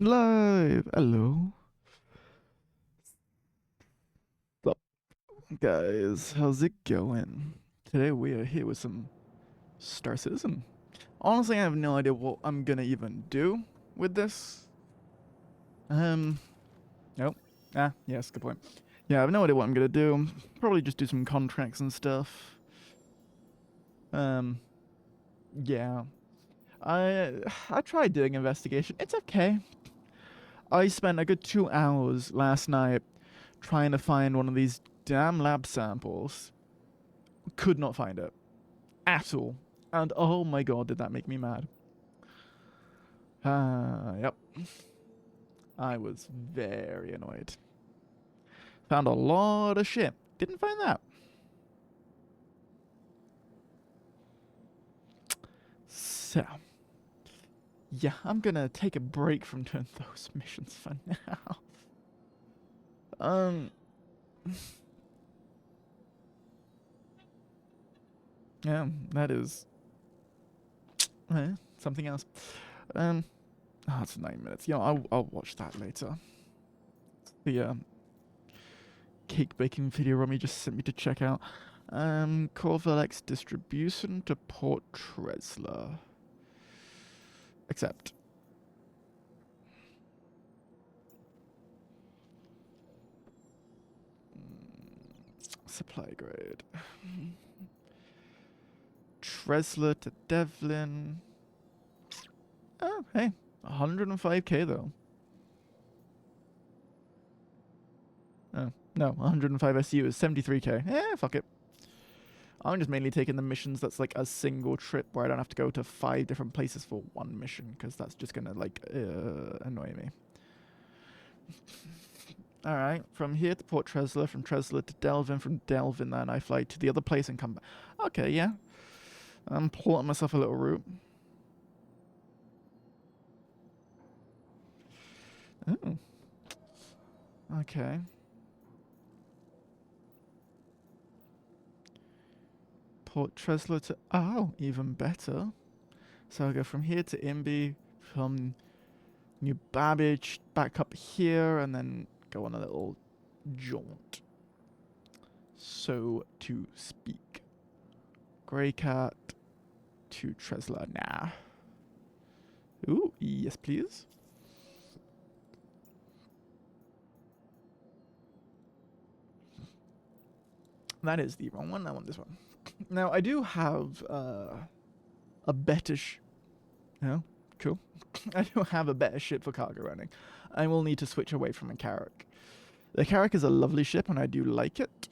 Live. Hello. Sup, guys? How's it going? Today we are here with some Star Citizen. Honestly, I have no idea what I'm gonna even do with this. Nope. Yes, good point. Yeah, I have no idea what I'm gonna do. Probably just do some contracts and stuff. Um, yeah. I tried doing investigation. It's okay. I spent a good 2 hours last night trying to find one of these damn lab samples. Could not find it at all. And oh my god, did that make me mad. Yep. I was very annoyed. Found a lot of shit. Didn't find that. So, yeah, I'm gonna take a break from doing those missions for now. Um, yeah, that is something else. Um, it's 9 minutes. Yeah, I'll watch that later. The cake baking video Romy just sent me to check out. Corvalix distribution to Port Tresla. Accept. Supply grade. Tresla to Devlin. Oh, hey. 105k though. Oh, no. 105 SU is 73k. Fuck it. I'm just mainly taking the missions that's like a single trip where I don't have to go to 5 different places for one mission, because that's just gonna like annoy me. Alright, from here to Port Tresla, from Tresla to Delvin, from Delvin then I fly to the other place and come back. Okay, yeah. I'm plotting myself a little route. Oh. Okay. Port Tresla to... Oh, even better. So I go from here to Imby, from New Babbage, back up here, and then go on a little jaunt. So to speak. Greycat to Tresla. Nah. Ooh, yes please. That is the wrong one. I want this one. Now, I do have a better no? Cool. I do have a better ship for cargo running. I will need to switch away from a Carrack. The Carrack is a lovely ship and I do like it.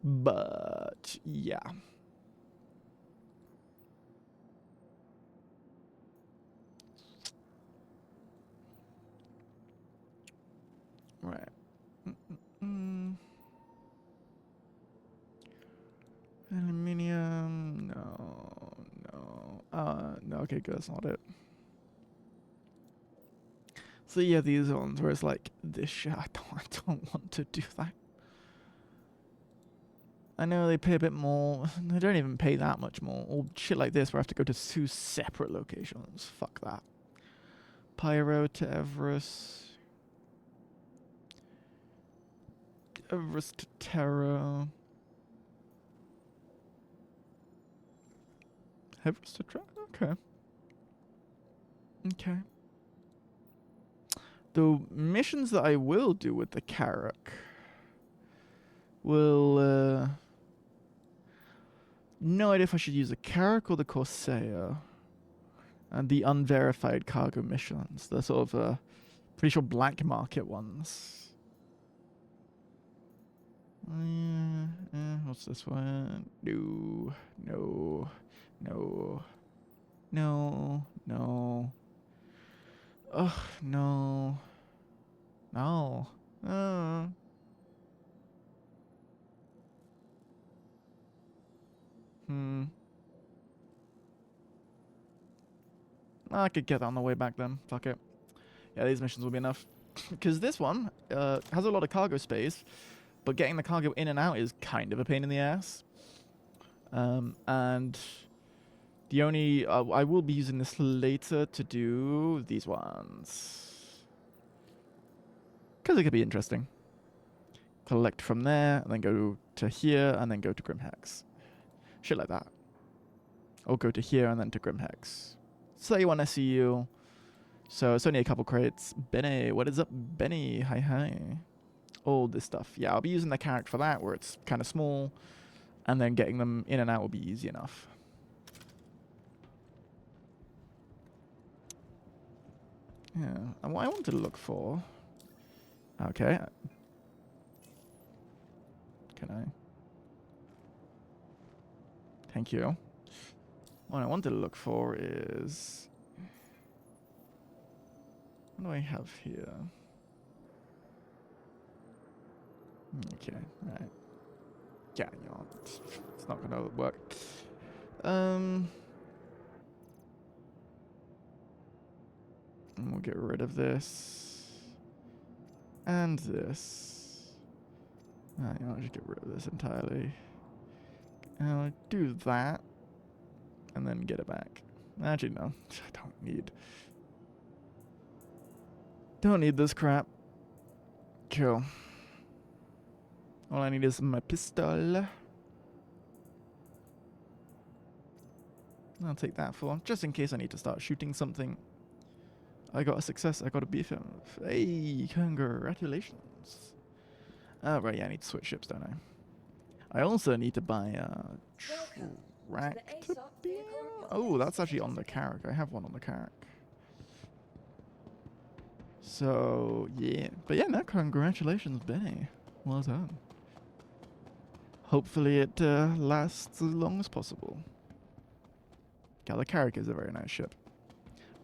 But, yeah. Right. Mm-mm-mm. Aluminium. No. No. No, okay, good. That's not it. So yeah, these ones where it's like, this shit, I don't want to do that. I know they pay a bit more. They don't even pay that much more. Or shit like this where I have to go to 2 separate locations. Fuck that. Pyro to Everest. Everest to Terra. Everest to Terra? Okay. Okay. The missions that I will do with the Carrack will, no idea if I should use the Carrack or the Corsair. And the unverified cargo missions. The sort of, pretty sure black market ones. What's this one? No. Ugh, no. No. Hmm. I could get that on the way back then. Fuck it. Yeah, these missions will be enough. Because this one has a lot of cargo space, but getting the cargo in and out is kind of a pain in the ass. And The only... I will be using this later to do these ones. Because it could be interesting. Collect from there, and then go to here, and then go to Grimhex. Shit like that. Or go to here, and then to Grimhex. Say you want to see you. So it's only a couple crates. Benny, what is up, Benny? Hi, hi. All this stuff. Yeah, I'll be using the character for that, where it's kind of small. And then getting them in and out will be easy enough. Yeah, and what I want to look for... Okay. Can I? Thank you. What I wanted to look for is... What do I have here? Okay, right. Yeah, you know, it's not gonna work. And we'll get rid of this. And this. I'll just get rid of this entirely. And I'll do that. And then get it back. Actually, no. I don't need this crap. Cool. All I need is my pistol. I'll take that for, just in case I need to start shooting something. I got a success. I got a beef. Hey, congratulations. Right, yeah, I need to switch ships, don't I? I also need to buy a tractor beam. Oh, that's actually on the Carrack. I have one on the Carrack. So, yeah. But yeah, no, congratulations, Benny. Well done. Hopefully it lasts as long as possible. Yeah, the Carrack is a very nice ship.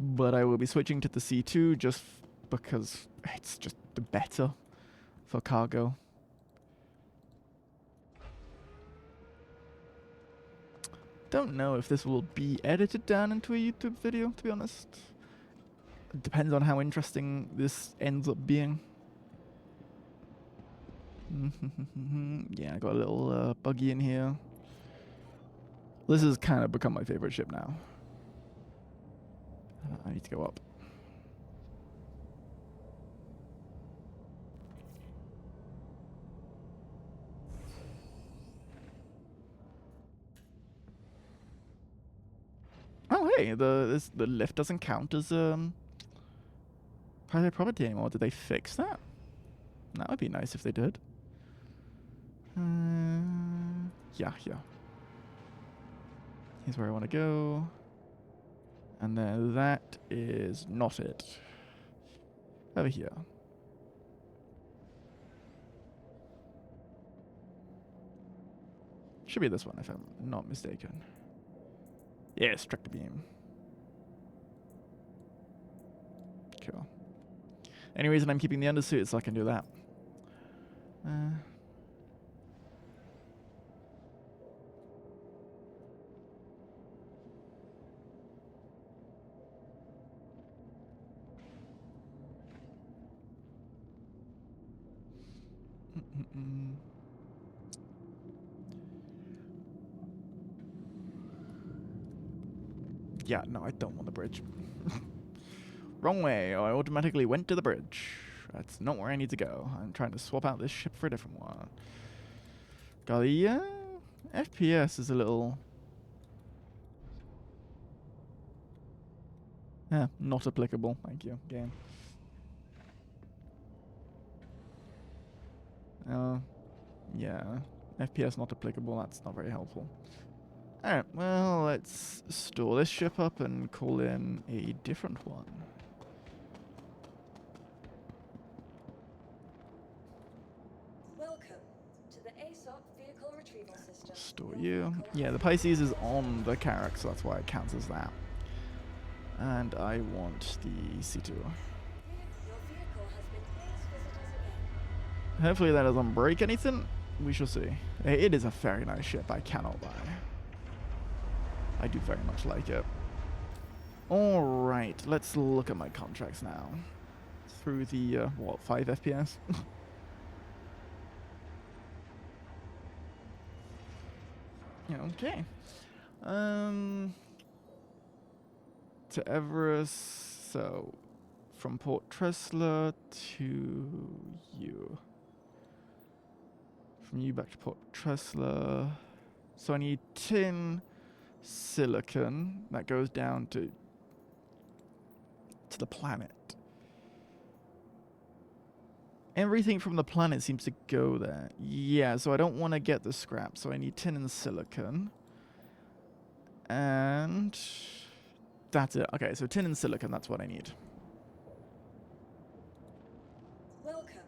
But I will be switching to the C2 just because it's just better for cargo. Don't know if this will be edited down into a YouTube video, to be honest. It depends on how interesting this ends up being. Yeah, I got a little buggy in here. This has kind of become my favorite ship now. I need to go up. Oh hey, the lift doesn't count as private property anymore. Did they fix that? That would be nice if they did. Yeah. Here's where I want to go. And then that is not it. Over here. Should be this one if I'm not mistaken. Yes, tractor beam. Cool. Any reason I'm keeping the undersuit is so I can do that. Yeah, no, I don't want the bridge. Wrong way. I automatically went to the bridge. That's not where I need to go. I'm trying to swap out this ship for a different one. Got the FPS is a little... Yeah, not applicable. Thank you, game. Yeah, FPS not applicable. That's not very helpful. Alright, well, let's store this ship up and call in a different one. Welcome to the ASOP vehicle retrieval system. Store you. Yeah, the Pisces is on the Carrack, so that's why it counts as that. And I want the C2. Your vehicle has been please visit us again. Hopefully that doesn't break anything. We shall see. It is a very nice ship, I cannot lie. I do very much like it. Alright, let's look at my contracts now. Through the, 5 FPS? Okay. to Everest. So from Port Tressler to you. From you back to Port Tressler. So I need tin, silicon. That goes down to the planet. Everything from the planet seems to go there. Yeah, so I don't want to get the scrap. So I need tin and silicon. And that's it. Okay, so tin and silicon, that's what I need. Welcome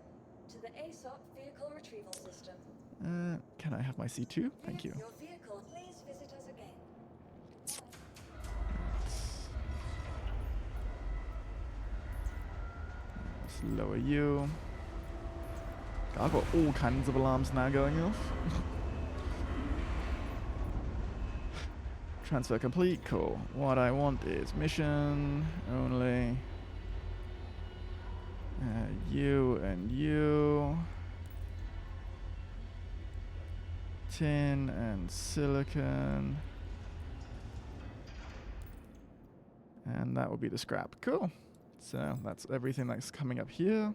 to the ASOP vehicle retrieval system. Can I have my C2? Thank you. Your vehicle, please visit us again. Let's lower you. God, I've got all kinds of alarms now going off. Transfer complete, cool. What I want is mission only. You and you. Tin and silicon. And that will be the scrap. Cool. So that's everything that's coming up here.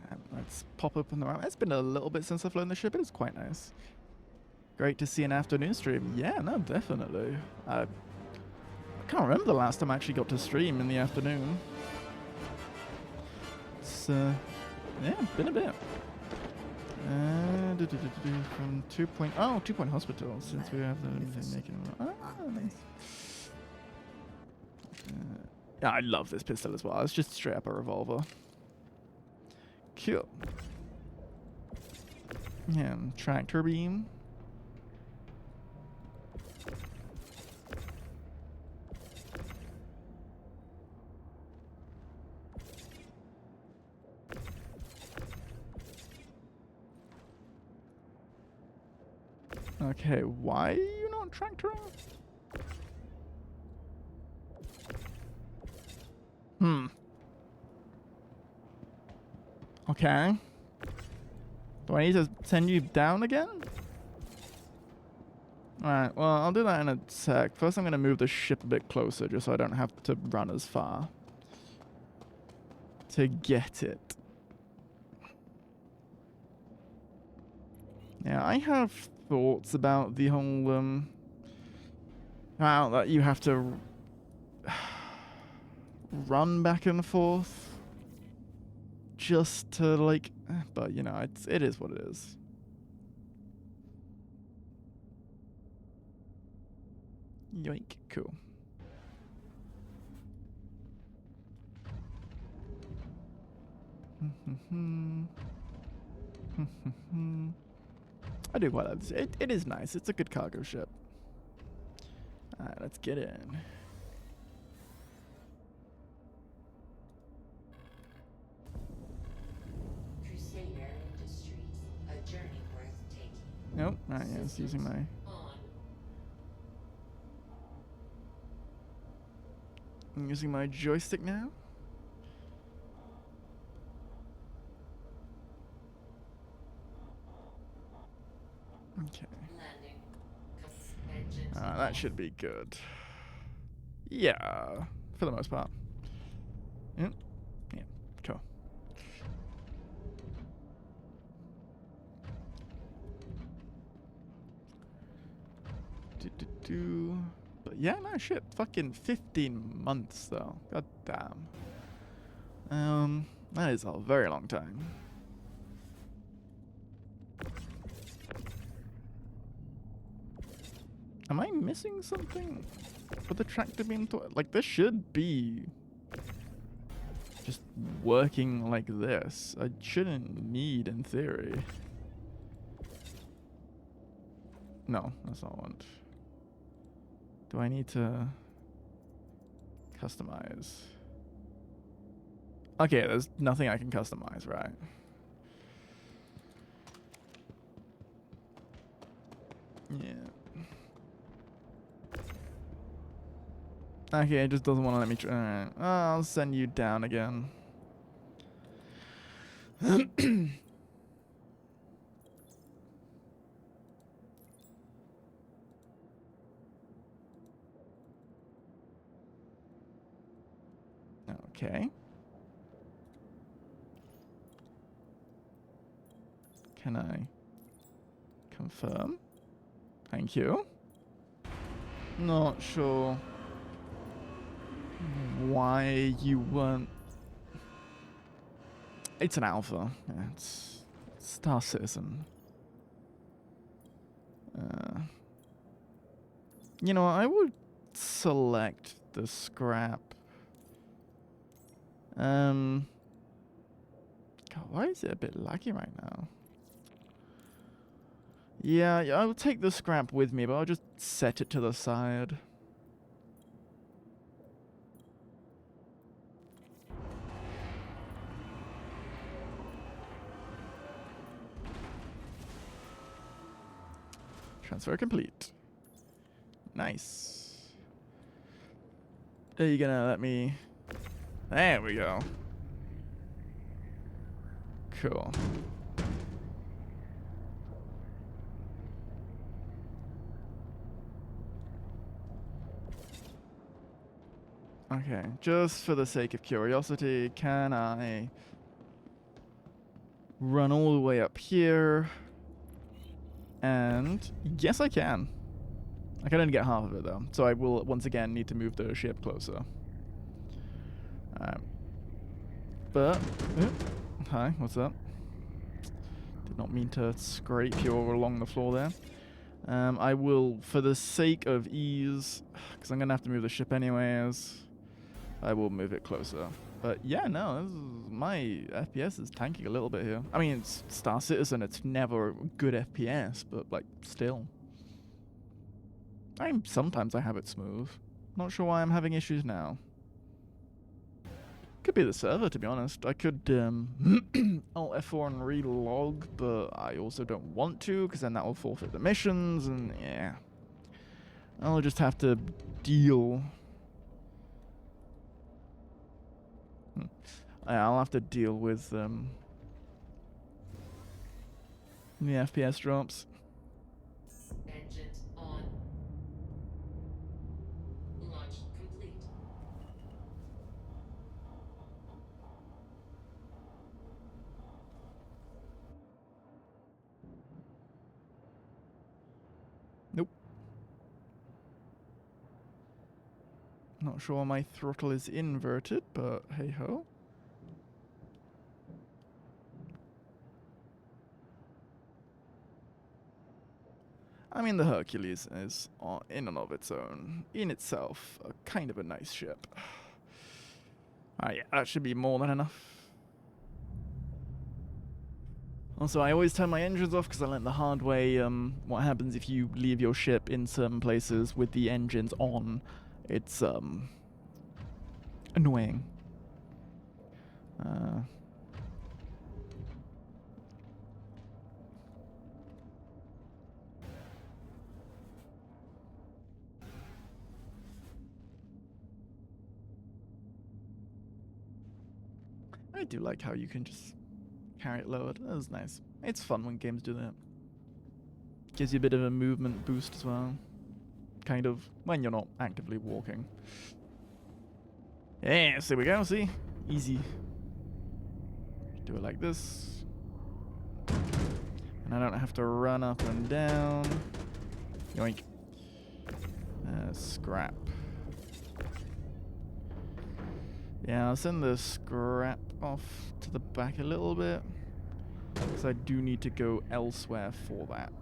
And let's pop open the RAM. It's been a little bit since I've flown the ship. It is quite nice. Great to see an afternoon stream. Yeah, no, definitely. I can't remember the last time I actually got to stream in the afternoon. It's, yeah, been a bit. From 2 Point... Oh, 2 Point Hospital, since we have the making... nice. Yeah, I love this pistol as well. It's just straight up a revolver. Cool. Yeah, tractor beam. Okay, why are you not tractoring? Okay. Do I need to send you down again? Alright, well, I'll do that in a sec. First, I'm going to move the ship a bit closer just so I don't have to run as far to get it. Yeah, I have thoughts about the whole, well, that you have to run back and forth just to, like, but, you know, it is what it is. Yoink, cool. I do quite like this. It is nice. It's a good cargo ship. Alright, let's get in. Crusader Industries, a journey worth taking. Nope. Alright, yeah, it's using my... I'm using my joystick now. Okay. That should be good. Yeah, for the most part. Yep. Yeah, cool. But yeah, no shit. Fucking 15 months though. God damn. That is a very long time. Am I missing something for the tractor beam? Like, this should be just working like this. I shouldn't need, in theory. No, that's not what I want. Do I need to customize? Okay, there's nothing I can customize, right? Yeah. Okay, it just doesn't want to let me try. Alright, I'll send you down again. Okay. Can I confirm? Thank you. Not sure why you weren't. It's an alpha. Yeah, it's Star Citizen. You know, I would select the scrap. God, why is it a bit laggy right now? Yeah, I will take the scrap with me, but I'll just set it to the side. Transfer complete. Nice. Are you gonna let me... There we go. Cool. Okay, just for the sake of curiosity, can I run all the way up here? And yes, I can. I can only get half of it though, so I will once again need to move the ship closer. But hi, what's up? Did not mean to scrape you all along the floor there. I will, for the sake of ease, because I'm gonna have to move the ship anyways, I will move it closer. But yeah, no, my FPS is tanking a little bit here. I mean, it's Star Citizen, it's never a good FPS, but like, still. Sometimes I have it smooth. Not sure why I'm having issues now. Could be the server, to be honest. I could Alt F4 and relog, but I also don't want to, because then that will forfeit the missions, and yeah. I'll just have to deal. I'll have to deal with the FPS drops. Engines on. Launch complete. Nope. Not sure my throttle is inverted, but hey ho. I mean, the Hercules is, in and of its own, in itself, a kind of a nice ship. Yeah, that should be more than enough. Also, I always turn my engines off because I learned the hard way what happens if you leave your ship in certain places with the engines on. It's annoying. I do like how you can just carry it lowered. That was nice. It's fun when games do that. Gives you a bit of a movement boost as well. Kind of, when you're not actively walking. Yes, there we go, see? Easy. Do it like this. And I don't have to run up and down. Yoink. Scrap. Yeah, I'll send the scrap off to the back a little bit, because I do need to go elsewhere for that.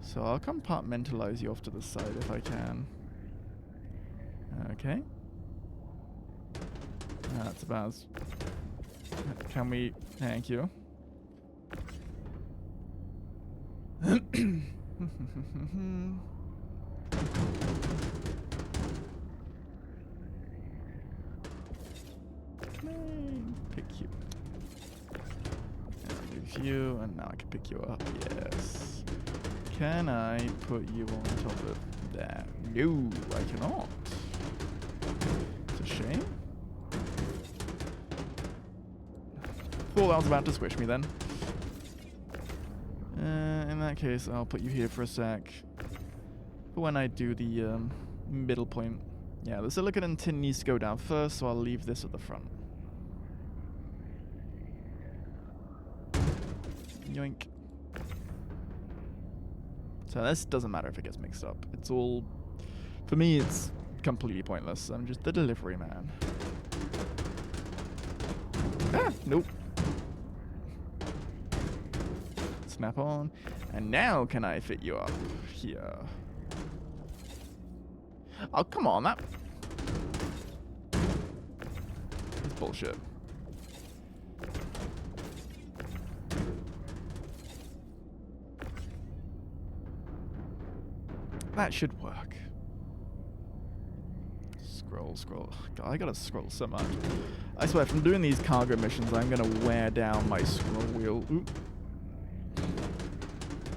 So I'll compartmentalize you off to the side if I can. Okay. That's about as... Can we... Thank you. Pick you. And move you, and now I can pick you up. Yes. Can I put you on top of No, I cannot. It's a shame. Thought that was about to squish me then. In that case, I'll put you here for a sec. For when I do the middle point. Yeah, the silicon and tin needs to go down first, so I'll leave this at the front. Yoink. So this doesn't matter if it gets mixed up. It's all... For me, it's completely pointless. I'm just the delivery man. Ah, nope. Snap on. And now can I fit you up here? Oh, come on, that... It's bullshit. That should work. Scroll. God, I gotta scroll so much. I swear, from doing these cargo missions, I'm gonna wear down my scroll wheel. Oop.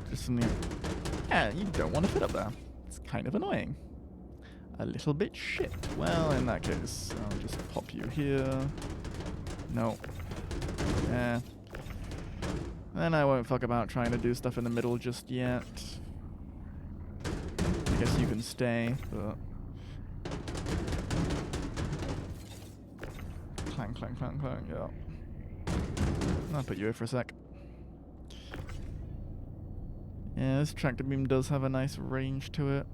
Just something... Yeah, you don't want to fit up there. It's kind of annoying. A little bit shit. Well, in that case, I'll just pop you here. No. Yeah. Then I won't fuck about trying to do stuff in the middle just yet. I guess you can stay, but... Clang, yeah. I'll put you here for a sec. Yeah, this tractor beam does have a nice range to it.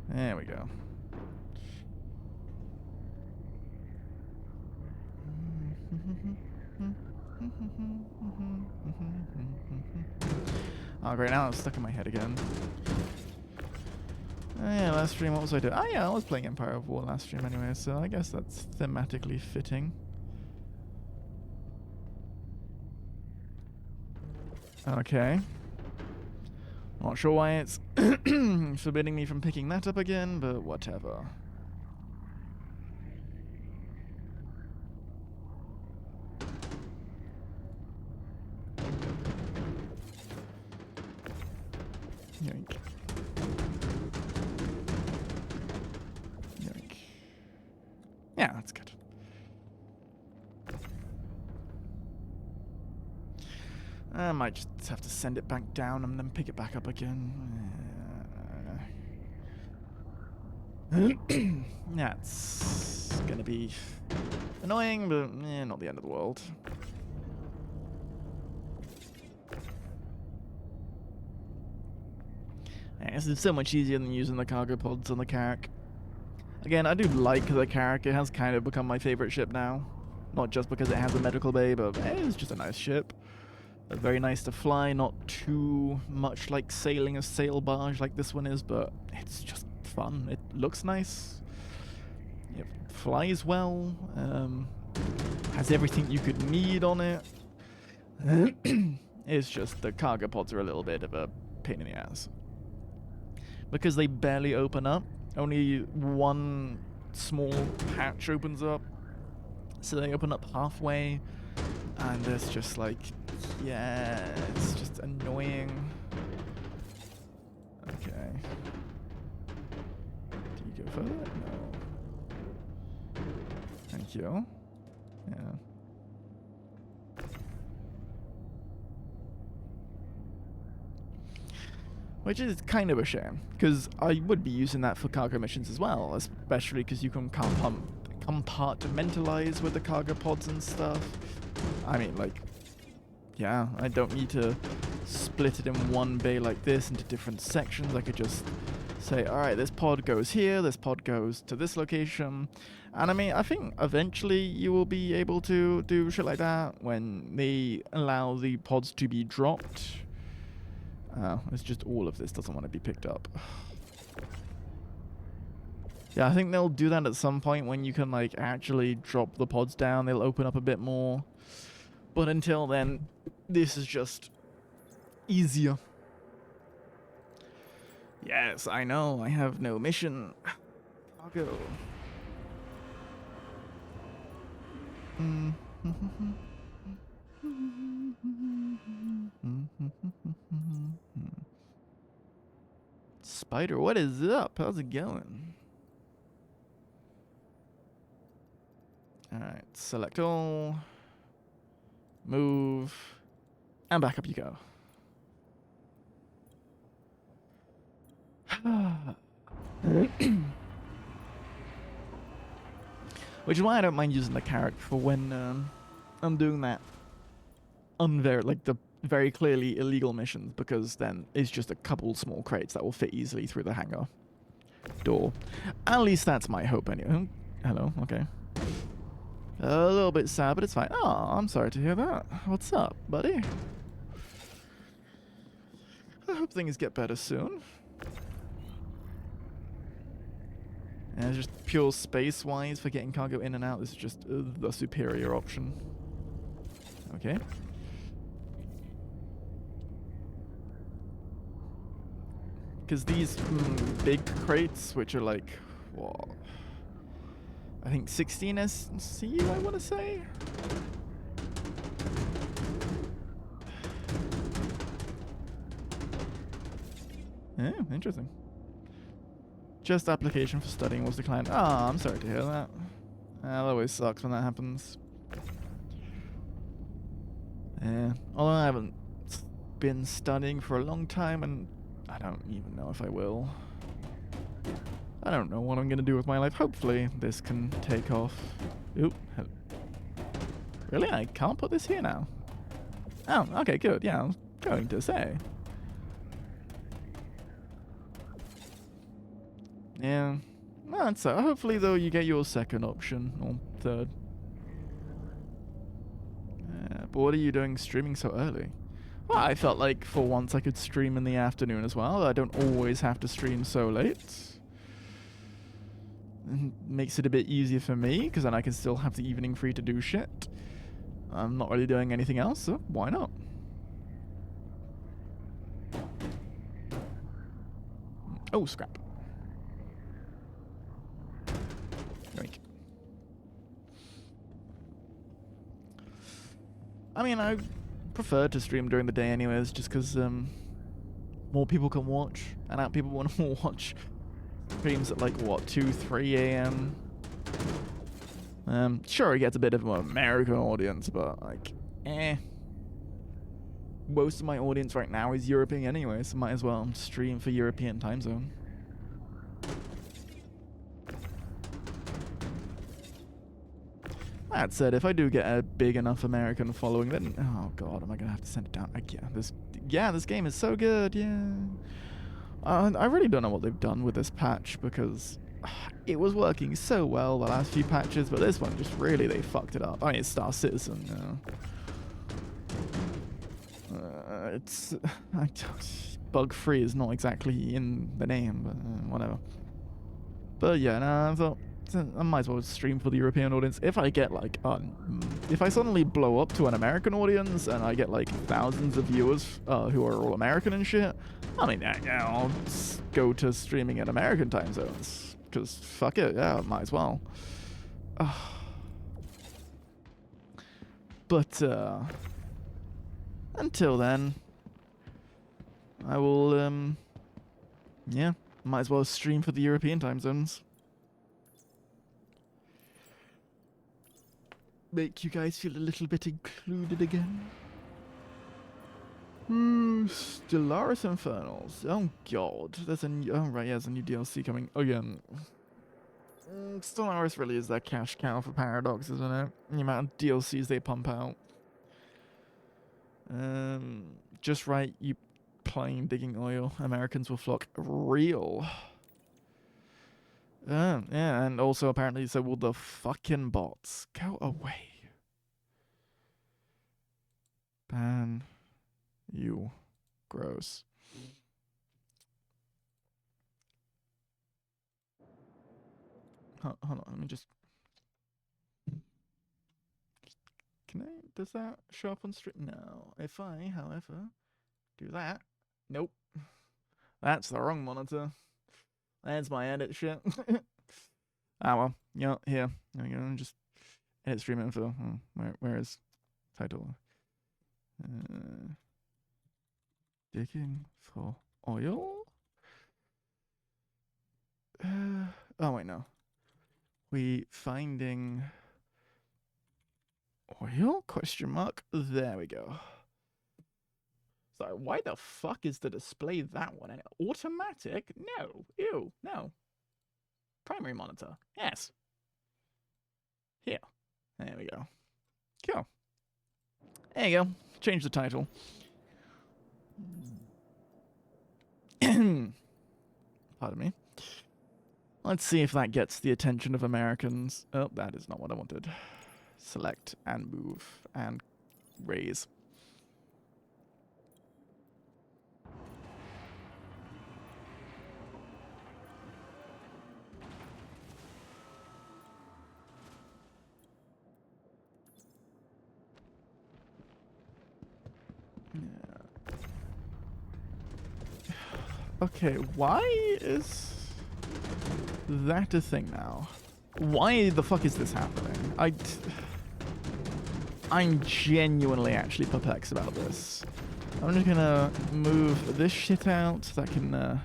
There we go. Oh, great, now it's stuck in my head again. Oh, yeah, last stream, what was I doing? Oh, yeah, I was playing Empire of War last stream anyway, so I guess that's thematically fitting. Okay. Not sure why it's forbidding me from picking that up again, but whatever. Yoink. Yoink. Yeah, that's good. I might just have to send it back down and then pick it back up again. That's gonna be annoying, but not the end of the world. This is so much easier than using the cargo pods on the Carrack. Again, I do like the Carrack. It has kind of become my favorite ship now. Not just because it has a medical bay, but it's just a nice ship. Very nice to fly, not too much like sailing a sail barge like this one is, but it's just fun. It looks nice. It flies well. Has everything you could need on it. It's just the cargo pods are a little bit of a pain in the ass. Because they barely open up. Only one small hatch opens up. So they open up halfway. And it's just like, yeah, it's just annoying. Okay. Do you go further? No. Thank you. Yeah. Which is kind of a shame, because I would be using that for cargo missions as well, especially because you can compartmentalize with the cargo pods and stuff. I mean, like, yeah, I don't need to split it in one bay like this into different sections. I could just say, alright, this pod goes here, this pod goes to this location. And I mean, I think eventually you will be able to do shit like that when they allow the pods to be dropped. Oh, it's just all of this doesn't want to be picked up. Yeah, I think they'll do that at some point when you can, like, actually drop the pods down. They'll open up a bit more. But until then, this is just easier. Yes, I know. I have no mission. I'll go. Spider, what is up? How's it going? Alright, select all. Move. And back up you go. Which is why I don't mind using the carrot for when I'm doing that like the very clearly illegal missions, because then it's just a couple small crates that will fit easily through the hangar door. At least that's my hope anyway. Hello, okay. A little bit sad, but it's fine. Oh, I'm sorry to hear that. What's up, buddy? I hope things get better soon. And just pure space-wise for getting cargo in and out, this is just the superior option. Okay. Because these big crates, which are like, what? I think 16 SC, I want to say? Yeah, interesting. Just application for studying was declined. Ah, I'm sorry to hear that. That always sucks when that happens. Yeah, although I haven't been studying for a long time, and I don't even know if I will. I don't know what I'm going to do with my life. Hopefully this can take off. Oop. Really? I can't put this here now? Oh, okay, good. Yeah, I was going to say. Yeah. Well, that's hopefully, though, you get your second option, or third. But what are you doing streaming so early? Well, I felt like for once I could stream in the afternoon as well. I don't always have to stream so late. Makes it a bit easier for me, because then I can still have the evening free to do shit. I'm not really doing anything else, so why not? Oh, scrap. Yoink. I mean, I prefer to stream during the day anyways, just because more people can watch, and out people want to watch streams at like, what, 2, 3 a.m.? Sure, it gets a bit of an American audience, but like, most of my audience right now is European anyway, so might as well stream for European time zone. That said, if I do get a big enough American following, then oh god, am I gonna have to send it down? This game is so good. Yeah, I really don't know what they've done with this patch, because it was working so well the last few patches, but this one just really they fucked it up. I mean, it's Star Citizen. It's bug free is not exactly in the name, but whatever. But yeah, no, I thought I might as well stream for the European audience. If I get like, if I suddenly blow up to an American audience and I get like thousands of viewers who are all American and shit, I mean, yeah, I'll go to streaming in American time zones, because fuck it, yeah, might as well. But until then, I will, yeah, might as well stream for the European time zones. Make you guys feel a little bit included again. Stellaris Infernals. Oh god, there's a new, oh right, yeah, there's a new DLC coming again. Stellaris really is that cash cow for Paradox, isn't it? The amount of DLCs they pump out. Just right, you plain digging oil. Americans will flock. Real. Yeah, and also apparently so will the fucking bots. Go away. Ban you. Gross. Hold on, let me just... Can I... Does that show up on stream? No. If I, however, do that... Nope. That's the wrong monitor. That's my edit shit. Ah well. Yeah, here. There we go. Just edit stream info. Oh, where is title? Digging for oil? Oh, wait, no. We finding oil? Question mark. There we go. Sorry, why the fuck is the display that one? And automatic? No. Ew, no. Primary monitor. Yes. Here. There we go. Cool. There you go. Change the title. Pardon me. Let's see if that gets the attention of Americans. Oh, that is not what I wanted. Select and move and raise. Okay, why is that a thing now? Why the fuck is this happening? I'm genuinely actually perplexed about this. I'm just gonna move this shit out so that can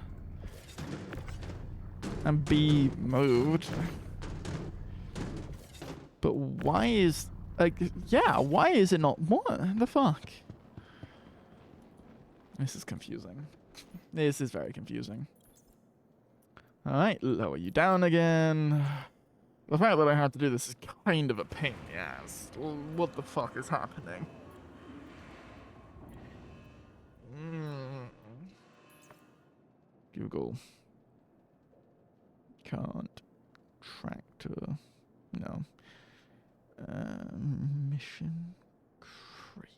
and be moved. But why is yeah, why is it not what the fuck? This is confusing. This is very confusing. Alright, lower you down again. The fact that I have to do this is kind of a pain in the ass. What the fuck is happening? Google. Can't. Tractor. No. Mission crates.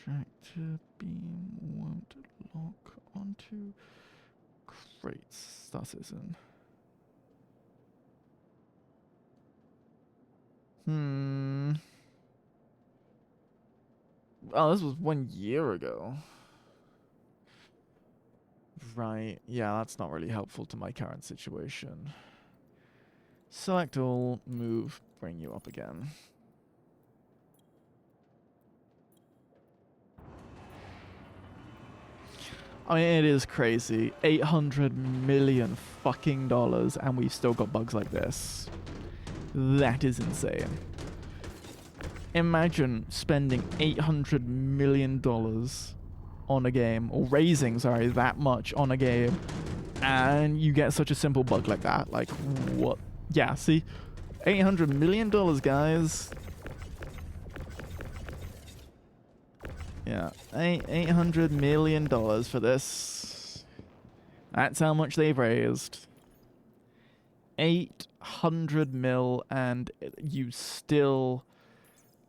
Tractor beam won't lock onto crates. Star Citizen. Oh, this was 1 year ago. Right. Yeah, that's not really helpful to my current situation. Select all, move, bring you up again. I mean, it is crazy. $800 million fucking dollars, and we've still got bugs like this. That is insane. Imagine spending $800 million on a game, or raising, sorry, that much on a game, and you get such a simple bug like that. Like, what? Yeah, see? $800 million, guys. Yeah, $800 million for this. That's how much they've raised. 800 mil, and you still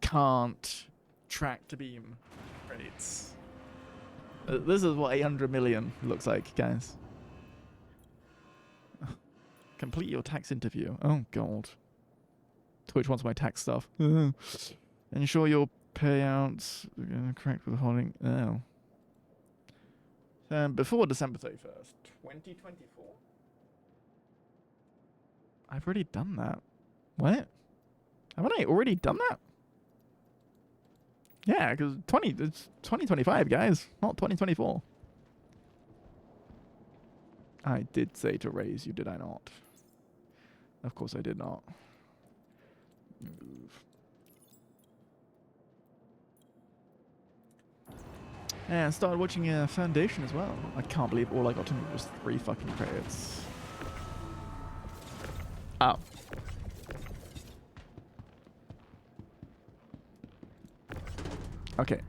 can't track to beam rates. This is what 800 million looks like, guys. Complete your tax interview. Oh, God. Twitch wants my tax stuff. Ensure your payouts are correct with holding. Oh. Before December 31st, 2024? I've already done that. What? Haven't I already done that? Yeah, because it's 2025, guys, not 2024. I did say to raise you, did I not? Of course I did not. Move. And started watching Foundation as well. I can't believe all I got to move was 3 fucking credits. Oh. Okay.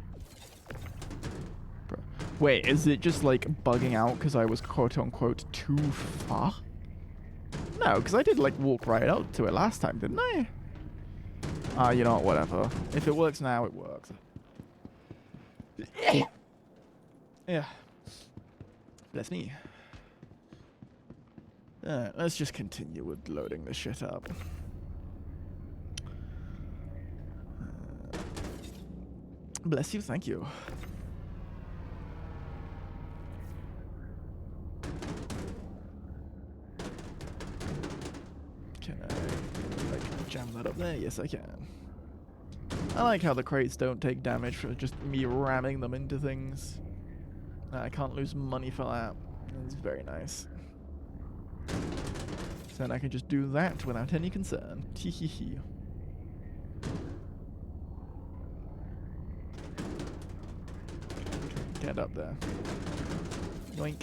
Bro. Wait, is it just like bugging out because I was quote unquote too far? No, because I did like walk right out to it last time, didn't I? You know what, whatever. If it works now, it works. Yeah. Bless me. Let's just continue with loading this shit up. Bless you, thank you. that up there? Yes, I can. I like how the crates don't take damage for just me ramming them into things. I can't lose money for that. It's very nice. So then I can just do that without any concern. Teehee. Get up there. Yoink.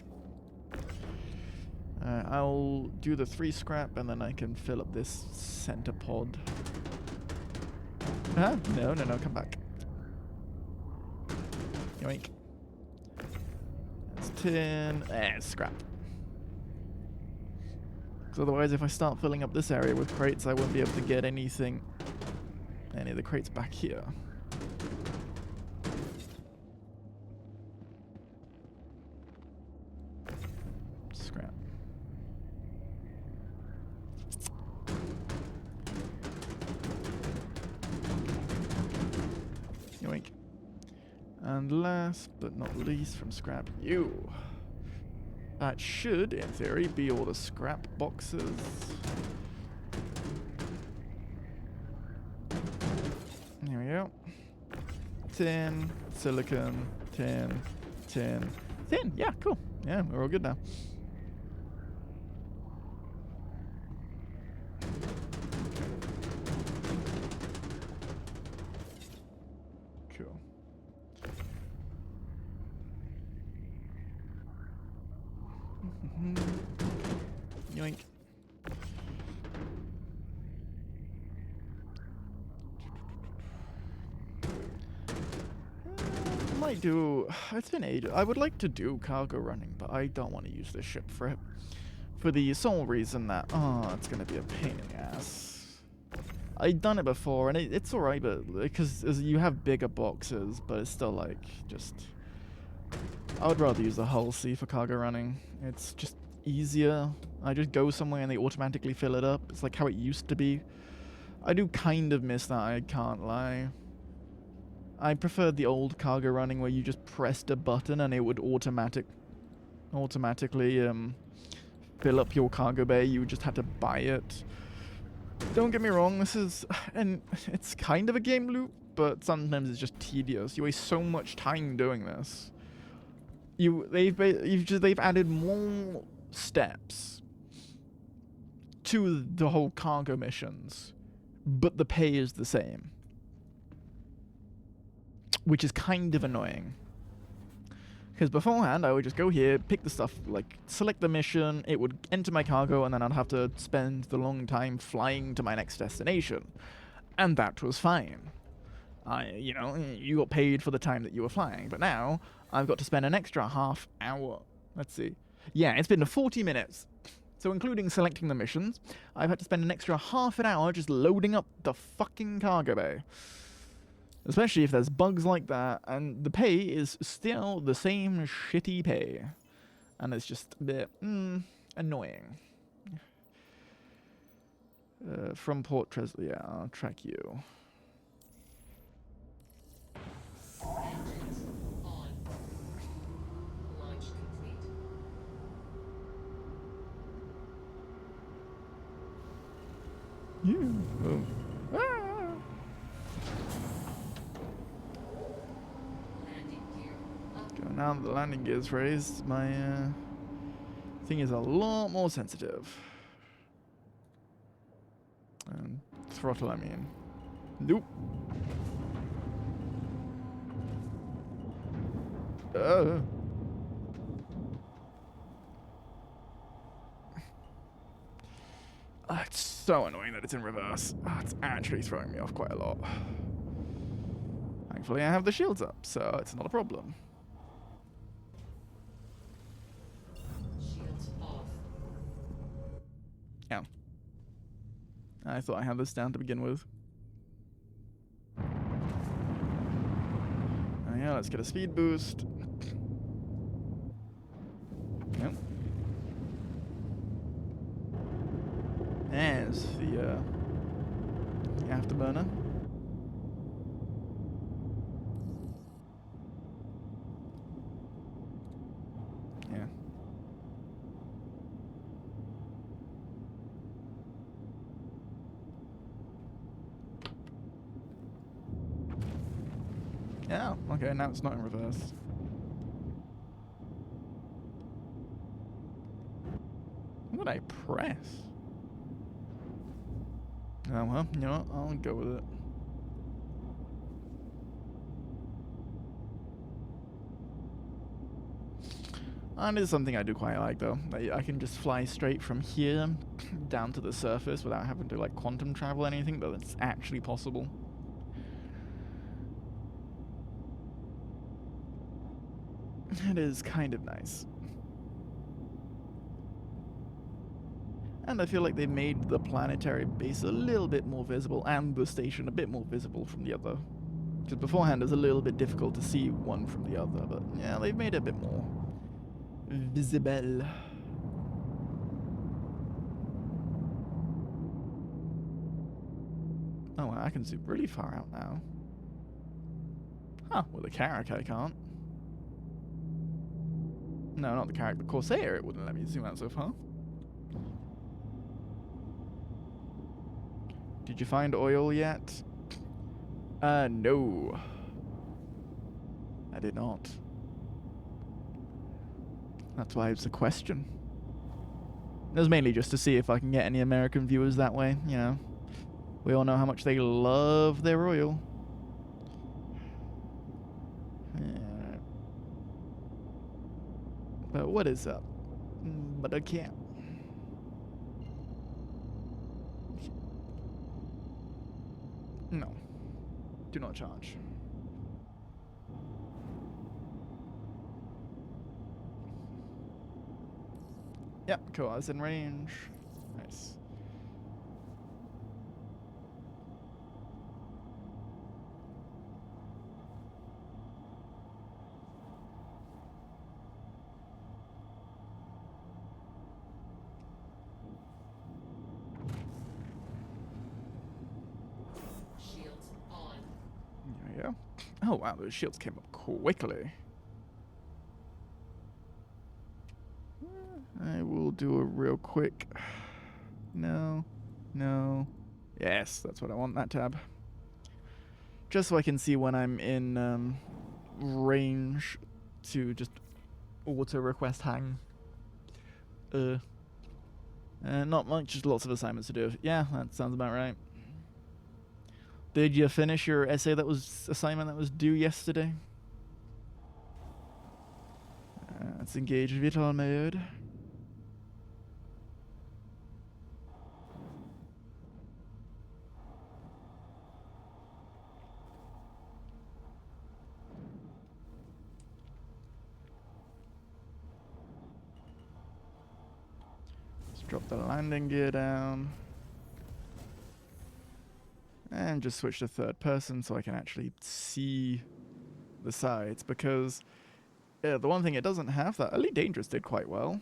I'll do the 3 scrap and then I can fill up this center pod. Huh? No, come back. Yoink. That's tin. It's scrap. Because otherwise, if I start filling up this area with crates, I won't be able to get any of the crates back here. Scrap. Yoink. And last but not least from scrap, you. That should, in theory, be all the scrap boxes. Here we go. Tin, silicon, tin, tin, tin. Yeah, cool. Yeah, we're all good now. Cool. Yoink. Might do. It's been ages. I would like to do cargo running, but I don't want to use this ship for it. For the sole reason that, it's gonna be a pain in the ass. I've done it before, and it's alright, but because you have bigger boxes, but it's still like just. I would rather use the hull C for cargo running. It's just easier. I just go somewhere and they automatically fill it up. It's like how it used to be. I do kind of miss that, I can't lie. I preferred the old cargo running where you just pressed a button and it would automatically fill up your cargo bay. You just had to buy it. Don't get me wrong, and it's kind of a game loop, but sometimes it's just tedious. You waste so much time doing this. They've added more steps to the whole cargo missions, but the pay is the same, which is kind of annoying. Because beforehand, I would just go here, pick the stuff, like, select the mission, it would enter my cargo, and then I'd have to spend the long time flying to my next destination. And that was fine. You got paid for the time that you were flying, but now I've got to spend an extra half hour. Let's see. Yeah, it's been 40 minutes. So including selecting the missions, I've had to spend an extra half an hour just loading up the fucking cargo bay. Especially if there's bugs like that, and the pay is still the same shitty pay. And it's just a bit, annoying. From Port Tresley, yeah, I'll track you. Engines on. Launch complete. Landing gear up. Now that the landing gear's raised, my thing is a lot more sensitive. And throttle, I mean. Nope. It's so annoying that it's in reverse. It's actually throwing me off quite a lot. Thankfully, I have the shields up, so it's not a problem. Shields off. Yeah. I thought I had this down to begin with. Yeah, let's get a speed boost. Yep. There's the afterburner. Yeah. Yeah, okay, now it's not in reverse. What did I press? Oh, well, you know what? I'll go with it. And it's something I do quite like, though. I can just fly straight from here down to the surface without having to, like, quantum travel or anything, but it's actually possible. It is kind of nice. And I feel like they made the planetary base a little bit more visible, and the station a bit more visible from the other. Because beforehand it was a little bit difficult to see one from the other, but yeah, they've made it a bit more visible. Oh, well, I can zoom really far out now. Huh, with the Carrack I can't. No, not the Carrack, the Corsair, it wouldn't let me zoom out so far. Did you find oil yet? No. I did not. That's why it's a question. It was mainly just to see if I can get any American viewers that way, you know. We all know how much they love their oil. Yeah. But what is up? But I can't. No. Do not charge. Yep, cool. I was in range. Nice. Shields on. There we go. Oh wow, those shields came up quickly. I will do a real quick. No. No. Yes, that's what I want, that tab. Just so I can see when I'm in range to just auto request hang. Not much, just lots of assignments to do. Yeah, that sounds about right. Did you finish your assignment that was due yesterday? Let's engage VTOL mode. Let's drop the landing gear down. And just switch to third person so I can actually see the sides, because the one thing it doesn't have that Elite Dangerous did quite well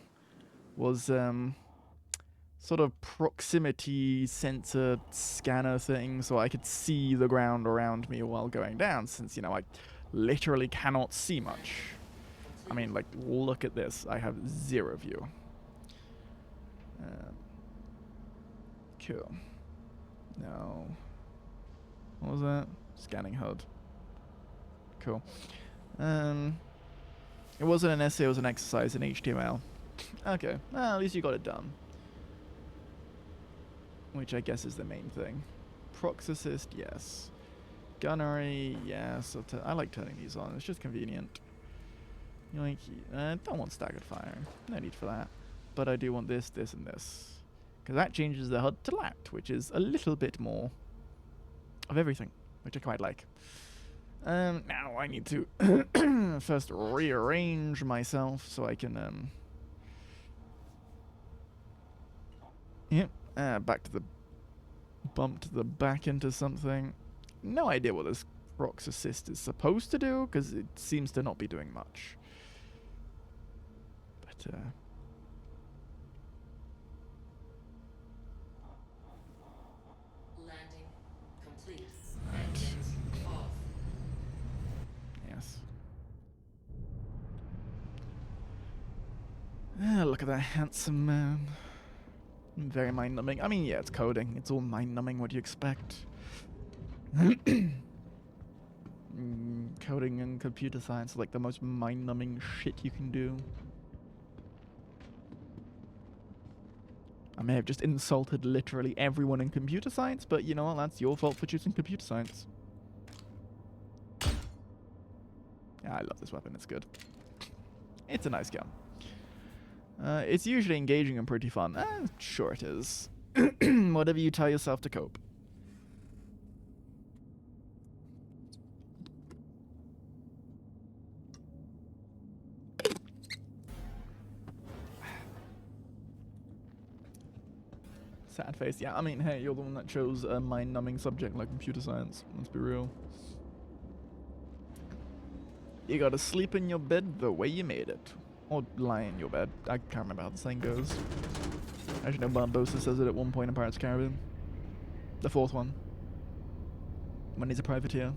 was sort of proximity sensor scanner thing, so I could see the ground around me while going down, since, you know, I literally cannot see much. I mean, like, look at this. I have zero view. Cool. No. What was that? Scanning HUD. Cool. It wasn't an essay, it was an exercise in HTML. Okay, well, at least you got it done. Which I guess is the main thing. Prox assist, yes. Gunnery, yes. I like turning these on, it's just convenient. Yoink. Don't want staggered fire. No need for that. But I do want this, this, and this. Because that changes the HUD to lat, which is a little bit more of everything, which I quite like. Now I need to first rearrange myself so I can yep, back to the bump to the back into something. No idea what this Prox assist is supposed to do, because it seems to not be doing much. But Landing complete. Engines off. yes. Look at that handsome man. Very mind-numbing. I mean, yeah, it's coding. It's all mind-numbing. What do you expect? Coding and computer science is like the most mind-numbing shit you can do. I may have just insulted literally everyone in computer science, but you know what? That's your fault for choosing computer science. Yeah, I love this weapon. It's good. It's a nice gun. It's usually engaging and pretty fun. Sure it is. Whatever you tell yourself to cope. Sad face. Yeah, I mean, hey, you're the one that chose a mind-numbing subject like computer science. Let's be real. You gotta sleep in your bed the way you made it. Or lie in your bed. I can't remember how the saying goes. Actually, no, Barbosa says it at one point in Pirates of the Caribbean. The fourth one. When he's a privateer.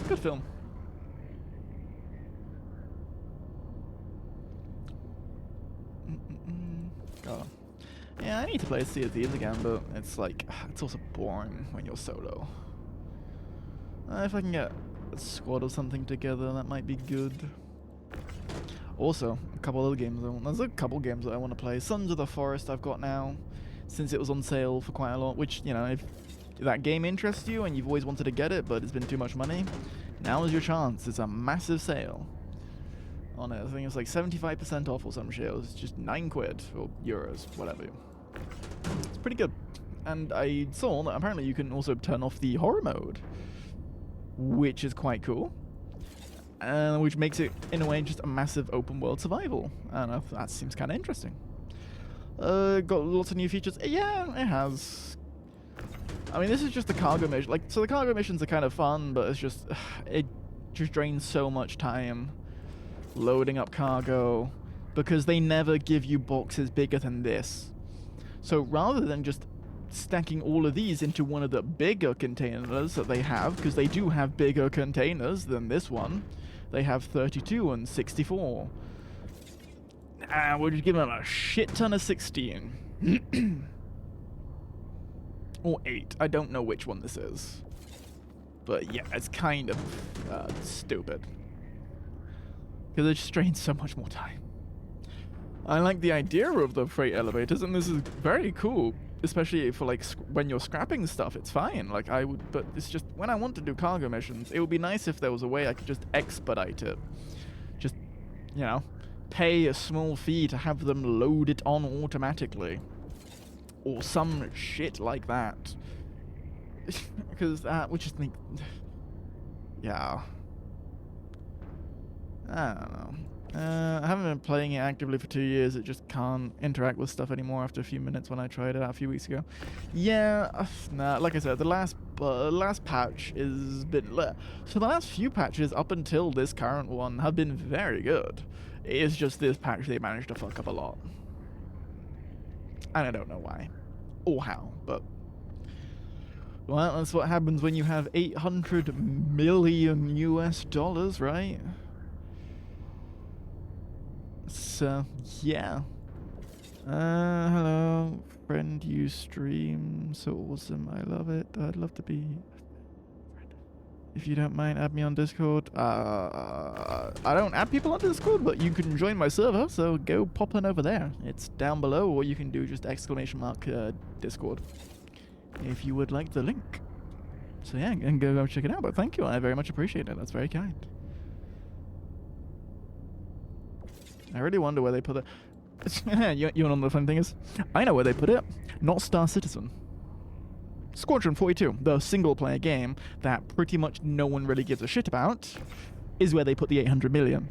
Good film. Oh. Yeah, I need to play Sea of Thieves again, but it's like, it's also boring when you're solo. If I can get a squad or something together, that might be good. Also, a couple other games there's a couple games that I want to play. Sons of the Forest I've got now, since it was on sale for quite a lot, which, you know, if that game interests you and you've always wanted to get it, but it's been too much money, now is your chance. It's a massive sale on it. I think it's like 75% off or some shit. It was just £9 or euros, whatever. It's pretty good. And I saw that apparently you can also turn off the horror mode, which is quite cool. Which makes it, in a way, just a massive open world survival. And that seems kind of interesting. Got lots of new features. Yeah, it has. I mean, this is just the cargo mission. Like, so the cargo missions are kind of fun, but it's just, it just drains so much time loading up cargo, because they never give you boxes bigger than this. So rather than just stacking all of these into one of the bigger containers that they have, because they do have bigger containers than this one, they have 32 and 64. We're just giving them a shit ton of 16. Or 8. I don't know which one this is. But yeah, it's kind of stupid. Because it just drains so much more time. I like the idea of the freight elevators, and this is very cool. Especially for, like, when you're scrapping stuff, it's fine. Like, I would, but it's just, when I want to do cargo missions, it would be nice if there was a way I could just expedite it. Just, you know, pay a small fee to have them load it on automatically. Or some shit like that. Because that would just make... Yeah. I don't know. I haven't been playing it actively for 2 years. It just can't interact with stuff anymore after a few minutes when I tried it out a few weeks ago. Yeah, nah, like I said, the last patch is been... So the last few patches up until this current one have been very good. It's just this patch they managed to fuck up a lot. And I don't know why. Or how, but... Well, that's what happens when you have $800 million US, right? So, yeah. Hello, friend, you stream so awesome. I love it. I'd love to be... If you don't mind, add me on Discord. I don't add people on Discord, but you can join my server, so go pop on over there. It's down below, or you can do just ! Discord if you would like the link. So yeah, and go check it out. But thank you, I very much appreciate it. That's very kind. I really wonder where they put it. You know what the fun thing is? I know where they put it. Not Star Citizen. Squadron 42, the single-player game that pretty much no one really gives a shit about, is where they put the 800 million.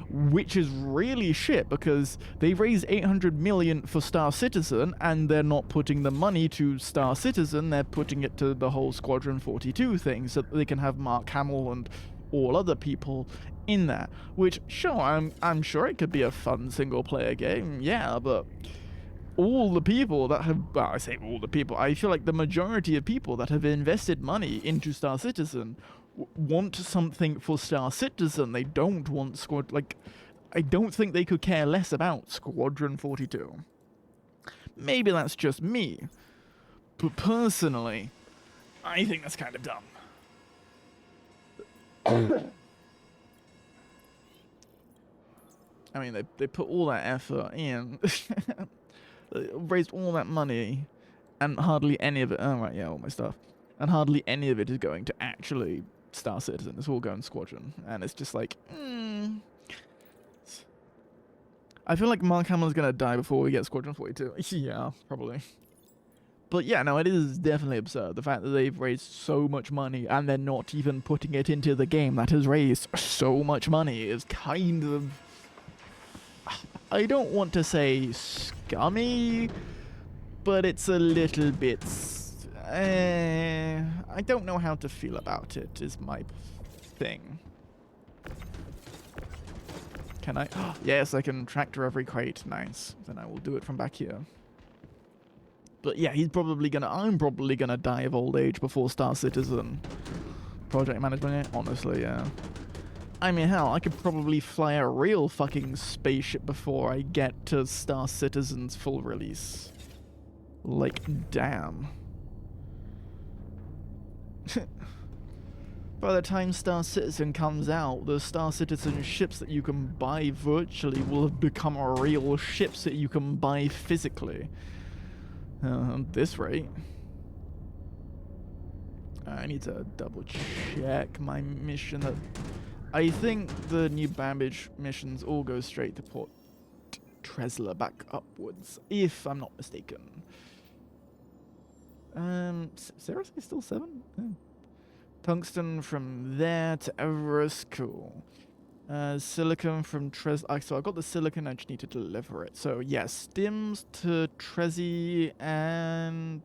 Which is really shit, because they raised 800 million for Star Citizen, and they're not putting the money to Star Citizen, they're putting it to the whole Squadron 42 thing, so that they can have Mark Hamill and all other people in there. Which, sure, I'm sure it could be a fun single-player game, yeah, but... all the people that have, well, I say all the people, I feel like the majority of people that have invested money into Star Citizen want something for Star Citizen. They don't want I don't think they could care less about Squadron 42. Maybe that's just me, but personally, I think that's kind of dumb. I mean, they put all that effort in, raised all that money, and hardly any of it. Oh right, yeah, all my stuff, and hardly any of it is going to actually Star Citizen. It's all going Squadron, and it's just like, I feel like Mark Hamill's gonna die before we get Squadron 42. Yeah, probably. But yeah, no, it is definitely absurd. The fact that they've raised so much money and they're not even putting it into the game that has raised so much money is kind of, I don't want to say scummy, but it's a little bit, I don't know how to feel about it, is my thing. Can I? Yes, I can tractor every crate. Nice. Then I will do it from back here. But yeah, I'm probably gonna die of old age before Star Citizen. Project management, honestly, yeah. I mean, hell, I could probably fly a real fucking spaceship before I get to Star Citizen's full release. Like, damn. By the time Star Citizen comes out, the Star Citizen ships that you can buy virtually will have become real ships that you can buy physically. At this rate. I need to double check my mission. I think the new Babbage missions all go straight to Port Tresla back upwards, if I'm not mistaken. Seriously, still 7? Oh. Tungsten from there to Everest, cool. Silicon from so I got the silicon, I just need to deliver it. So yeah, stims to Trezi and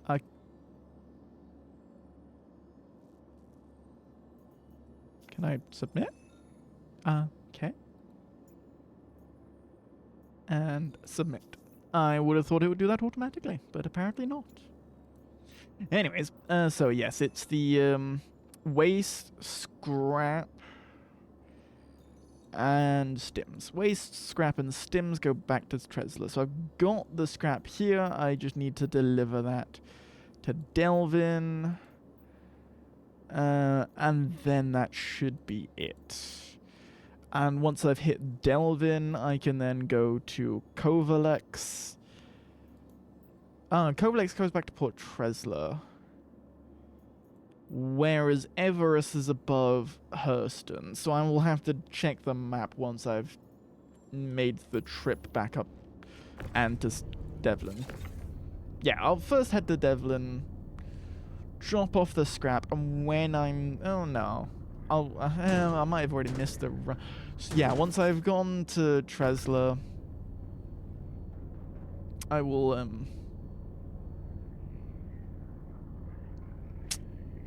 can I submit? Okay. And submit. I would have thought it would do that automatically, but apparently not. Anyways, so yes, it's the waste, scrap, and stims. Waste, scrap, and stims go back to Tresla. So I've got the scrap here. I just need to deliver that to Delvin. And then that should be it. And once I've hit Delvin, I can then go to Kovalex. Kovalex goes back to Port Tresla. Whereas Everest is above Hurston. So I will have to check the map once I've made the trip back up and to Devlin. Yeah, I'll first head to Devlin, drop off the scrap, and when I'm... Oh no. I might have already missed the... So yeah, once I've gone to Tresla, I will...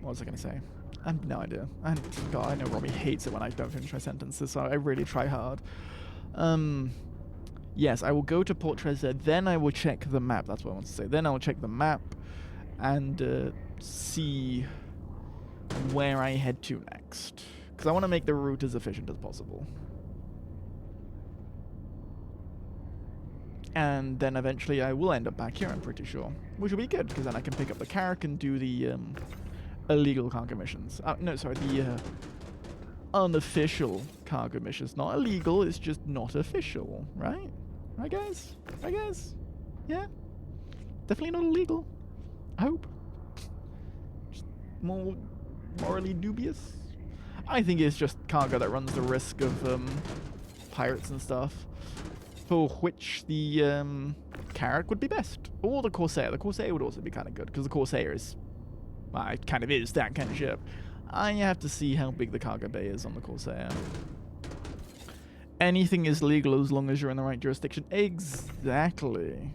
What was I going to say? I have no idea. God, I know Robbie hates it when I don't finish my sentences, so I really try hard. Yes, I will go to Port Tresla, then I will check the map. That's what I want to say. Then I will check the map and see where I head to next. Because I want to make the route as efficient as possible. And then eventually I will end up back here, I'm pretty sure. Which will be good, because then I can pick up the Carrack and do the illegal cargo missions. No, sorry, the unofficial cargo missions. Not illegal, it's just not official, right? Right, guys? Right, guys? Yeah? Definitely not illegal. I hope. Just more morally dubious. I think it's just cargo that runs the risk of pirates and stuff, for which the Carrack would be best. Or the Corsair. The Corsair would also be kind of good, because the Corsair is... Well, it kind of is that kind of ship. I have to see how big the cargo bay is on the Corsair. Anything is legal as long as you're in the right jurisdiction. Exactly.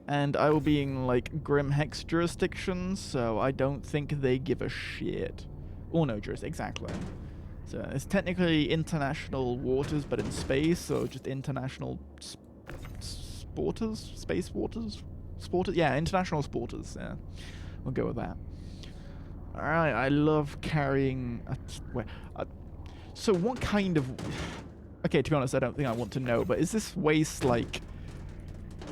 And I will be in, like, Grim Hex jurisdiction, so I don't think they give a shit. Or no jurisdiction, exactly. So it's technically international waters, but in space, so just international sporters? Space waters? Sporters? Yeah, international sporters, yeah. We'll go with that. Alright, I love carrying... so what kind of... Okay, to be honest, I don't think I want to know, but is this waste, like...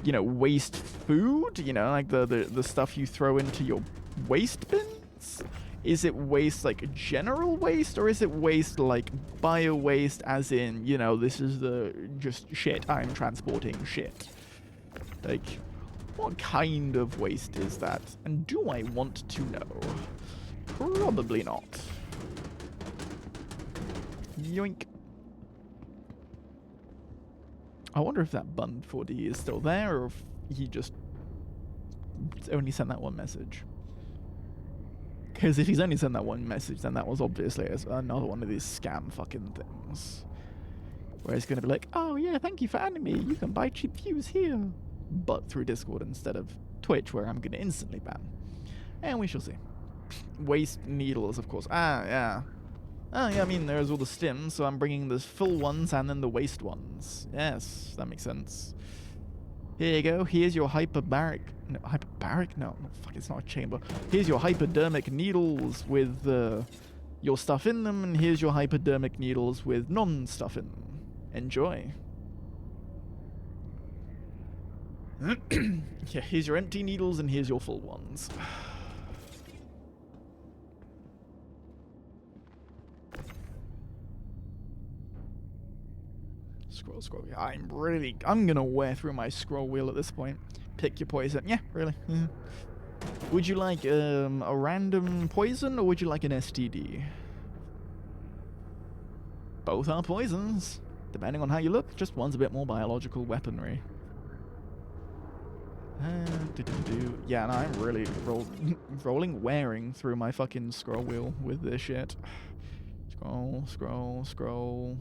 You know, waste food? You know, like the stuff you throw into your waste bins? Is it waste like general waste, or is it waste like bio waste, as in, you know, this is the just shit, I'm transporting shit? Like, what kind of waste is that? And do I want to know? Probably not. Yoink. I wonder if that bun 4D is still there, or if he just only sent that one message. Because if he's only sent that one message, then that was obviously another one of these scam fucking things. Where he's going to be like, oh yeah, thank you for adding me, you can buy cheap views here. But through Discord instead of Twitch, where I'm going to instantly ban. And we shall see. Waste needles, of course. Ah, yeah. Oh, yeah, I mean, there's all the stims, so I'm bringing the full ones and then the waste ones. Yes, that makes sense. Here you go. Here's your hyperbaric... No, hyperbaric? No, fuck, it's not a chamber. Here's your hypodermic needles with your stuff in them, and here's your hypodermic needles with non-stuff in them. Enjoy. Yeah, here's your empty needles, and here's your full ones. Scroll. I'm gonna wear through my scroll wheel at this point. Pick your poison. Yeah, really. Yeah. Would you like a random poison, or would you like an STD? Both are poisons, depending on how you look. Just one's a bit more biological weaponry. Yeah, no, I'm really wearing through my fucking scroll wheel with this shit. Scroll.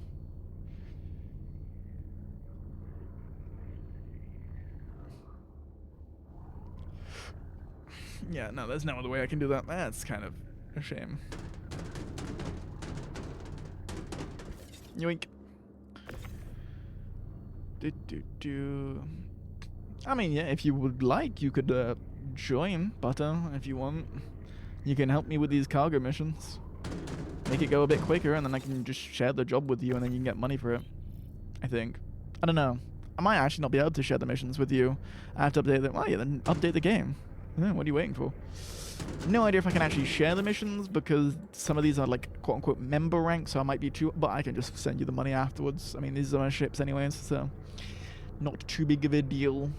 Yeah, no, there's no other way I can do that. That's kind of a shame. Yoink. I mean, yeah, if you would like, you could join Butter if you want. You can help me with these cargo missions. Make it go a bit quicker, and then I can just share the job with you, and then you can get money for it. I think. I don't know. I might actually not be able to share the missions with you. I have to update them. Well, yeah, then update the game. What are you waiting for? No idea if I can actually share the missions, because some of these are like quote-unquote member rank, so I might be too... But I can just send you the money afterwards. I mean, these are my ships anyways, so... Not too big of a deal.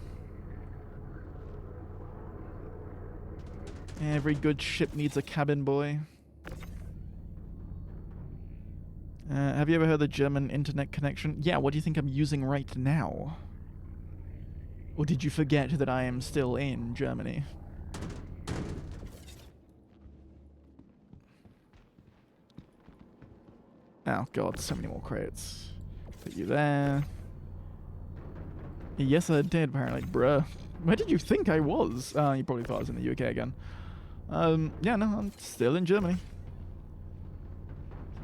Every good ship needs a cabin boy. Have you ever heard of the German internet connection? Yeah, what do you think I'm using right now? Or did you forget that I am still in Germany? Oh god, so many more crates. Put you there. Yes, I did, apparently. Bruh. Where did you think I was? You probably thought I was in the UK again. Yeah, no, I'm still in Germany.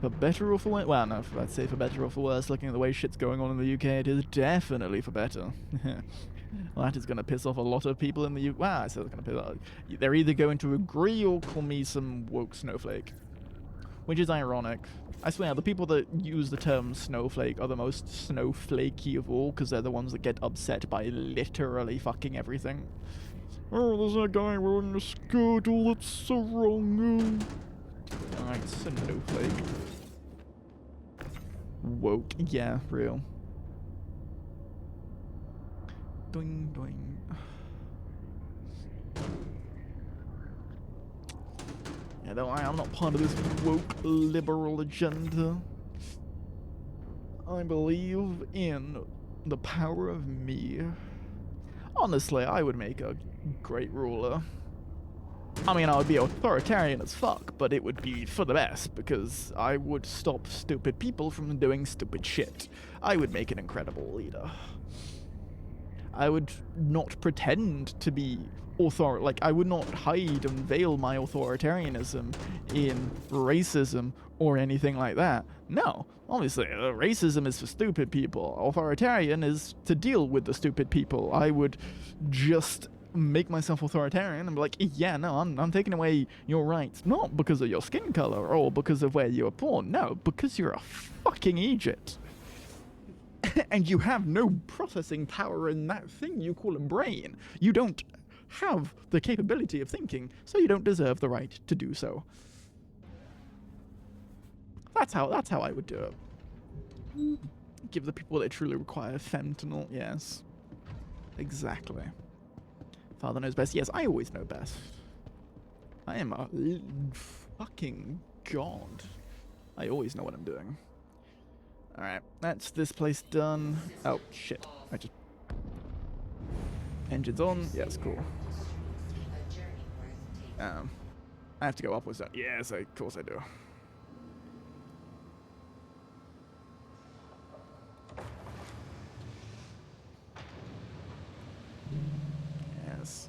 For better or for worse? Well, no, I'd say for better or for worse. Looking at the way shit's going on in the UK, it is definitely for better. Well, that is going to piss off a lot of people in the UK. Well, I said it's going to piss off. They're either going to agree or call me some woke snowflake. Which is ironic. I swear, the people that use the term snowflake are the most snowflakey of all, because they're the ones that get upset by literally fucking everything. Oh, there's a guy wearing a skirt, oh, that's so wrong. Alright, snowflake. Woke. Yeah, real. Doing, doing. Yeah, don't worry, I'm not part of this woke liberal agenda. I believe in the power of me. Honestly, I would make a great ruler. I mean, I would be authoritarian as fuck, but it would be for the best, because I would stop stupid people from doing stupid shit. I would make an incredible leader. I would not pretend to be I would not hide and veil my authoritarianism in racism or anything like that. No, obviously, racism is for stupid people. Authoritarian is to deal with the stupid people. I would just make myself authoritarian and be like, yeah, no, I'm taking away your rights, not because of your skin color or because of where you were born. No, because you're a fucking Egypt. And you have no processing power in that thing you call a brain. You don't have the capability of thinking, so you don't deserve the right to do so. That's how I would do it. Give the people that truly require fentanyl. Yes. Exactly. Father knows best. Yes, I always know best. I am a fucking god. I always know what I'm doing. Alright, that's this place done. Oh, shit. I just... Engine's on. Yes, cool. A journey worth taking. I have to go upwards. Yes, of course I do. Yes.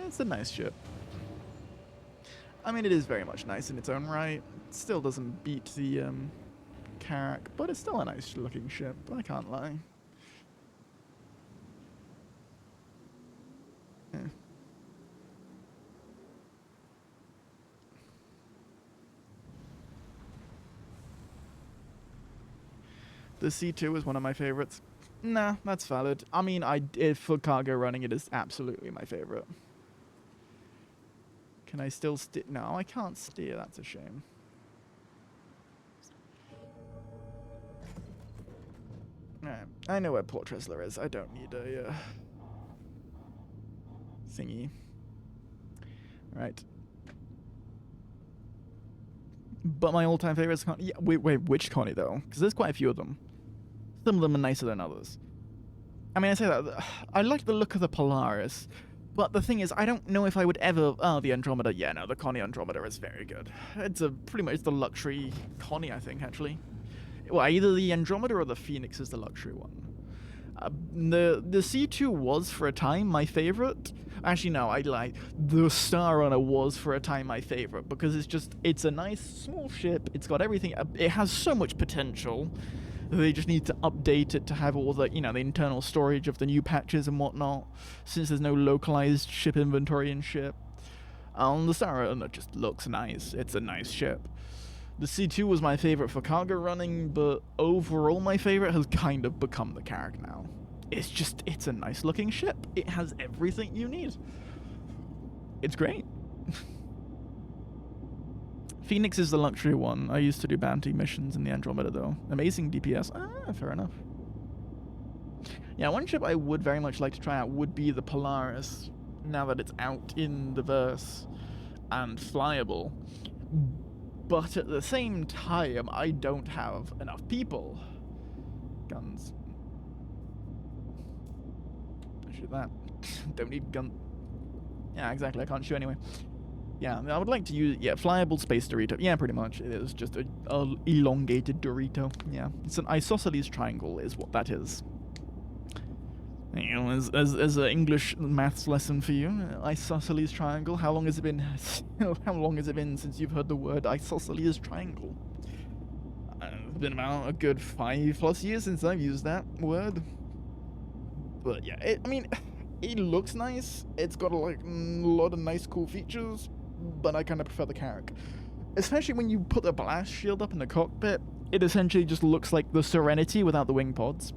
It's a nice ship. I mean, it is very much nice in its own right. It still doesn't beat the Carrack, but it's still a nice looking ship. I can't lie. Yeah. The C2 is one of my favorites. Nah, that's valid. I mean, for cargo running, it is absolutely my favorite. Can I still steer? No, I can't steer. That's a shame. Alright, I know where Port Tressler is. I don't need a thingy. Right. But my all-time favorite is Connie. Yeah, wait, which Connie though? Because there's quite a few of them. Some of them are nicer than others. I mean, I say that I like the look of the Polaris, but the thing is, I don't know if I would ever. Oh, the Andromeda. Yeah, no, the Connie Andromeda is very good. It's pretty much the luxury Connie, I think, actually. Well, either the Andromeda or the Phoenix is the luxury one. The C2 was for a time my favorite. Actually, no, I lied. The Star Runner was for a time my favorite because it's a nice small ship. It's got everything. It has so much potential. They just need to update it to have all the, the internal storage of the new patches and whatnot, since there's no localized ship inventory in ship. The Star Runner just looks nice. It's a nice ship. The C2 was my favorite for cargo running, but overall my favorite has kind of become the Carrack now. It's a nice looking ship. It has everything you need. It's great. Phoenix is the luxury one. I used to do bounty missions in the Andromeda though. Amazing DPS. Fair enough. Yeah, one ship I would very much like to try out would be the Polaris, now that it's out in the verse and flyable. But at the same time, I don't have enough people. Guns. Shoot that. Don't need gun. Yeah, exactly. I can't shoot anyway. Yeah, I would like to use flyable space Dorito. Yeah, pretty much. It is just a elongated Dorito. Yeah, it's an isosceles triangle, is what that is. As an English maths lesson for you, isosceles triangle. How long has it been? How long has it been since you've heard the word isosceles triangle? It's been about a good 5+ years since I've used that word. But yeah, it looks nice. It's got a lot of nice, cool features. But I kind of prefer the Carrack, especially when you put the blast shield up in the cockpit. It essentially just looks like the Serenity without the wing pods.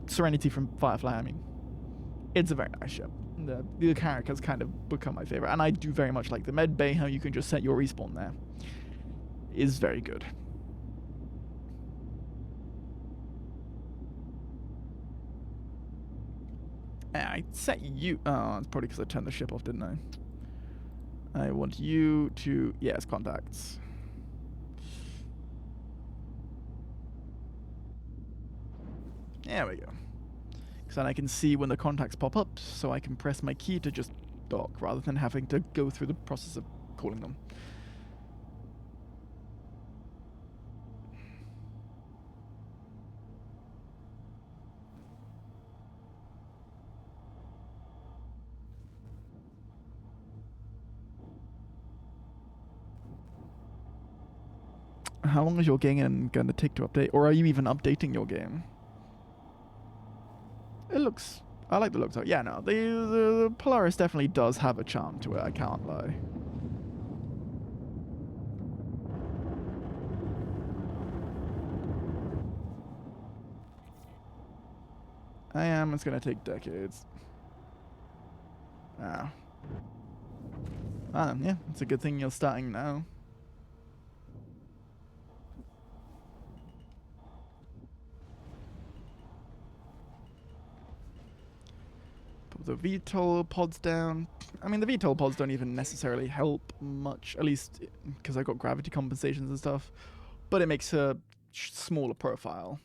Serenity from Firefly, I mean. It's a very nice ship. The Carrack has kind of become my favorite, and I do very much like the med bay. How you can just set your respawn there is very good. I set you. Oh, it's probably because I turned the ship off, didn't I? I want you to. Yes, contacts. There we go. Because then I can see when the contacts pop up, so I can press my key to just dock rather than having to go through the process of calling them. How long is your game going to take to update? Or are you even updating your game? It looks... I like the looks of it. Yeah, no. The Polaris definitely does have a charm to it, I can't lie. It's going to take decades. Yeah, it's a good thing you're starting now. the VTOL pods down. I mean, the VTOL pods don't even necessarily help much, at least because I got gravity compensations and stuff. But it makes a smaller profile.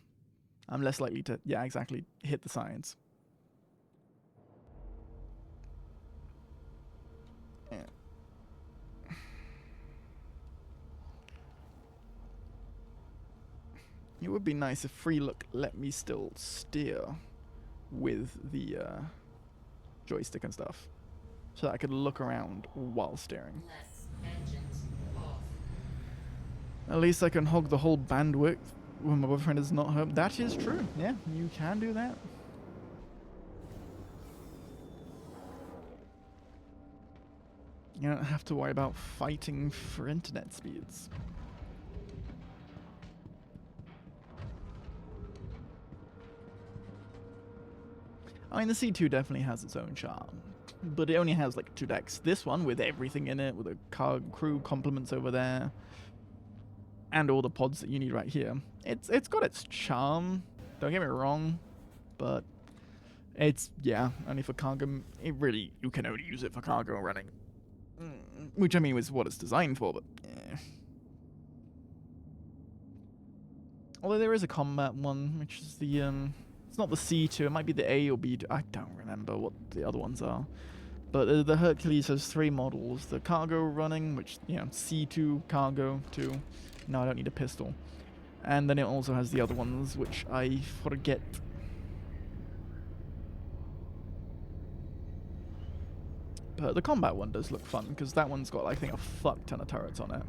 I'm less likely to, yeah, exactly, hit the sides. Yeah. It would be nice if Free Look let me still steer with the joystick and stuff, so that I could look around while steering. Left engines off. At least I can hog the whole bandwidth when my boyfriend is not home. That is true. Yeah, you can do that. You don't have to worry about fighting for internet speeds. I mean, the C2 definitely has its own charm, but it only has like 2 decks. This one with everything in it, with a crew complements over there, and all the pods that you need right here. It's got its charm. Don't get me wrong, but it's, yeah, only for cargo. It really, you can only use it for cargo running, which I mean is what it's designed for. But yeah. Although there is a combat one, which is the it's not the C2. It might be the A or B2. I don't remember what the other ones are. But the Hercules has 3 models. The cargo running, which, you know, C2 cargo 2. No, I don't need a pistol. And then it also has the other ones, which I forget. But the combat one does look fun, because that one's got, I think, a fuck ton of turrets on it.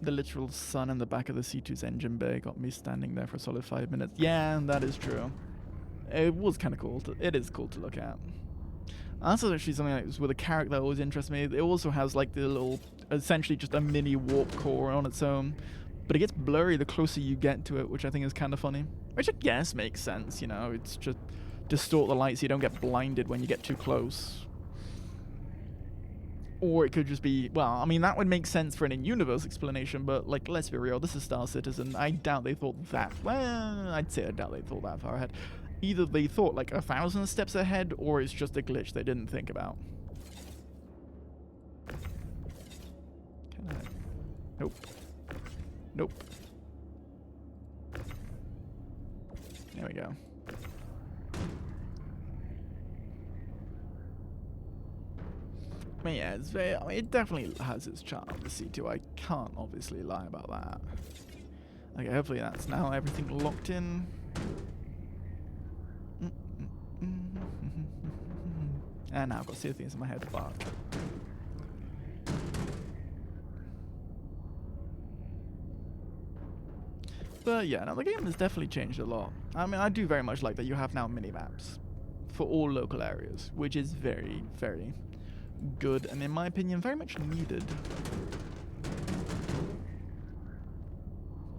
The literal sun in the back of the C2's engine bay got me standing there for a solid 5 minutes. Yeah, that is true. It was kind of cool. It is cool to look at. That's actually something that was with a character that always interests me. It also has like the little, essentially just a mini warp core on its own. But it gets blurry the closer you get to it, which I think is kind of funny. Which I guess makes sense, you know. It's just distort the light so you don't get blinded when you get too close. Or it could just be, well, I mean, that would make sense for an in-universe explanation, but, like, let's be real, this is Star Citizen. I doubt they thought that, well, I'd say I doubt they thought that far ahead. Either they thought, like, 1,000 steps ahead, or it's just a glitch they didn't think about. Can I? Nope. Nope. There we go. I mean, yeah, it's very, I mean, it definitely has its charm, the C2. I can't obviously lie about that. Okay, hopefully that's now everything locked in. And now I've got to see things in my head. Fuck. But yeah, now the game has definitely changed a lot. I mean, I do very much like that you have now mini-maps for all local areas, which is very, very good, and in my opinion, very much needed.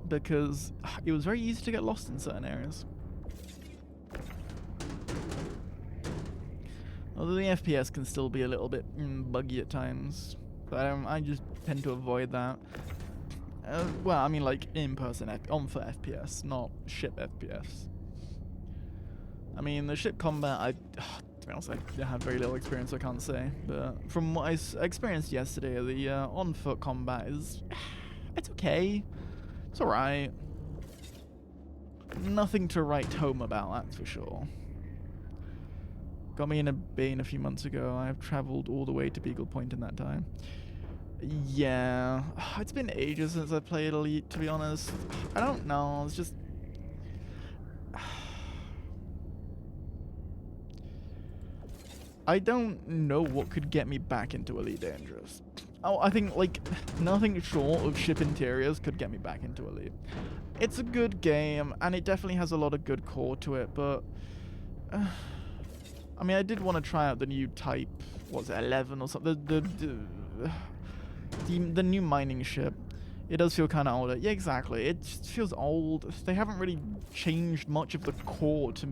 Because it was very easy to get lost in certain areas. Although the FPS can still be a little bit buggy at times, but I just tend to avoid that. Well, I mean, like in-person on for FPS, not ship FPS. I mean, the ship combat, to be honest, I had very little experience, I can't say. But from what I experienced yesterday, the on-foot combat is, it's okay. It's alright. Nothing to write home about, that's for sure. Got me in a bane a few months ago. I have travelled all the way to Beagle Point in that time. Yeah, it's been ages since I played Elite, to be honest. I don't know, it's just... I don't know what could get me back into Elite Dangerous. Oh, I think, like, nothing short of ship interiors could get me back into Elite. It's a good game, and it definitely has a lot of good core to it, but... I mean, I did want to try out the new Type, what's it, 11 or something? The new mining ship. It does feel kind of older. Yeah, exactly. It just feels old. They haven't really changed much of the core to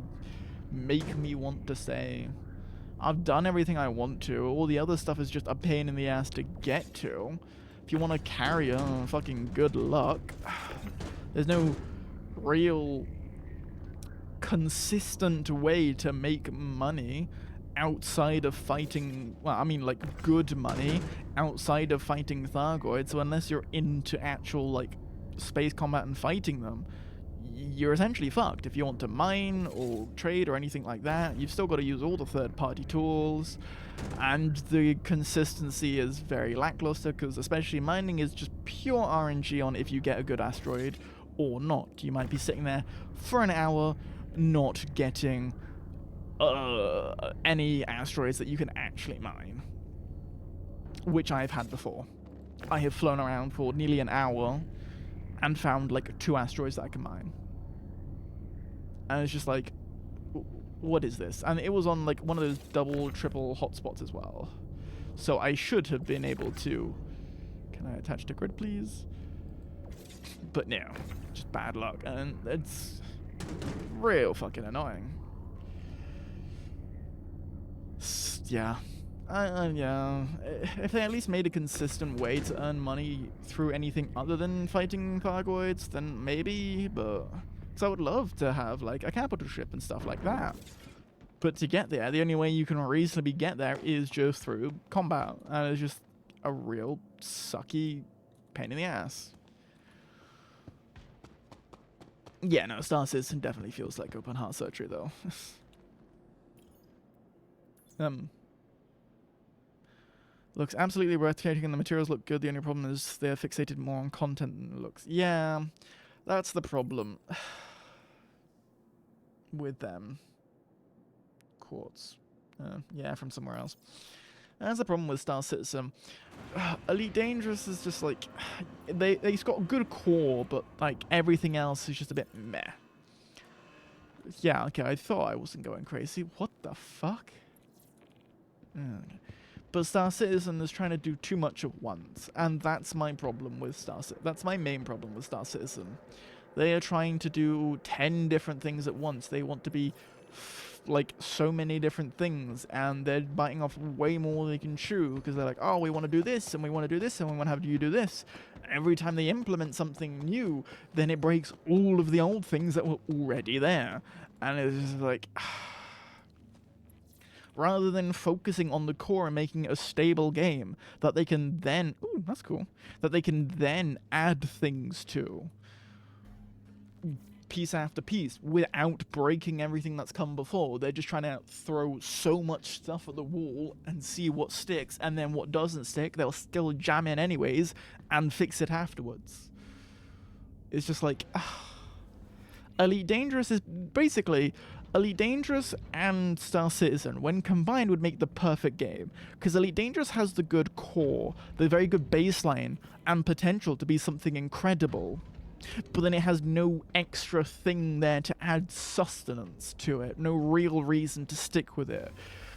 make me want to say, I've done everything I want to. All the other stuff is just a pain in the ass to get to. If you want to carry on, fucking good luck. There's no real consistent way to make money outside of fighting, well, I mean, like, good money outside of fighting Thargoids. So unless you're into actual, like, space combat and fighting them, you're essentially fucked. If you want to mine or trade or anything like that, you've still got to use all the third-party tools, and the consistency is very lackluster, because especially mining is just pure RNG on if you get a good asteroid or not. You might be sitting there for an hour not getting any asteroids that you can actually mine, which I've had before. I have flown around for nearly an hour and found like 2 asteroids that I can mine, and it's just like, what is this? And it was on like one of those double, triple hotspots as well, so I should have been able to. Can I attach to grid, please? But no, just bad luck, and it's real fucking annoying. Yeah. Yeah. If they at least made a consistent way to earn money through anything other than fighting Thargoids, then maybe, but... Because I would love to have, like, a capital ship and stuff like that. But to get there, the only way you can reasonably get there is just through combat. And it's just a real sucky pain in the ass. Yeah, no, Star Citizen definitely feels like open heart surgery, though. Looks absolutely breathtaking and the materials look good. The only problem is they're fixated more on content than looks. Yeah, that's the problem with them. Quartz. Yeah, from somewhere else. That's the problem with Star Citizen. Elite Dangerous is just like... They've got a good core, but like everything else is just a bit meh. Yeah, okay, I thought I wasn't going crazy. What the fuck? But Star Citizen is trying to do too much at once, and that's my problem with Star Citizen. That's my main problem with Star Citizen. They are trying to do 10 different things at once. They want to be like so many different things, and they're biting off way more than they can chew, because they're like, oh, we want to do this, and we want to do this, and we want to have you do this. Every time they implement something new, then it breaks all of the old things that were already there. And it's just like... rather than focusing on the core and making it a stable game that they can then... Ooh, that's cool. That they can then add things to. Piece after piece, without breaking everything that's come before. They're just trying to throw so much stuff at the wall and see what sticks, and then what doesn't stick, they'll still jam in anyways and fix it afterwards. It's just like... Elite Dangerous is basically... Elite Dangerous and Star Citizen, when combined, would make the perfect game. Because Elite Dangerous has the good core, the very good baseline, and potential to be something incredible. But then it has no extra thing there to add sustenance to it, no real reason to stick with it.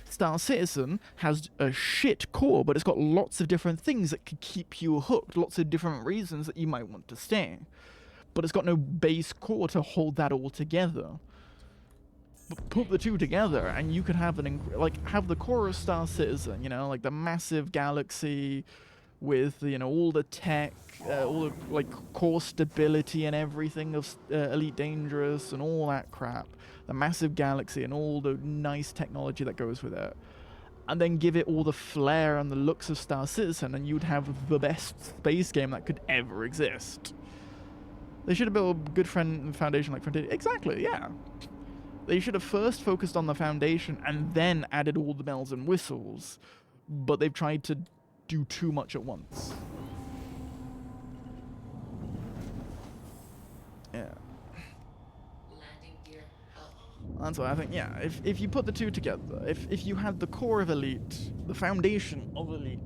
Star Citizen has a shit core, but it's got lots of different things that could keep you hooked, lots of different reasons that you might want to stay. But it's got no base core to hold that all together. Put the two together, and you could have have the core of Star Citizen, you know, like the massive galaxy with, you know, all the tech, all the like core stability and everything of Elite Dangerous and all that crap, the massive galaxy and all the nice technology that goes with it, and then give it all the flair and the looks of Star Citizen, and you'd have the best space game that could ever exist. They should have built a good foundation like Frontier. Exactly, yeah. They should have first focused on the foundation and then added all the bells and whistles, but they've tried to do too much at once. Yeah. Landing gear up. That's why I think, yeah, if you put the two together, if you had the core of Elite, the foundation of Elite,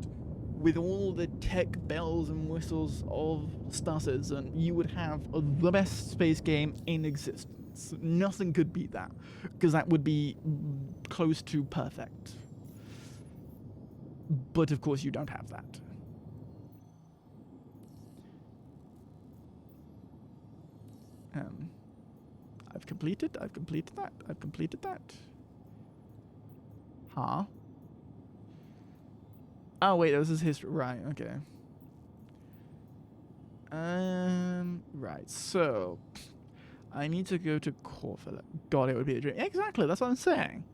with all the tech bells and whistles of Star Citizen, you would have the best space game in existence. Nothing could beat that, because that would be close to perfect. But of course you don't have that. I've completed that. I've completed that. Huh? Oh, wait, this is history. Right, okay. Right, so I need to go to Corville. God, it would be a dream. Exactly, that's what I'm saying.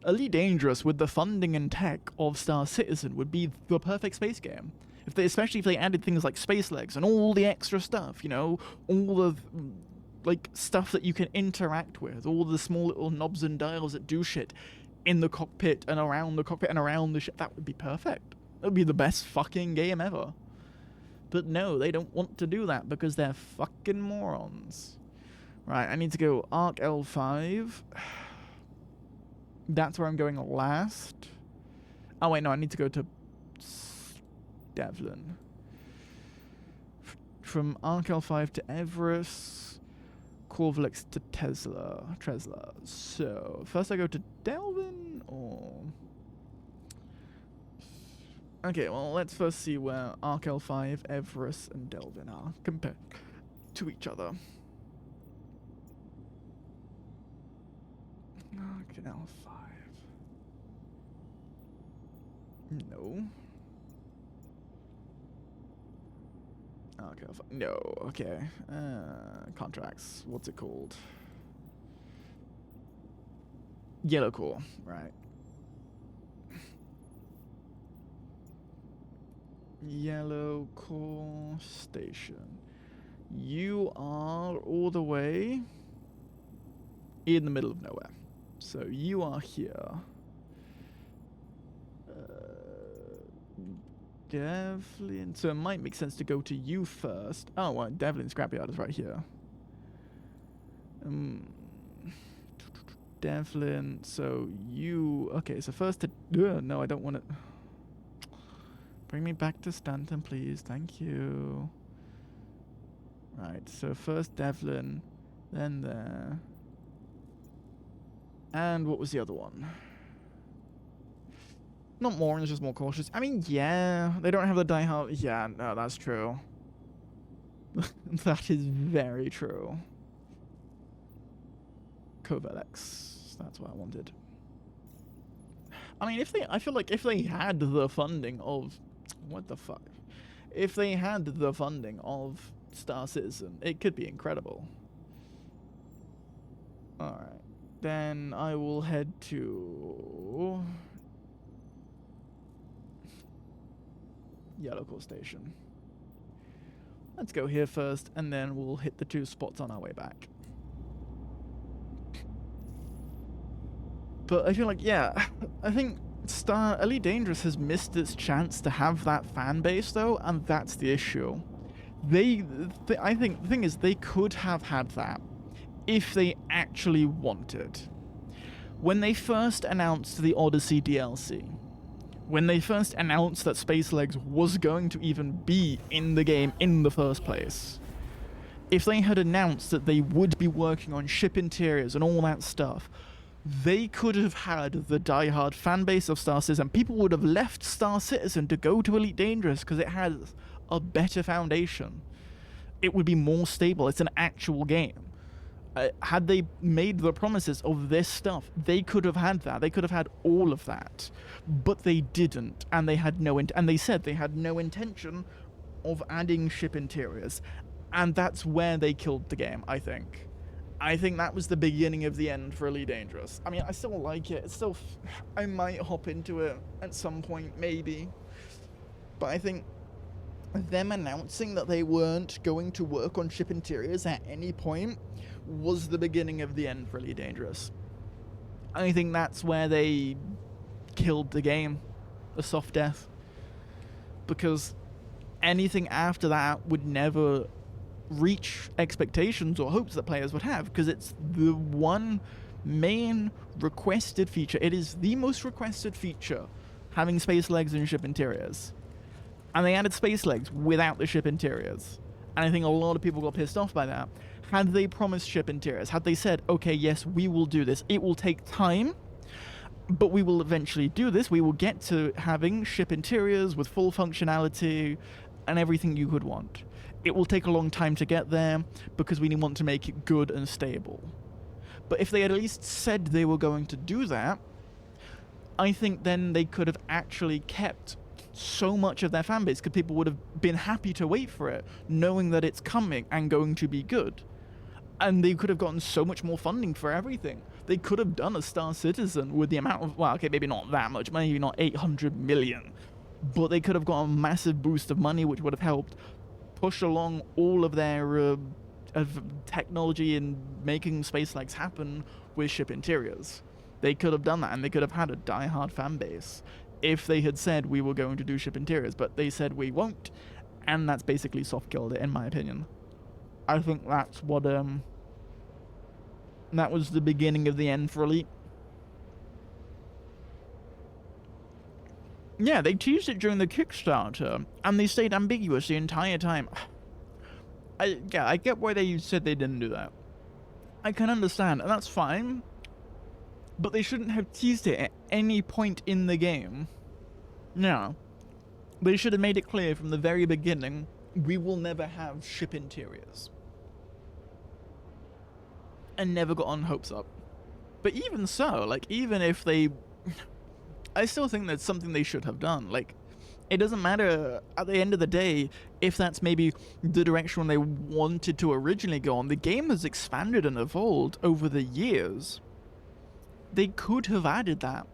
Elite Dangerous with the funding and tech of Star Citizen would be the perfect space game. Especially if they added things like space legs and all the extra stuff, you know, all the like stuff that you can interact with, all the small little knobs and dials that do shit in the cockpit and around the ship. That would be perfect. That would be the best fucking game ever. But no, they don't want to do that because they're fucking morons. Right, I need to go Arc L5. That's where I'm going last. Oh wait, no, I need to go to Devlin. From Arc L5 to Everest, Corvalex to Tesla. So, first I go to Delvin, or... Okay, well, let's first see where Arc L5, Everest, and Delvin are compared to each other. Arc L5. No. Arc L5. No, okay. Contracts. What's it called? Yellow Core, right. Yellow Core Station. You are all the way in the middle of nowhere. So you are here. Devlin. So it might make sense to go to you first. Oh, well, Devlin's scrapyard is right here. Devlin. So you. Okay, so first to. No, I don't want it. Bring me back to Stanton, please. Thank you. Right, so first Devlin, then there. And what was the other one? Not more, it's just more cautious. I mean, yeah, they don't have the diehard. Yeah, no, that's true. That is very true. Covelex, that's what I wanted. I mean, I feel like if they had the funding of, what the fuck? If they had the funding of Star Citizen, it could be incredible. Alright, then I will head to Yellow Core Station. Let's go here first, and then we'll hit the 2 spots on our way back. But I feel like, yeah, I think Elite Dangerous has missed its chance to have that fan base, though, and that's the issue. I think the thing is, they could have had that if they actually wanted. When they first announced the Odyssey DLC, when they first announced that Space Legs was going to even be in the game in the first place, if they had announced that they would be working on ship interiors and all that stuff, they could have had the diehard fan base of Star Citizen. People would have left Star Citizen to go to Elite Dangerous because it has a better foundation. It would be more stable. It's an actual game. Had they made the promises of this stuff, they could have had that. They could have had all of that, but they didn't, and they had and they said they had no intention of adding ship interiors, and that's where they killed the game. I think that was the beginning of the end for Elite Dangerous. I mean, I still like it. It's still, I might hop into it at some point, maybe, but I think them announcing that they weren't going to work on ship interiors at any point was the beginning of the end for Elite Dangerous. I think that's where they killed the game, a soft death, because anything after that would never reach expectations or hopes that players would have, because it's the one main requested feature. It is the most requested feature, having space legs and ship interiors. And they added space legs without the ship interiors. And I think a lot of people got pissed off by that. Had they promised ship interiors, had they said, okay, yes, we will do this, it will take time, but we will eventually do this, we will get to having ship interiors with full functionality, and everything you could want. It will take a long time to get there because we want to make it good and stable. But if they had at least said they were going to do that, I think then they could have actually kept so much of their fan base, because people would have been happy to wait for it, knowing that it's coming and going to be good. And they could have gotten so much more funding for everything. They could have done a Star Citizen with the amount of, well, okay, maybe not that much, maybe not 800 million, but they could have got a massive boost of money, which would have helped push along all of their of technology and making space legs happen with ship interiors. They could have done that, and they could have had a die-hard fan base if they had said we were going to do ship interiors, but they said we won't, and that's basically soft-killed it, in my opinion. I think that's what, that was the beginning of the end for Elite. Yeah, they teased it during the Kickstarter, and they stayed ambiguous the entire time. I get why they said they didn't do that. I can understand, and that's fine. But they shouldn't have teased it at any point in the game. No. They should have made it clear from the very beginning, we will never have ship interiors. And never got on hopes up. But even so, like, even if they... I still think that's something they should have done. Like, it doesn't matter at the end of the day if that's maybe the direction they wanted to originally go on. The game has expanded and evolved over the years. They could have added that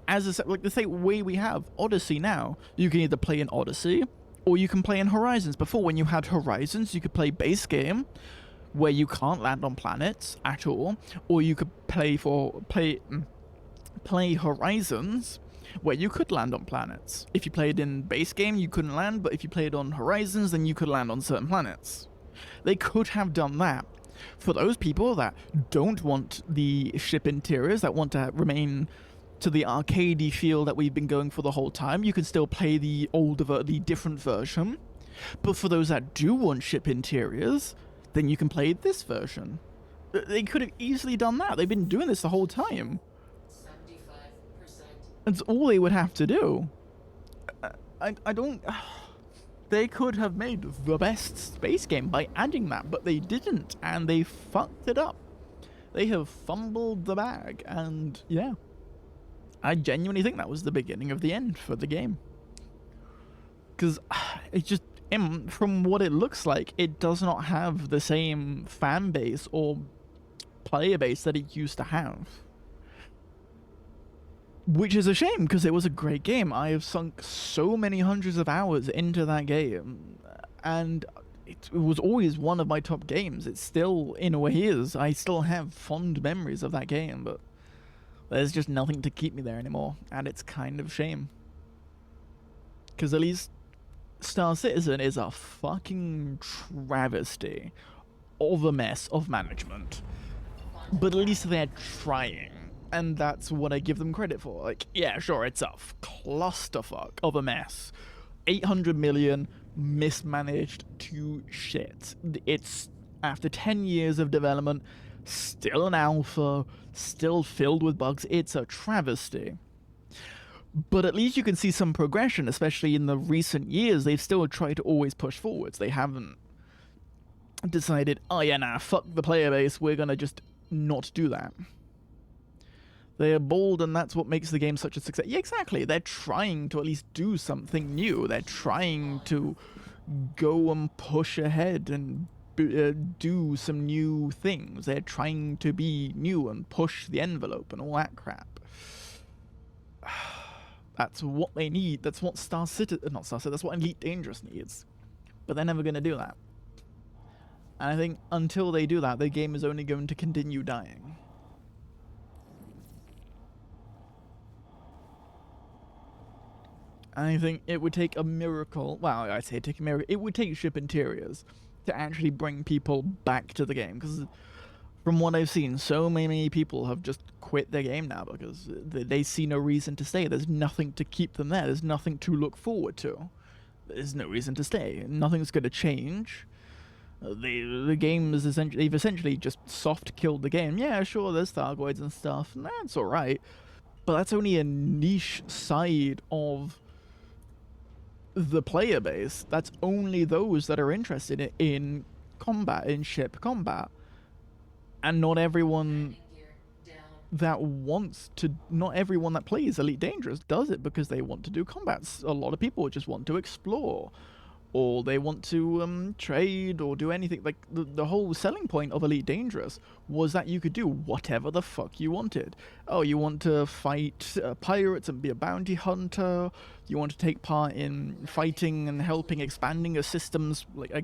as a, like the same way we have Odyssey now. You can either play in Odyssey or you can play in Horizons. Before, when you had Horizons, you could play base game where you can't land on planets at all, or you could play Horizons where you could land on planets. If you played in base game, you couldn't land, but if you played on Horizons, then you could land on certain planets. They could have done that. For those people that don't want the ship interiors, that want to remain to the arcadey feel that we've been going for the whole time, you can still play the different version. But for those that do want ship interiors, then you can play this version. They could have easily done that. They've been doing this the whole time. 75%. That's all they would have to do. I don't... They could have made the best space game by adding that, but they didn't, and they fucked it up. They have fumbled the bag, and yeah. I genuinely think that was the beginning of the end for the game. Because it just, from what it looks like, it does not have the same fan base or player base that it used to have. Which is a shame, because it was a great game. I have sunk so many hundreds of hours into that game, and it was always one of my top games. It still, in a way, is. I still have fond memories of that game, but there's just nothing to keep me there anymore, and it's kind of a shame. Because at least Star Citizen is a fucking travesty of a mess of management. But at least they're trying. And that's what I give them credit for. Like, yeah, sure, it's a clusterfuck of a mess. 800 million mismanaged to shit. It's, after 10 years of development, still an alpha, still filled with bugs. It's a travesty. But at least you can see some progression, especially in the recent years. They've still tried to always push forwards. They haven't decided, oh yeah, nah, fuck the player base, we're gonna just not do that. They are bold, and that's what makes the game such a success. Yeah, exactly. They're trying to at least do something new. They're trying to go and push ahead and do some new things. They're trying to be new and push the envelope and all that crap. That's what they need. That's what that's what Elite Dangerous needs. But they're never going to do that. And I think until they do that, the game is only going to continue dying. I think it would take a miracle. Well, I'd say take a miracle. It would take ship interiors to actually bring people back to the game. Because from what I've seen, so many people have just quit their game now because they see no reason to stay. There's nothing to keep them there. There's nothing to look forward to. There's no reason to stay. Nothing's going to change. The game is they've essentially just soft killed the game. Yeah, sure, there's Thargoids and stuff. That's alright. But that's only a niche side of the player base, that's only those that are interested in combat, in ship combat. And not everyone Gear down. that wants to, not everyone that plays Elite Dangerous does it because they want to do combats. A lot of people just want to explore, or they want to trade or do anything. Like the whole selling point of Elite Dangerous was that you could do whatever the fuck you wanted. Oh, you want to fight pirates and be a bounty hunter. You want to take part in fighting and helping expanding a system's, like a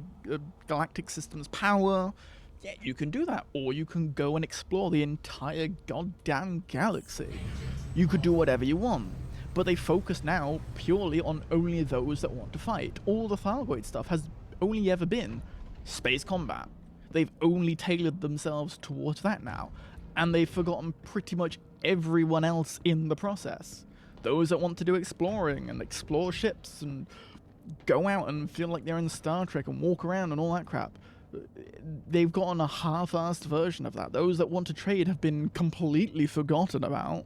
galactic system's power. Yeah, you can do that, or you can go and explore the entire goddamn galaxy. You could do whatever you want. But they focus now purely on only those that want to fight. All the Thargoid stuff has only ever been space combat. They've only tailored themselves towards that now. And they've forgotten pretty much everyone else in the process. Those that want to do exploring and explore ships and go out and feel like they're in Star Trek and walk around and all that crap. They've gotten a half-assed version of that. Those that want to trade have been completely forgotten about.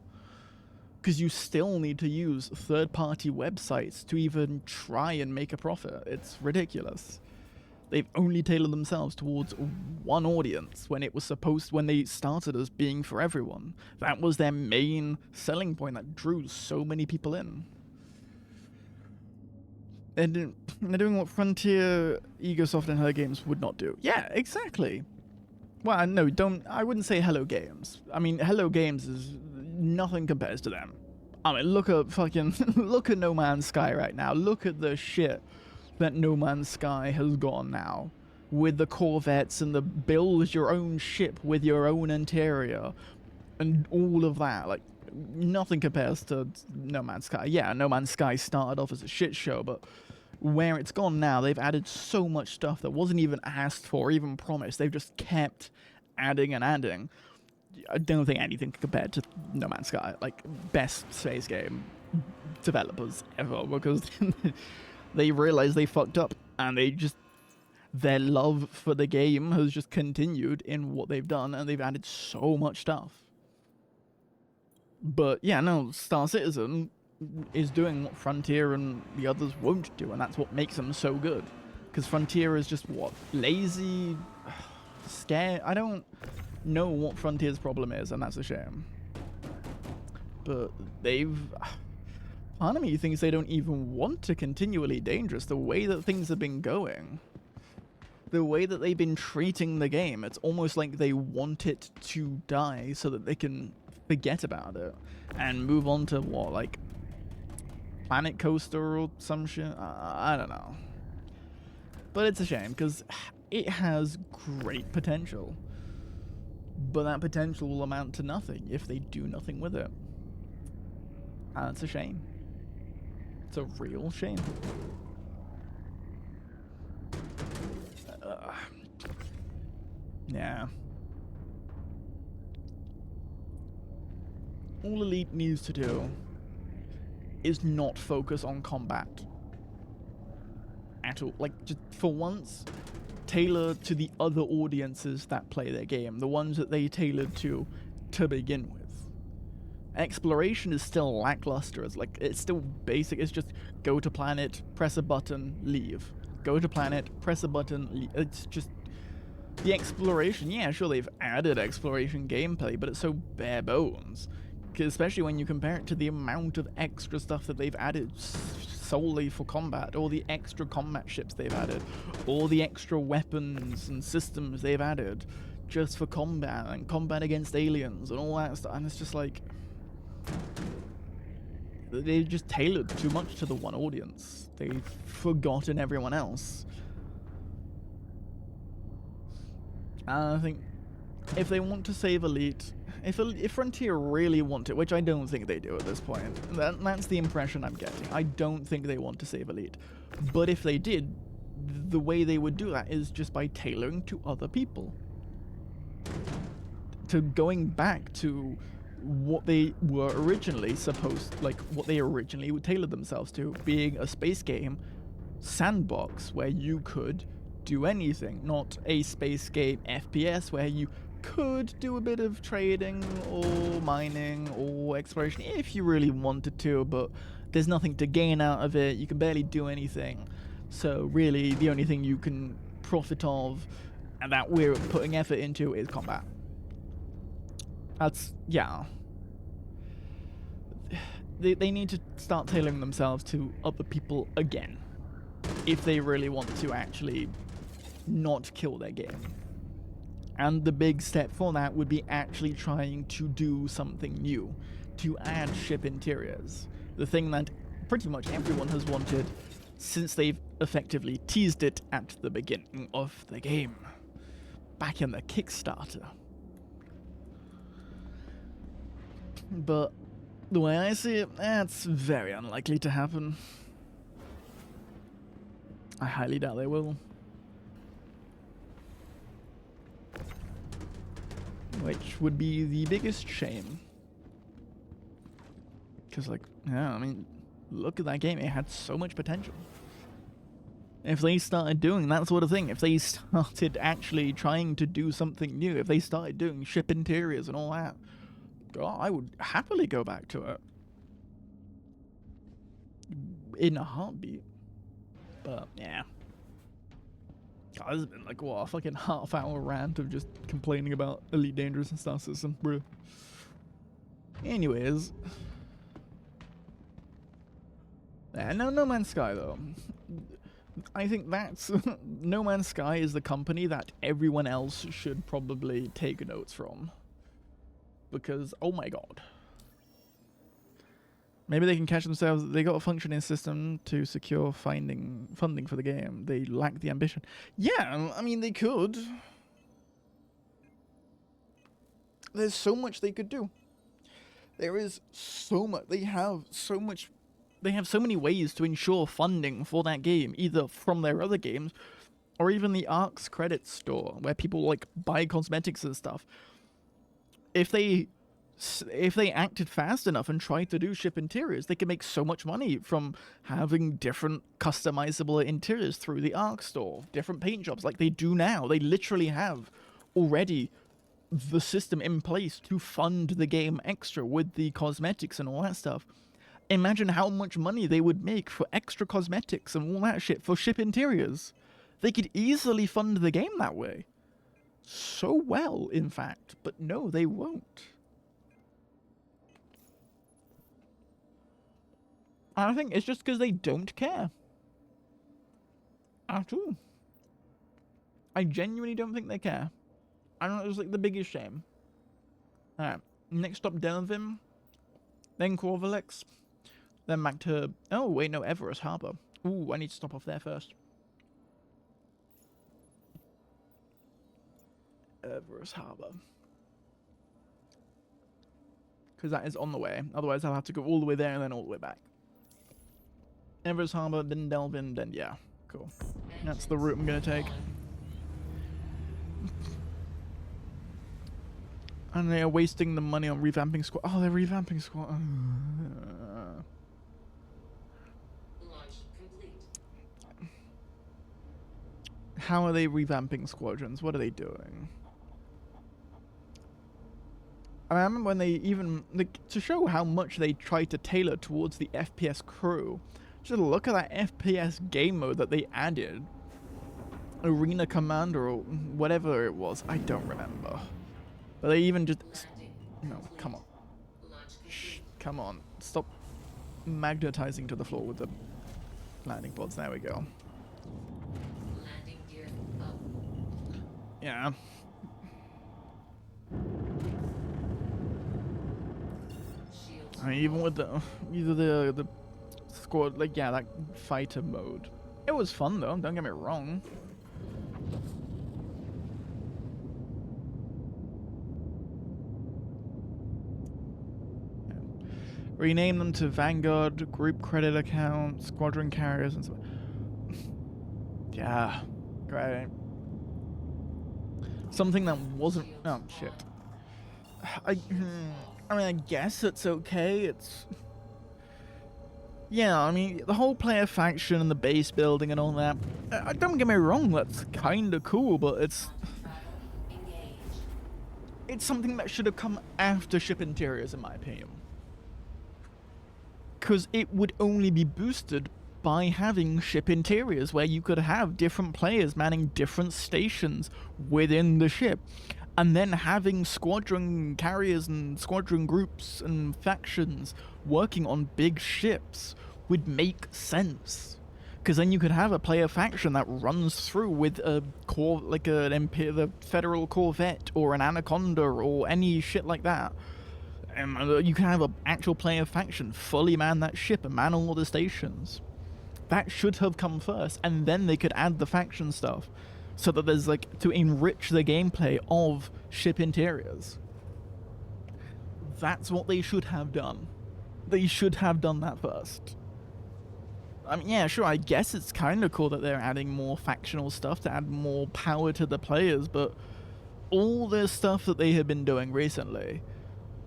Because you still need to use third-party websites to even try and make a profit. It's ridiculous. They've only tailored themselves towards one audience when it was supposed, when they started as being for everyone. That was their main selling point that drew so many people in. And they're doing what Frontier, Egosoft, and Hello Games would not do. Yeah, exactly. Well, no, I wouldn't say Hello Games. I mean, Hello Games is nothing compares to them. I mean, look at No Man's Sky right now. Look at the shit that No Man's Sky has gone now. With the Corvettes and the build your own ship with your own interior. And all of that, like, nothing compares to No Man's Sky. Yeah, No Man's Sky started off as a shit show, but where it's gone now, they've added so much stuff that wasn't even asked for, or even promised. They've just kept adding and adding. I don't think anything can compare to No Man's Sky. Like, best space game developers ever, because they realized they fucked up, and their love for the game has just continued in what they've done, and they've added so much stuff. But yeah, no, Star Citizen is doing what Frontier and the others won't do, and that's what makes them so good. Because Frontier is just, what, lazy, scared? I don't know what Frontier's problem is, and that's a shame. But part of me thinks they don't even want to continually dangerous the way that things have been going. The way that they've been treating the game, it's almost like they want it to die so that they can forget about it and move on to what, like Planet Coaster or some shit? I don't know. But it's a shame because it has great potential. But that potential will amount to nothing if they do nothing with it. And it's a shame. It's a real shame. Yeah. All Elite needs to do is not focus on combat at all. Like, just for once, tailor to the other audiences that play their game, the ones that they tailored to begin with. Exploration is still lackluster. It's still basic. It's just go to planet, press a button, leave. Go to planet, press a button, leave. It's just the exploration. Yeah, sure, they've added exploration gameplay, but it's so bare bones. Especially when you compare it to the amount of extra stuff that they've added solely for combat, all the extra combat ships they've added, all the extra weapons and systems they've added just for combat and combat against aliens and all that stuff. And it's just like, they've just tailored too much to the one audience. They've forgotten everyone else. And I think if they want to save Elite, if Frontier really want it, which I don't think they do at this point, that's the impression I'm getting. I don't think they want to save Elite. But if they did, the way they would do that is just by tailoring to other people. To going back to what they were originally what they originally would tailor themselves to, being a space game sandbox where you could do anything, not a space game FPS where you could do a bit of trading or mining or exploration if you really wanted to, but there's nothing to gain out of it. You can barely do anything. So really, the only thing you can profit of and that we're putting effort into is combat. That's, yeah. They need to start tailoring themselves to other people again, if they really want to actually not kill their game. And the big step for that would be actually trying to do something new, to add ship interiors. The thing that pretty much everyone has wanted since they've effectively teased it at the beginning of the game, back in the Kickstarter. But the way I see it, that's very unlikely to happen. I highly doubt they will. Which would be the biggest shame. Because, like, yeah, I mean, look at that game. It had so much potential. If they started doing that sort of thing, if they started actually trying to do something new, if they started doing ship interiors and all that, God, I would happily go back to it. In a heartbeat. But, yeah. God, this has been like, what, a fucking half-hour rant of just complaining about Elite Dangerous and Star System, bro. Anyways. Yeah, No Man's Sky, though. I think that's... No Man's Sky is the company that everyone else should probably take notes from. Because, oh my god. Maybe they can catch themselves. They got a functioning system to secure funding for the game. They lack the ambition. Yeah, I mean, they could. There's so much they could do. There is so much. They have so much. They have so many ways to ensure funding for that game, either from their other games, or even the Arcs credit store, where people like buy cosmetics and stuff. If they acted fast enough and tried to do ship interiors, they could make so much money from having different customizable interiors through the Arc store, different paint jobs like they do now. They literally have already the system in place to fund the game extra with the cosmetics and all that stuff. Imagine how much money they would make for extra cosmetics and all that shit for ship interiors. They could easily fund the game that way. So well, in fact. But no, they won't. I think it's just because they don't care. At all. I genuinely don't think they care. I don't know, it's like the biggest shame. Alright, next stop Delvin, then Corvalix, then back to... Oh, wait, no, Everest Harbour. Ooh, I need to stop off there first. Everest Harbour. Because that is on the way. Otherwise, I'll have to go all the way there and then all the way back. Everest Harbour, then Delvin, then yeah. Cool. That's the route I'm going to take. And they are wasting the money on revamping Squad. Oh, they're revamping Squad. Launch complete. How are they revamping Squadrons? What are they doing? I remember when they even... to show how much they tried to tailor towards the FPS crew. Just look at that FPS game mode that they added. Arena Commander or whatever it was. I don't remember. But they even just... No, come on. Shh, come on. Stop magnetizing to the floor with the landing pods. There we go. Landing gear up. Yeah. Shields. I mean, even with the squad, like, yeah, that fighter mode. It was fun, though. Don't get me wrong. Rename them to Vanguard, group credit account, squadron carriers, and so. Yeah, great. Something that wasn't. Oh shit. I mean, I guess it's okay. It's. Yeah, I mean, the whole player faction and the base building and all that. Don't get me wrong, that's kind of cool, but it's. Engage. It's something that should have come after ship interiors, in my opinion. because it would only be boosted by having ship interiors where you could have different players manning different stations within the ship, and then having squadron carriers and squadron groups and factions working on big ships would make sense. Because then you could have a player faction that runs through with a core, like the Federal Corvette or an Anaconda or any shit like that. And you can have an actual player faction fully man that ship and man all the stations. That should have come first, and then they could add the faction stuff, so that there's like to enrich the gameplay of ship interiors. That's what they should have done. They should have done that first. I mean, yeah, sure, I guess it's kind of cool that they're adding more factional stuff to add more power to the players, but all the stuff that they have been doing recently,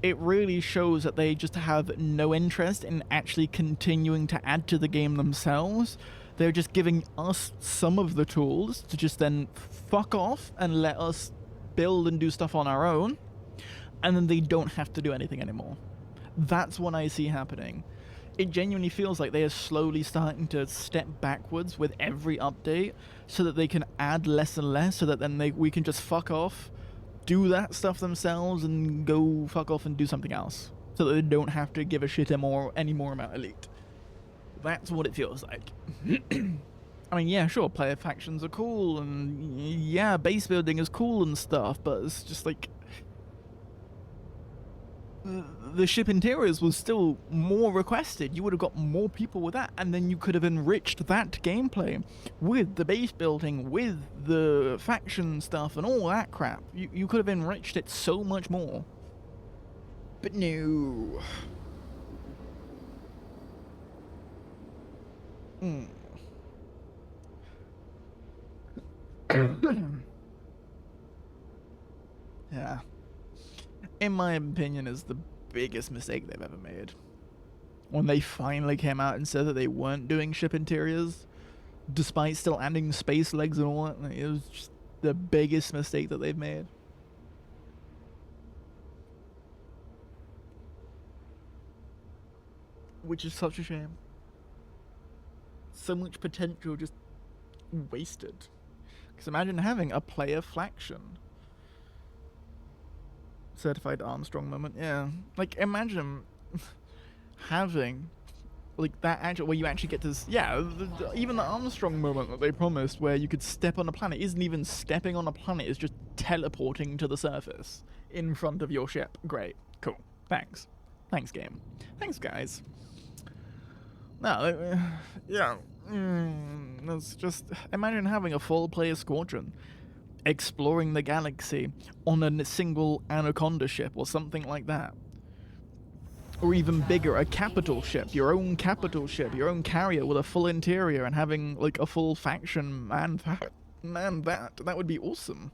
it really shows that they just have no interest in actually continuing to add to the game themselves. They're just giving us some of the tools to just then fuck off and let us build and do stuff on our own, and then they don't have to do anything anymore. That's what I see happening. It genuinely feels like they are slowly starting to step backwards with every update so that they can add less and less, so that then we can just fuck off, do that stuff themselves, and go fuck off and do something else, so that they don't have to give a shit anymore about Elite. That's what it feels like. I mean, yeah, sure, player factions are cool, and yeah, base building is cool and stuff, but it's just like, the ship interiors was still more requested. You would have got more people with that, and then you could have enriched that gameplay with the base building, with the faction stuff, and all that crap. You could have enriched it so much more. But no. Yeah. In my opinion, is the biggest mistake they've ever made. When they finally came out and said that they weren't doing ship interiors, despite still adding space legs and all that, it was just the biggest mistake that they've made. Which is such a shame. So much potential just wasted. Because imagine having a player faction. Certified Armstrong moment, yeah. Like, imagine having, like, that actual, where you actually get to, even the Armstrong moment that they promised, where you could step on a planet, isn't even stepping on a planet, it's just teleporting to the surface in front of your ship. Great. Cool. Thanks. Thanks, game. Thanks, guys. No, yeah. That's just, imagine having a full player squadron exploring the galaxy on a single Anaconda ship or something like that. Or even bigger, a capital ship, your own capital ship, your own carrier with a full interior, and having like a full faction that would be awesome.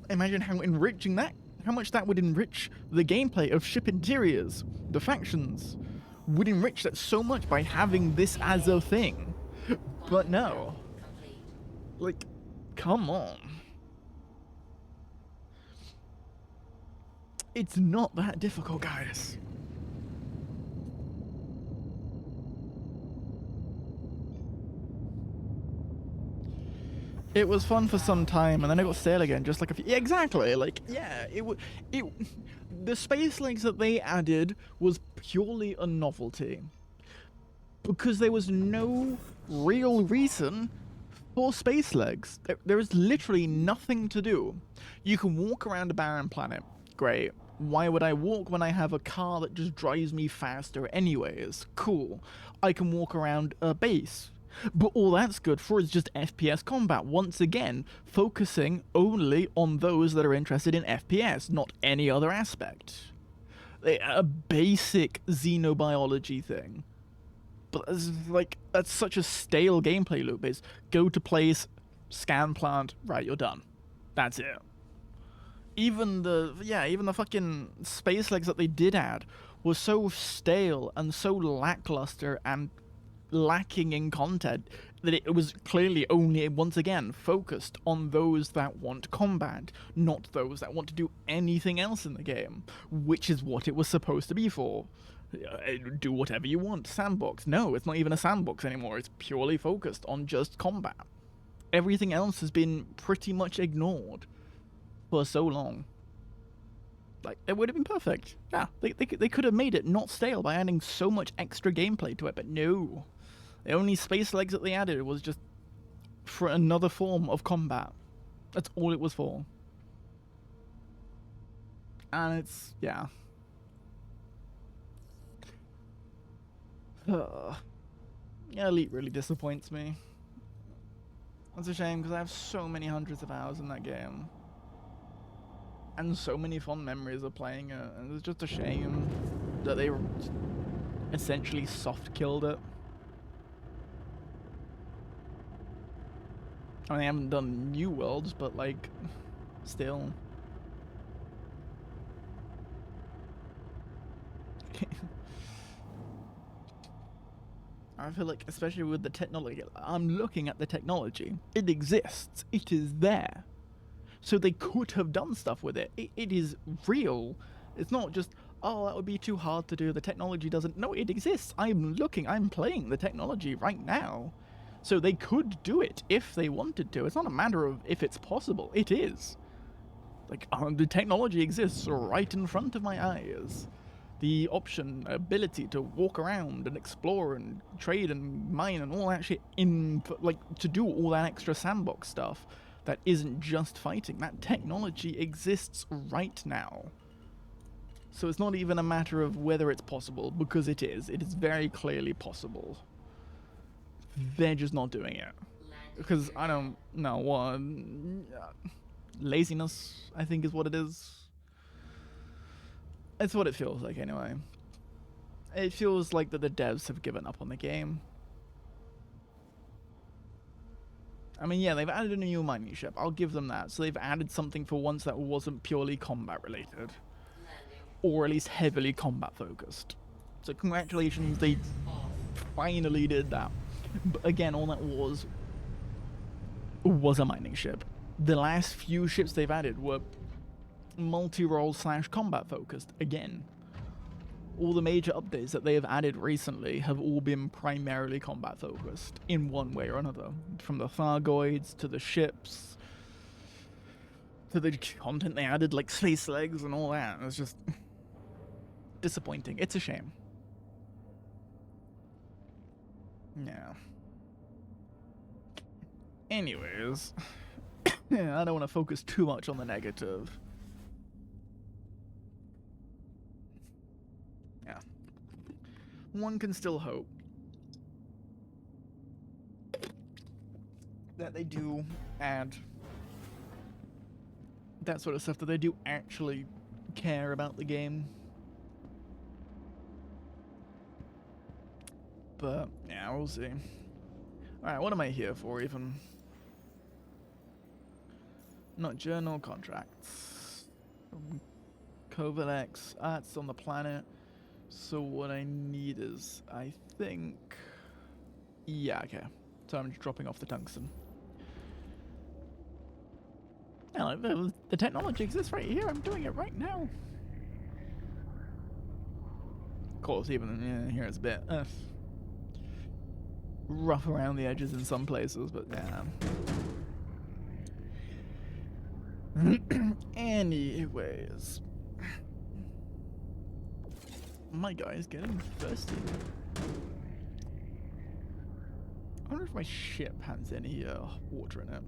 Imagine how enriching that, how much that would enrich the gameplay of ship interiors. The factions would enrich that so much by having this as a thing. But no. Like, come on. It's not that difficult, guys. It was fun for some time, and then it got stale again, just like a few... Yeah, exactly, like, yeah, the space legs that they added was purely a novelty. Because there was no real reason for space legs. There is literally nothing to do. You can walk around a barren planet. Great. Why would I walk when I have a car that just drives me faster anyways? Cool. I can walk around a base. But all that's good for is just FPS combat, once again, focusing only on those that are interested in FPS, not any other aspect. A basic xenobiology thing. But that's such a stale gameplay loop. Is go to place, scan plant, right, you're done. That's it. Even the fucking space legs that they did add were so stale and so lackluster and lacking in content that it was clearly only, once again, focused on those that want combat, not those that want to do anything else in the game, which is what it was supposed to be for. Do whatever you want. Sandbox. No, it's not even a sandbox anymore. It's purely focused on just combat. Everything else has been pretty much ignored for so long. Like, it would have been perfect. Yeah, they could have made it not stale by adding so much extra gameplay to it, but no. The only space legs that they added was just for another form of combat. That's all it was for. And it's, yeah. Yeah, Elite really disappoints me. That's a shame because I have so many hundreds of hours in that game. And so many fond memories of playing it. And it's just a shame that they essentially soft-killed it. I mean, they haven't done new worlds, but like, still. I feel like, especially with the technology, I'm looking at the technology. It exists. It is there. So they could have done stuff with it. It is real. It's not just, oh, that would be too hard to do. The technology doesn't. No, it exists. I'm looking. I'm playing the technology right now. So they could do it if they wanted to. It's not a matter of if it's possible. It is. Like, the technology exists right in front of my eyes. The option, ability to walk around and explore and trade and mine and all that shit to do all that extra sandbox stuff that isn't just fighting. That technology exists right now. So it's not even a matter of whether it's possible, because it is. It is very clearly possible. They're just not doing it. Because I don't know what... laziness, I think, is what it is. It's what it feels like, anyway. It feels like that the devs have given up on the game. I mean, yeah, they've added a new mining ship. I'll give them that. So they've added something for once that wasn't purely combat related. Or at least heavily combat focused. So congratulations, they finally did that. But again, all that was a mining ship. The last few ships they've added were multi-role / combat focused again. All the major updates that they have added recently have all been primarily combat focused in one way or another. From the Thargoids to the ships to the content they added like space legs and all that. It's just disappointing. It's a shame. Yeah. Anyways, yeah, I don't want to focus too much on the negative. Yeah. One can still hope that they do add that sort of stuff, that they do actually care about the game. But, yeah, we'll see. Alright, what am I here for, even? Not journal contracts. Covilex, that's on the planet. So what I need is, I think... Yeah, okay. So I'm just dropping off the tungsten. Yeah, the technology exists right here. I'm doing it right now. Of course, even here it's a bit rough around the edges in some places, but yeah. Anyways. My guy's getting thirsty. I wonder if my ship has any water in it.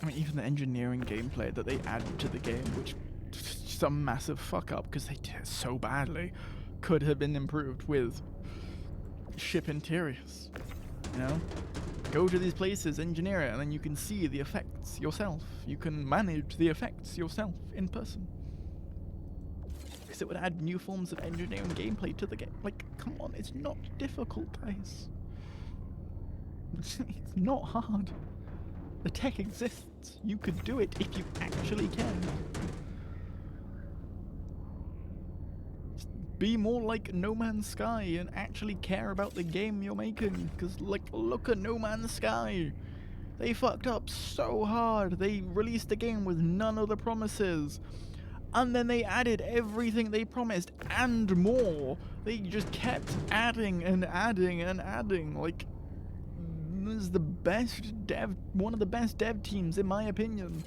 I mean, even the engineering gameplay that they added to the game, which is just a massive fuck up because they did it so badly, could have been improved with ship interiors. You know? Go to these places, engineer it, and then you can see the effects yourself. You can manage the effects yourself in person. Because it would add new forms of engineering gameplay to the game. Like, come on, it's not difficult, guys. It's not hard. The tech exists. You could do it if you actually can. Just be more like No Man's Sky and actually care about the game you're making. Because, like, look at No Man's Sky. They fucked up so hard. They released the game with none of the promises. And then they added everything they promised and more. They just kept adding and adding and adding. Like, this is the best dev, one of the best dev teams in my opinion.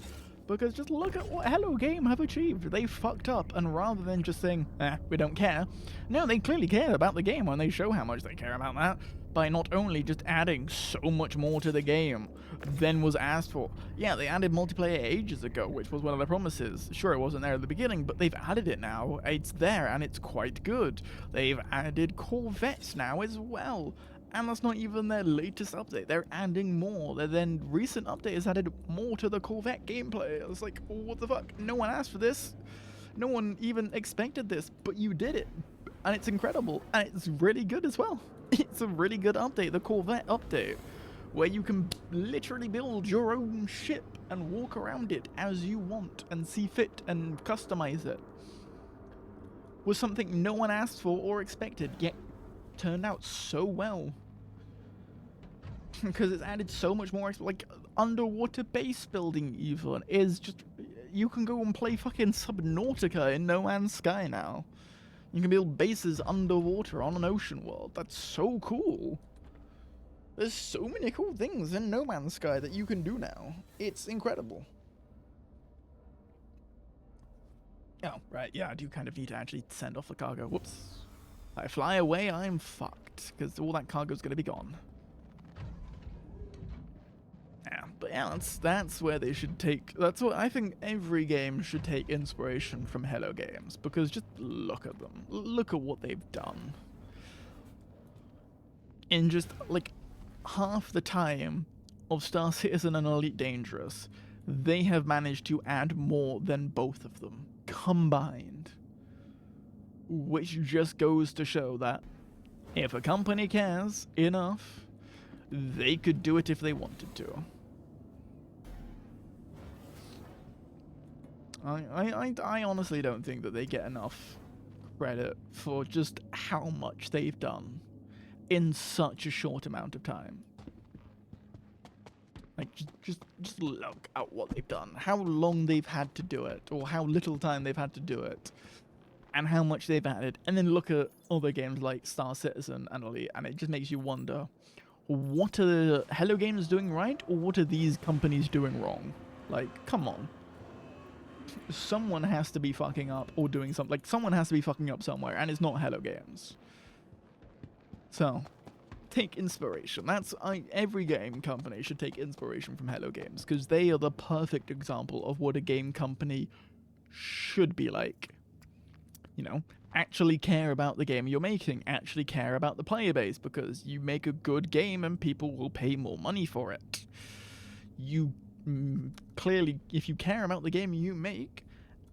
Because just look at what Hello Game have achieved. They fucked up, and rather than just saying, we don't care, no, they clearly care about the game when they show how much they care about that, by not only just adding so much more to the game than was asked for. Yeah, they added multiplayer ages ago, which was one of their promises. Sure, it wasn't there at the beginning, but they've added it now. It's there, and it's quite good. They've added Corvettes now as well. And that's not even their latest update. They're adding more. Their then recent update has added more to the Corvette gameplay. I was like, what the fuck? No one asked for this. No one even expected this, but you did it. And it's incredible. And it's really good as well. It's a really good update, the Corvette update, where you can literally build your own ship and walk around it as you want and see fit and customize it. Was something no one asked for or expected, yet turned out so well. Because it's added so much more, like, underwater base building even is just, you can go and play fucking Subnautica in No Man's Sky now. You can build bases underwater on an ocean world. That's so cool. There's so many cool things in No Man's Sky that you can do now. It's incredible. Oh, right, yeah, I do kind of need to actually send off the cargo. Whoops. If I fly away, I'm fucked, because all that cargo's going to be gone. Yeah, but yeah, that's where they should take... That's what I think every game should take inspiration from Hello Games, because just look at them. Look at what they've done. In just, like, half the time of Star Citizen and Elite Dangerous, they have managed to add more than both of them combined. Which just goes to show that if a company cares enough, they could do it if they wanted to. I honestly don't think that they get enough credit for just how much they've done in such a short amount of time. Like, just look at what they've done, how long they've had to do it, or how little time they've had to do it, and how much they've added, and then look at other games like Star Citizen and Elite, and it just makes you wonder, what are Hello Games doing right, or what are these companies doing wrong? Like, come on. Someone has to be fucking up or doing something. Like, someone has to be fucking up somewhere, and it's not Hello Games. So, take inspiration. Every game company should take inspiration from Hello Games, because they are the perfect example of what a game company should be like. You know, actually care about the game you're making, actually care about the player base, because you make a good game and people will pay more money for it. You clearly, if you care about the game you make,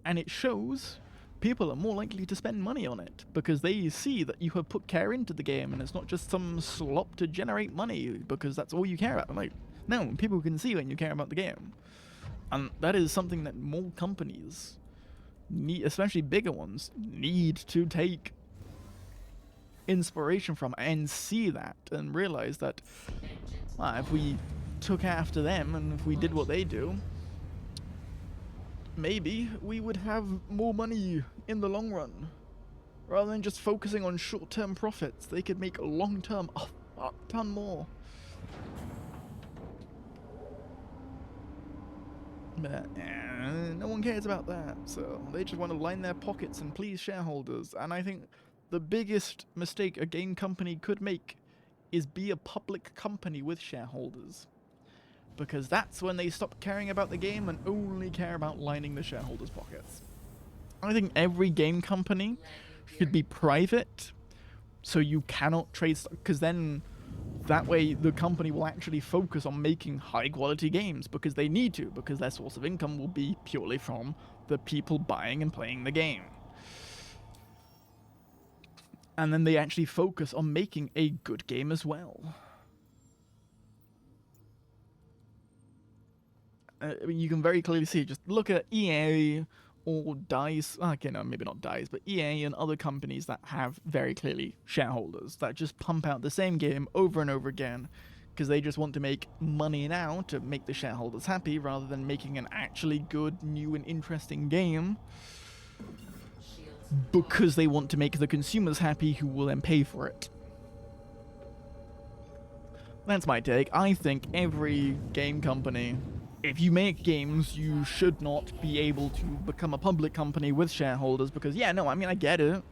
and it shows, people are more likely to spend money on it, because they see that you have put care into the game, and it's not just some slop to generate money, because that's all you care about. Like, no, people can see when you care about the game. And that is something that more companies need, especially bigger ones, need to take inspiration from and see that and realize that if we took after them and if we did what they do, maybe we would have more money in the long run. Rather than just focusing on short-term profits, they could make long-term a fuck ton more. But no one cares about that, so they just want to line their pockets and please shareholders. And I think the biggest mistake a game company could make is be a public company with shareholders. Because that's when they stop caring about the game and only care about lining the shareholders' pockets. I think every game company should be private, so you cannot trade stock, because then that way the company will actually focus on making high quality games, because they need to, because their source of income will be purely from the people buying and playing the game. And then they actually focus on making a good game as well. You can very clearly see, just look at EA or DICE, okay, no, maybe not DICE, but EA and other companies that have very clearly shareholders that just pump out the same game over and over again because they just want to make money now to make the shareholders happy rather than making an actually good, new, and interesting game Shields because they want to make the consumers happy who will then pay for it. That's my take. I think every game company, if you make games, you should not be able to become a public company with shareholders because, yeah, no, I mean, I get it.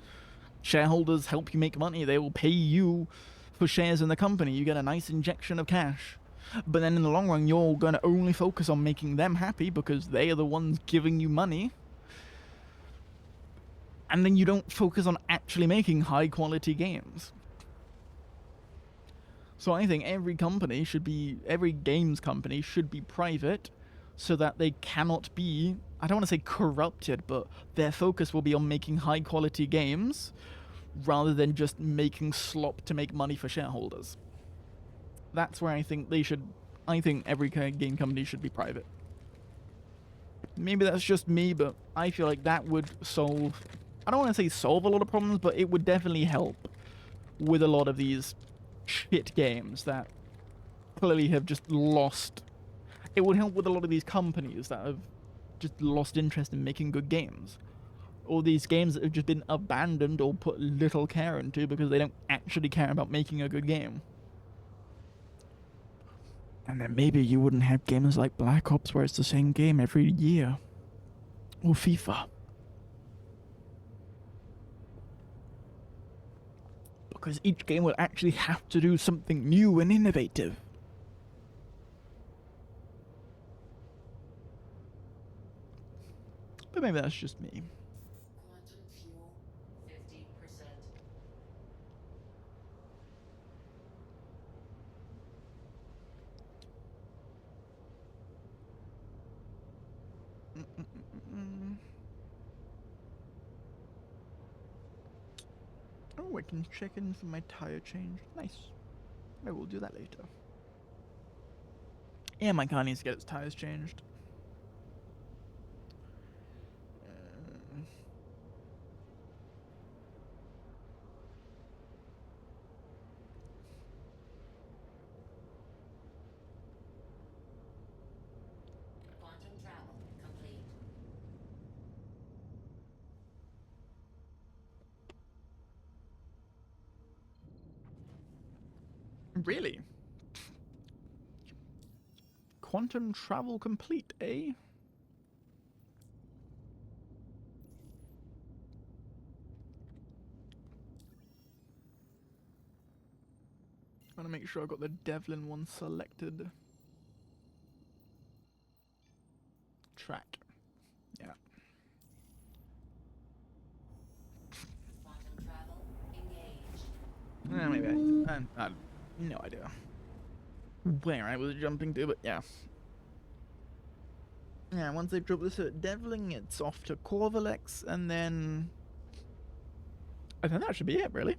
Shareholders help you make money. They will pay you for shares in the company. You get a nice injection of cash. But then in the long run, you're going to only focus on making them happy because they are the ones giving you money. And then you don't focus on actually making high quality games. So I think every games company should be private so that they cannot be, I don't want to say corrupted, but their focus will be on making high quality games rather than just making slop to make money for shareholders. That's where I think every game company should be private. Maybe that's just me, but I feel like that would solve, I don't want to say solve a lot of problems, but it would definitely help with a lot of these shit games that clearly have just lost. It would help with a lot of these companies that have just lost interest in making good games. All these games that have just been abandoned or put little care into because they don't actually care about making a good game. And then maybe you wouldn't have games like Black Ops where it's the same game every year. Or FIFA. Because each game will actually have to do something new and innovative. But maybe that's just me. quantum fuel 50%. Oh, I can check in for my tire change. Nice. I will do that later. Yeah, my car needs to get its tires changed. Quantum travel complete. Really? Quantum travel complete, eh? I want to make sure I got the Devlin one selected. Track. Yeah. Quantum travel engaged. Maybe I have no idea where I was jumping to, but yeah. Yeah, once they've dropped this at Devling, it's off to Corvalex, and then I think that should be it, really.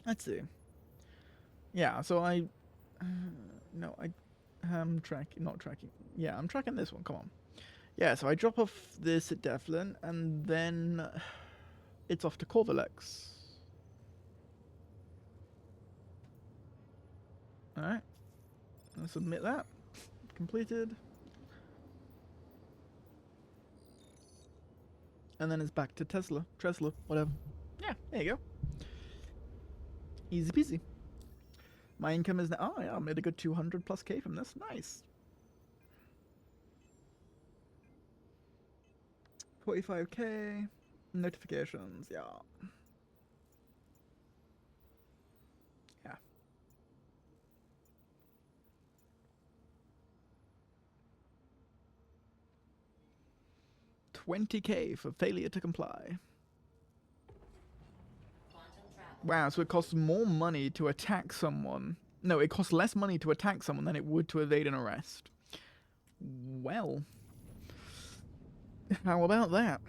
Let's see. Yeah, so no, I'm not tracking. Yeah, I'm tracking this one. Come on. Yeah, so I drop off this at Devlin, and then it's off to Corvalex. All right. Let's submit that. Completed. And then it's back to Tesla, whatever. Yeah, there you go. Easy peasy. My income is now. Oh yeah, I made a good 200 plus K from this. Nice. 45K. Notifications. Yeah. Yeah. 20K for failure to comply. Quantum travel. Wow, so it costs more money to attack someone. No, it costs less money to attack someone than it would to evade an arrest. Well, how about that?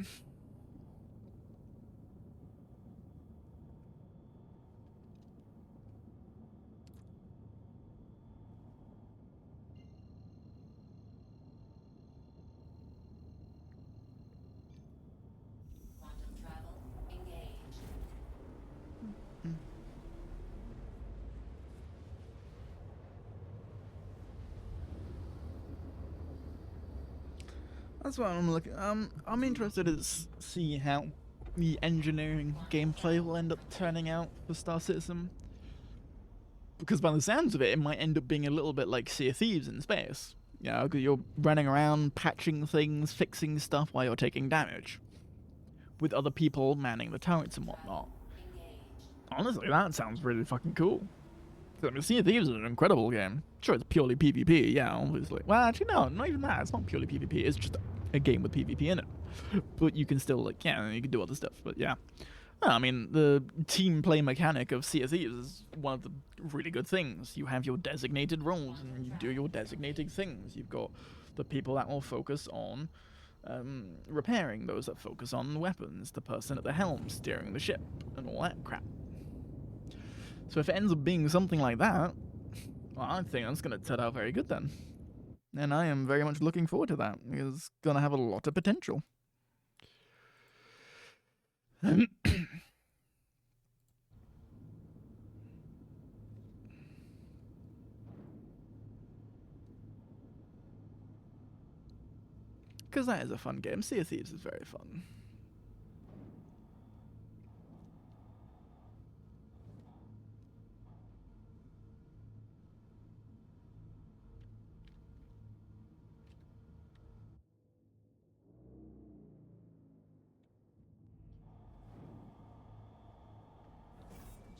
That's what I'm looking. I'm interested to see how the engineering gameplay will end up turning out for Star Citizen. Because by the sounds of it, it might end up being a little bit like Sea of Thieves in space. You know, 'cause you're running around, patching things, fixing stuff while you're taking damage, with other people manning the turrets and whatnot. Engaged. Honestly, that sounds really fucking cool. I mean, Sea of Thieves is an incredible game. Sure, it's purely PvP, yeah, obviously. Well, actually, no, not even that. It's not purely PvP. It's just a game with PvP in it. But you can still, like, yeah, you can do other stuff. But yeah. Well, I mean, the team play mechanic of Sea of Thieves is one of the really good things. You have your designated roles and you do your designated things. You've got the people that will focus on repairing, those that focus on weapons, the person at the helm steering the ship, and all that crap. So if it ends up being something like that, well, I think that's going to turn out very good then. And I am very much looking forward to that. It's going to have a lot of potential. Because that is a fun game. Sea of Thieves is very fun.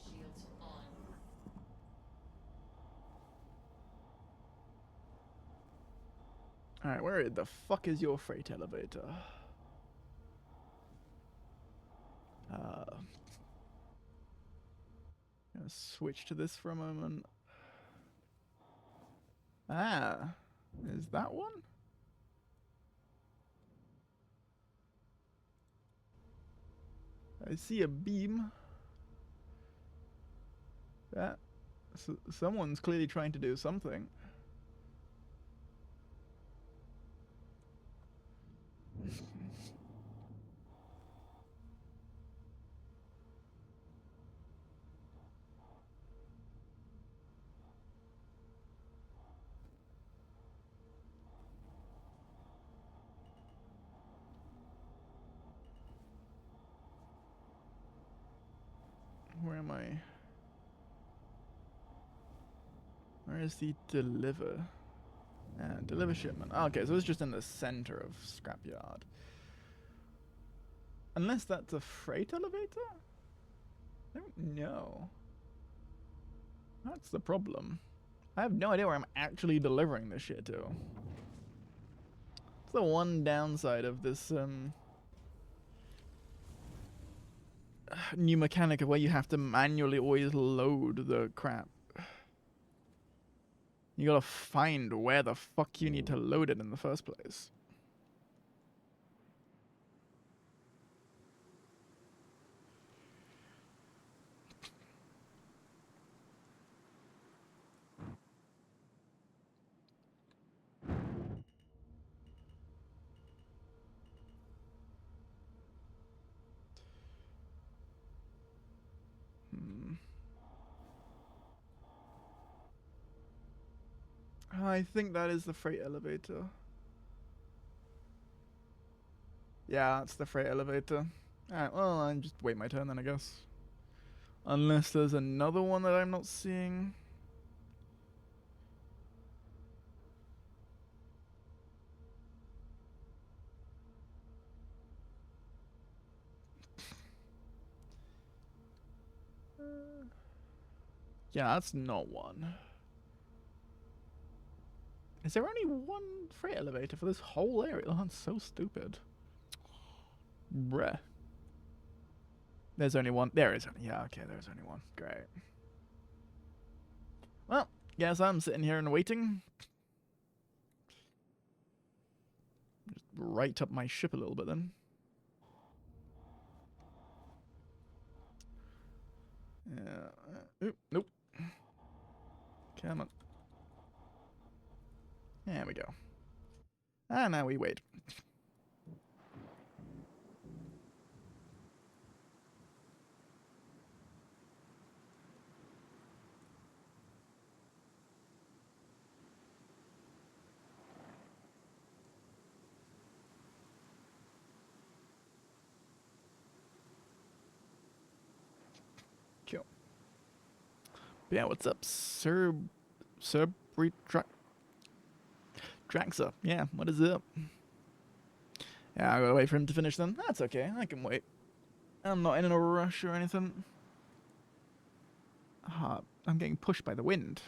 Shields on. Alright, where the fuck is your freight elevator? Gonna switch to this for a moment. Ah, is that one? I see a beam. Yeah, someone's clearly trying to do something. Where am I? Where is the deliver? Deliver shipment. Oh, okay, so it's just in the center of scrapyard. Unless that's a freight elevator? I don't know. That's the problem. I have no idea where I'm actually delivering this shit to. It's the one downside of this new mechanic of where you have to manually always load the crap. You gotta find where the fuck you need to load it in the first place. I think that is the freight elevator. Yeah, it's the freight elevator. Alright, well, I'll just wait my turn then, I guess. Unless there's another one that I'm not seeing. Yeah, that's not one. Is there only one freight elevator for this whole area? Oh, that's so stupid. Bruh. There's only one. There is only. Yeah, okay, there's only one. Great. Well, guess I'm sitting here and waiting. Just right up my ship a little bit then. Yeah. Oop, nope. Come on. There we go. And now we wait. But yeah, what's up, Draxa? Yeah, what is up? Yeah, I gotta wait for him to finish them. That's okay, I can wait. I'm not in a rush or anything. I'm getting pushed by the wind.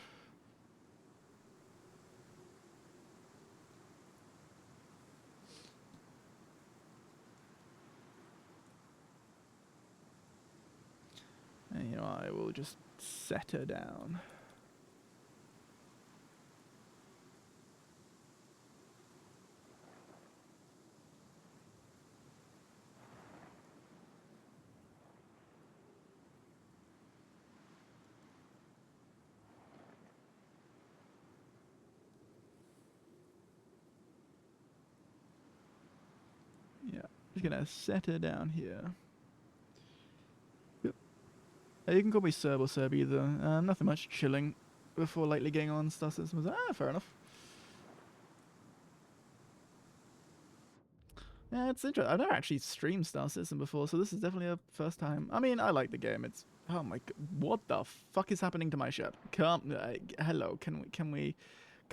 And, you know, I will just set her down. Yeah, just gonna set her down here. Yep. You can call me Serb or Serb either. Nothing much, chilling before lately getting on Star Systems. Fair enough. Yeah, it's interesting. I've never actually streamed Star Citizen before, so this is definitely a first time. I mean, I like the game. It's oh my god, what the fuck is happening to my ship? Come, hello, can we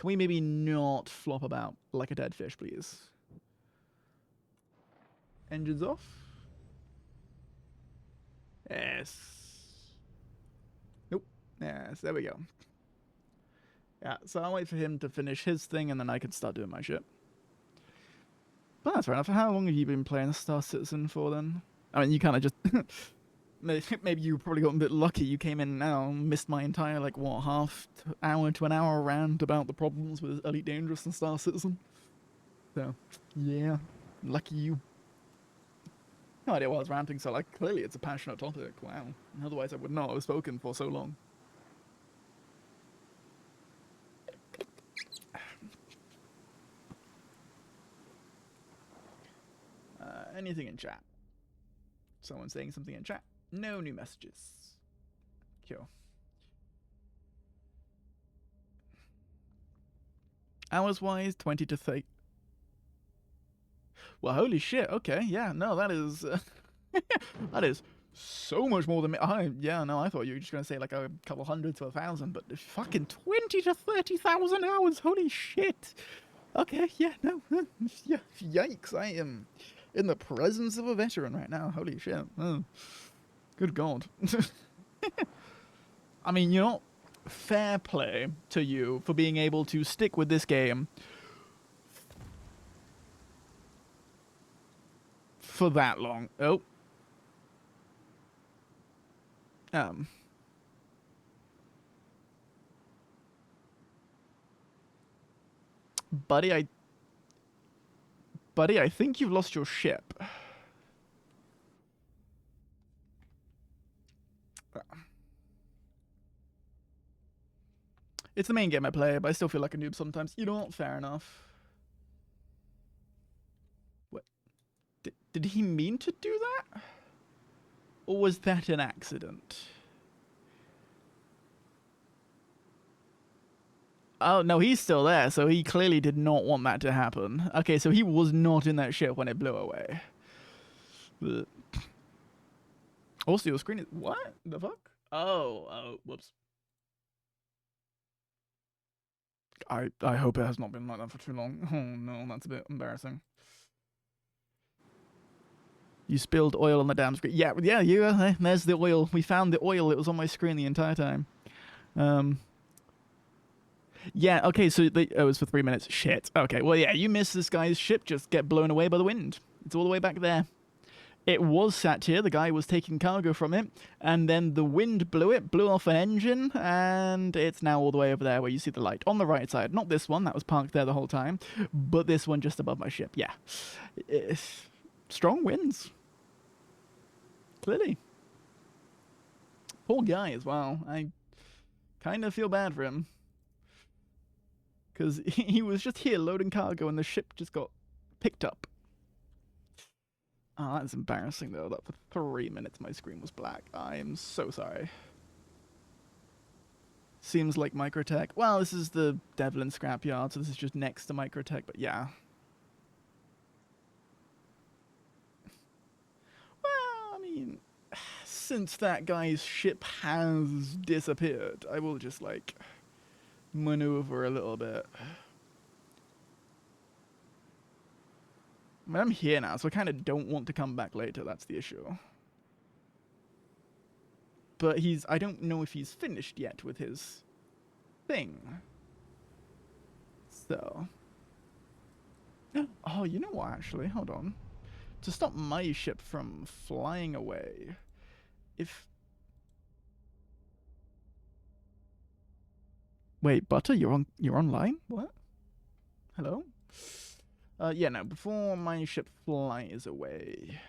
maybe not flop about like a dead fish, please? Engines off. Yes. Nope. Yes, there we go. Yeah, so I'll wait for him to finish his thing, and then I can start doing my shit. But that's fair enough. How long have you been playing Star Citizen for then? I mean, you kind of just maybe you probably got a bit lucky. You came in now, missed my entire like what hour to an hour rant about the problems with Elite Dangerous and Star Citizen. So yeah, lucky you. No idea why I was ranting so like clearly it's a passionate topic. Wow. Otherwise I would not have spoken for so long. Anything in chat? Someone saying something in chat? No new messages. Cool. Hours wise, 20 to 30. Well, holy shit. Okay, yeah, no, that is that is so much more than me. Yeah, no, I thought you were just gonna say like a couple hundred to 1,000, but fucking 20 to 30,000 hours. Holy shit. Okay, yeah, no, yeah, yikes. I am in the presence of a veteran right now. Holy shit. Oh, good god. I mean, you know, fair play to you for being able to stick with this game for that long. Oh. Buddy, I think you've lost your ship. It's the main game I play, but I still feel like a noob sometimes. You know what? Fair enough. What? Did he mean to do that? Or was that an accident? Oh, no, he's still there, so he clearly did not want that to happen. Okay, so he was not in that ship when it blew away. But also, your screen is... What the fuck? Oh, whoops. I hope it has not been like that for too long. Oh no, that's a bit embarrassing. You spilled oil on the damn screen. Yeah, there's the oil. We found the oil. It was on my screen the entire time. Yeah, okay, so it was for 3 minutes. Shit. Okay, well, yeah, you missed this guy's ship just get blown away by the wind. It's all the way back there. It was sat here. The guy was taking cargo from it, and then the wind blew it, blew off an engine, and it's now all the way over there where you see the light. On the right side. Not this one. That was parked there the whole time, but this one just above my ship. Yeah. Strong winds. Clearly. Poor guy as well. I kind of feel bad for him. Because he was just here loading cargo and the ship just got picked up. Oh, that's embarrassing though, that for 3 minutes my screen was black. I am so sorry. Seems like Microtech. Well, this is the Devlin scrapyard, so this is just next to Microtech, but yeah. Well, I mean, since that guy's ship has disappeared, I will just, like, maneuver a little bit. I mean, I'm here now, so I kind of don't want to come back later. That's the issue. But I don't know if he's finished yet with his thing. So. Oh, you know what, actually? Hold on. To stop my ship from flying away, if... Wait, Butter, you're online? What? Hello? Yeah, no, before my ship flies away...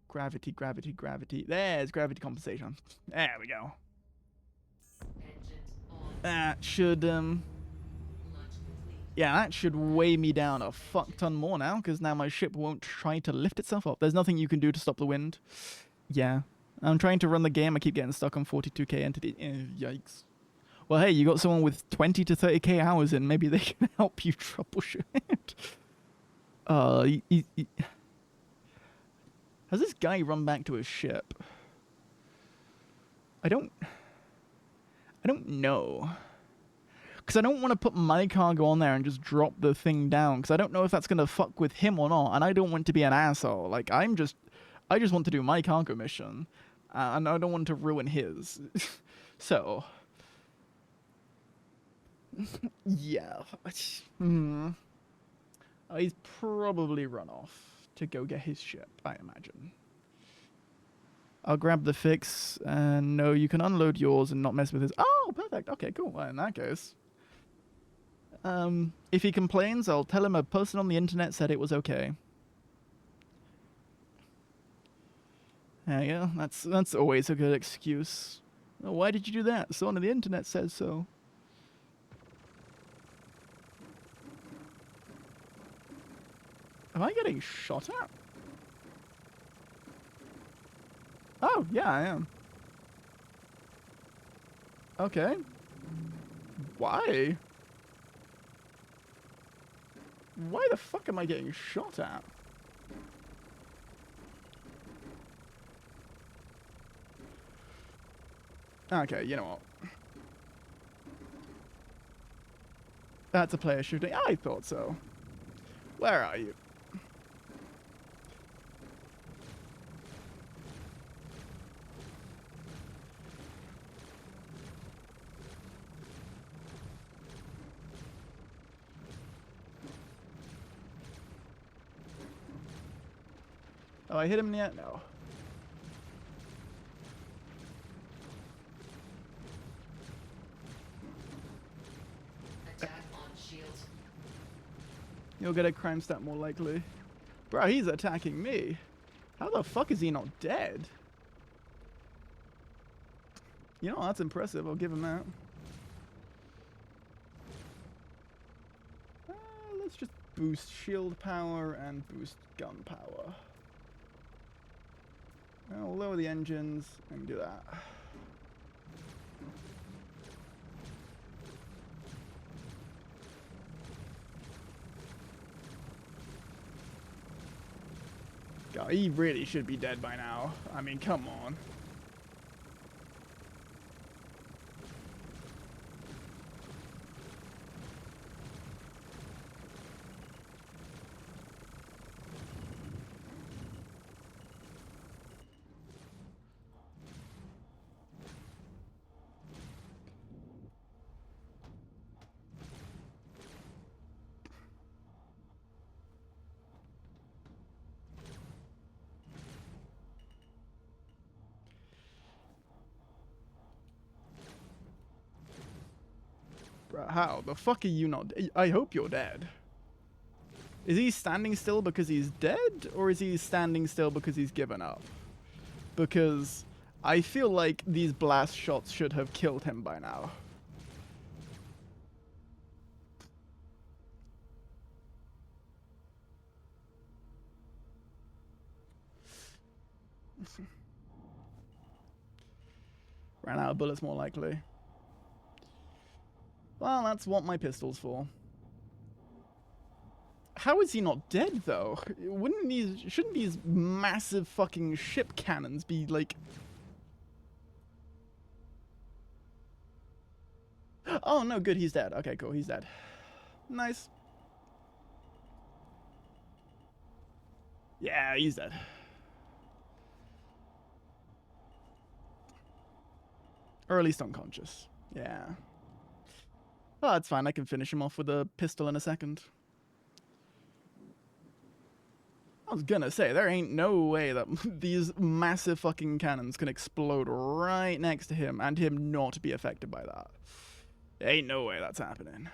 Gravity, gravity, gravity. There's gravity compensation. There we go. Engines on. That should, Launch complete. yeah, that should weigh me down a fuck ton more now, because now my ship won't try to lift itself up. There's nothing you can do to stop the wind. Yeah. I'm trying to run the game, I keep getting stuck on 42k entity. Yikes. Well, hey, you got someone with 20 to 30k hours in, maybe they can help you troubleshoot. Has this guy run back to his ship? I don't know. Because I don't want to put my cargo on there and just drop the thing down, because I don't know if that's going to fuck with him or not, and I don't want to be an asshole. Like, I just want to do my cargo mission, and I don't want to ruin his. So... yeah. He's probably run off to go get his ship, I imagine. I'll grab the fix, and no, you can unload yours and not mess with his... Oh, perfect. Okay, cool. Well, in that case... if he complains, I'll tell him a person on the internet said it was okay. There you go. That's always a good excuse. Oh, why did you do that? Someone on the internet says so. Am I getting shot at? Oh, yeah, I am. Okay. Why? Why the fuck am I getting shot at? Okay, you know what? That's a player shooting. I thought so. Where are you? Oh, I hit him yet? No. Attack on shield. You'll get a crime stat more likely. Bro, he's attacking me. How the fuck is he not dead? You know, that's impressive. I'll give him that. Let's just boost shield power and boost gun power. I'll lower the engines and do that. God, he really should be dead by now. I mean, come on. How the fuck are you not? I hope you're dead. Is he standing still because he's dead, or is he standing still because he's given up? Because I feel like these blast shots should have killed him by now. Ran out of bullets more likely. Well, that's what my pistol's for. How is he not dead though? Shouldn't these massive fucking ship cannons be like? Oh no, good, he's dead. Okay, cool, he's dead. Nice. Yeah, he's dead. Or at least unconscious. Yeah. Oh, that's fine. I can finish him off with a pistol in a second. I was gonna say, there ain't no way that these massive fucking cannons can explode right next to him and him not be affected by that. Ain't no way that's happening.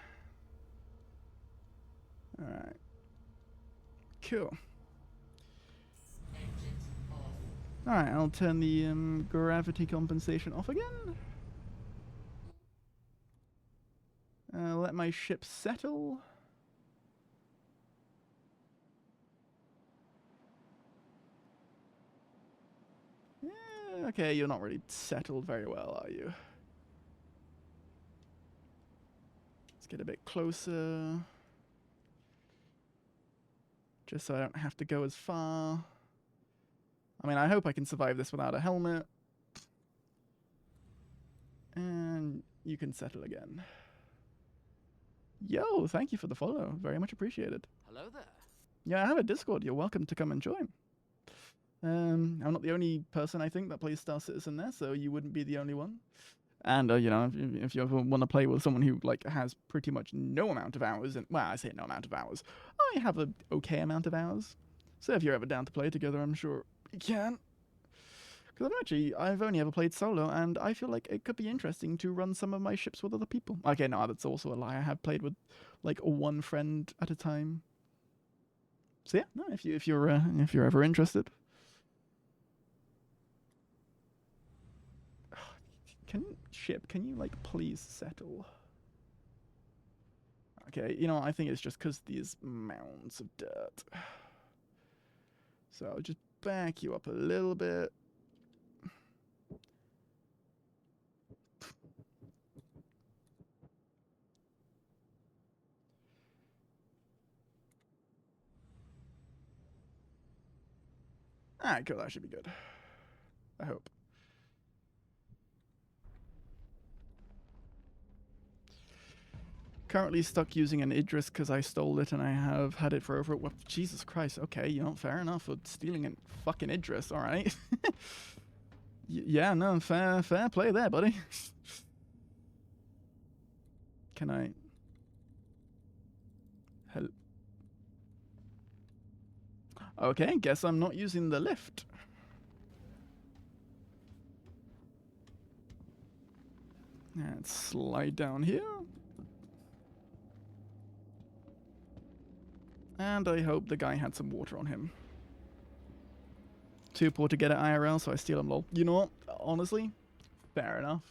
Alright. Cool. Engines off. Alright, I'll turn the gravity compensation off again. Let my ship settle. Yeah, okay, you're not really settled very well, are you? Let's get a bit closer. Just so I don't have to go as far. I mean, I hope I can survive this without a helmet. And you can settle again. Yo, thank you for the follow. Very much appreciated. Hello there. Yeah, I have a Discord. You're welcome to come and join. I'm not the only person, I think, that plays Star Citizen there, so you wouldn't be the only one. And, you know, if you ever want to play with someone who, like, has pretty much no amount of hours, and, well, I say no amount of hours, I have an okay amount of hours. So if you're ever down to play together, I'm sure you can. Because I've only ever played solo, and I feel like it could be interesting to run some of my ships with other people. Okay, no, that's also a lie. I have played with, like, one friend at a time. So yeah, no, if you're ever interested. Can you like please settle? Okay, you know, I think it's just because these mounds of dirt. So I'll just back you up a little bit. Alright, cool, that should be good. I hope. Currently stuck using an Idris because I stole it and I have had it for over... Well, Jesus Christ, okay, you know, fair enough for stealing a fucking Idris, alright. Yeah, no, fair play there, buddy. Can I... Help? Okay, guess I'm not using the lift. Let's slide down here. And I hope the guy had some water on him. Too poor to get it IRL, so I steal him, lol. You know what? Honestly, fair enough.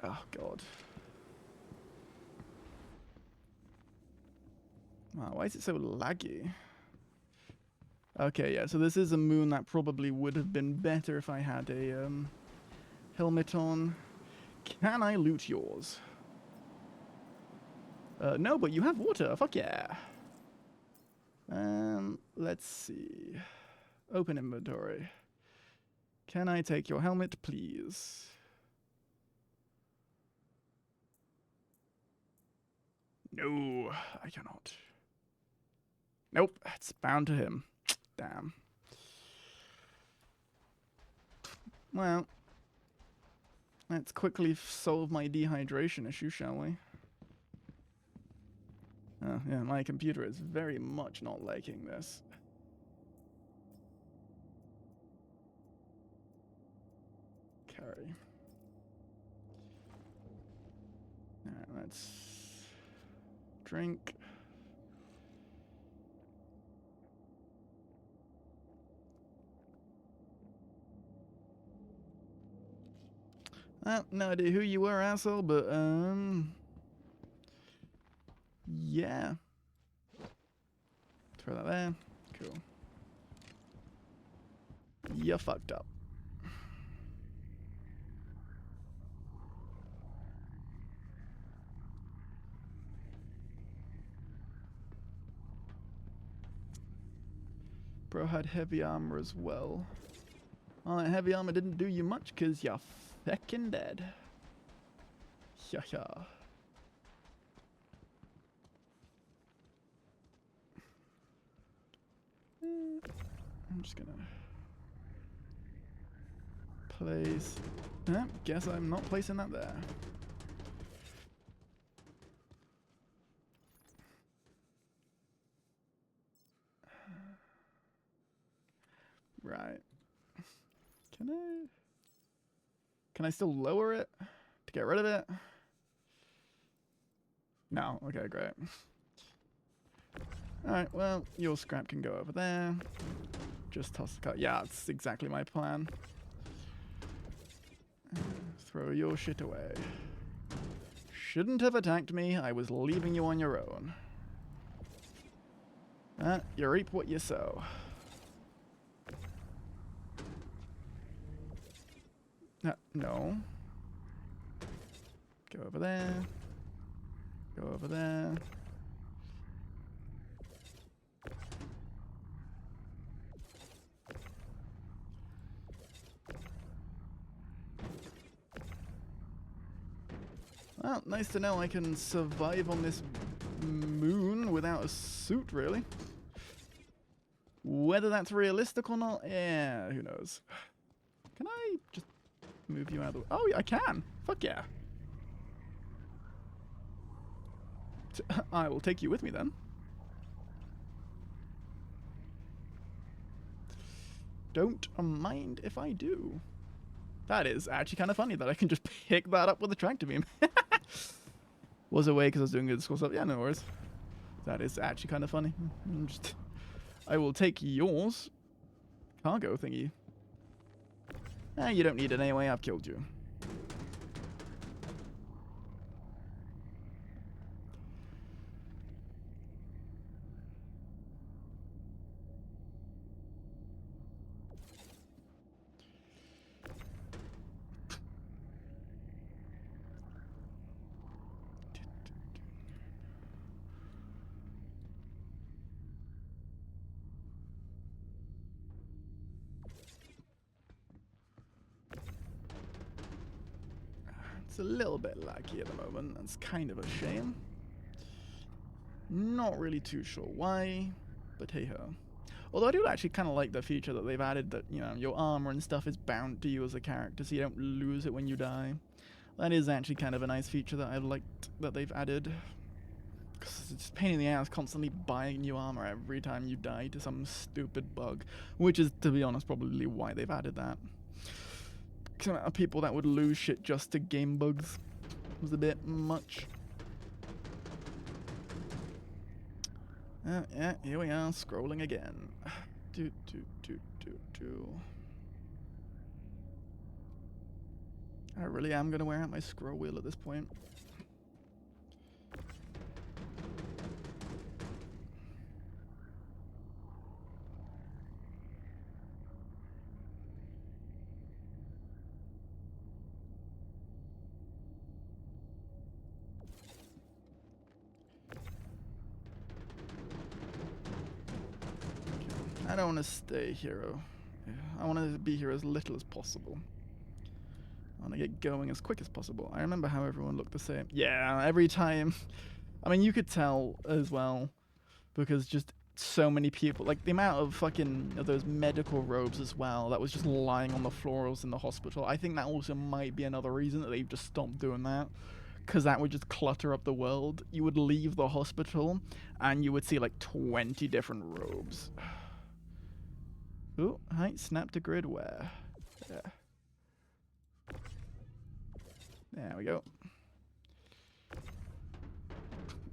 Oh, God. Wow, why is it so laggy? Okay, yeah, so this is a moon that probably would have been better if I had a helmet on. Can I loot yours? No, but you have water. Fuck yeah. Let's see. Open inventory. Can I take your helmet, please? No, I cannot. Nope, it's bound to him. Damn. Well, let's quickly solve my dehydration issue, shall we? Oh, yeah, my computer is very much not liking this. Carry. Alright, let's drink. No idea who you were, asshole, but, yeah. Throw that there. Cool. You fucked up. Bro had heavy armor as well. Oh, that heavy armor didn't do you much because you're feckin' dead. Yeah. I'm just gonna place. Guess I'm not placing that there. Right. Can I still lower it to get rid of it? No. Okay, great. Alright, well, your scrap can go over there. Just toss the car. Yeah, that's exactly my plan. Throw your shit away. Shouldn't have attacked me. I was leaving you on your own. You reap what you sow. No. Go over there. Go over there. Well, nice to know I can survive on this moon without a suit, really. Whether that's realistic or not, yeah, who knows. Can I just move you out of the way? Oh, yeah, I can. Fuck yeah. I will take you with me then. Don't mind if I do. That is actually kind of funny that I can just pick that up with a tractor beam. Was away because I was doing good school stuff. Yeah, no worries. That is actually kind of funny. I will take yours. Cargo thingy. You don't need it anyway. I've killed you. It's a little bit laggy at the moment. That's kind of a shame. Not really too sure why, but hey ho. Although I do actually kind of like the feature that they've added that, you know, your armor and stuff is bound to you as a character, so you don't lose it when you die. That is actually kind of a nice feature that I've liked that they've added. Because it's a pain in the ass constantly buying new armor every time you die to some stupid bug. Which is, to be honest, probably why they've added that. Because the amount of people that would lose shit just to game bugs was a bit much. Yeah, here we are, scrolling again. Do. I really am going to wear out my scroll wheel at this point. I don't want to stay here. I want to be here as little as possible. I want to get going as quick as possible. I remember how everyone looked the same. Yeah, every time. I mean, you could tell as well, because just so many people, like the amount of fucking of those medical robes as well that was just lying on the floors in the hospital. I think that also might be another reason that they've just stopped doing that, because that would just clutter up the world. You would leave the hospital and you would see like 20 different robes. Oh, hi, snap to grid where? Yeah. There we go.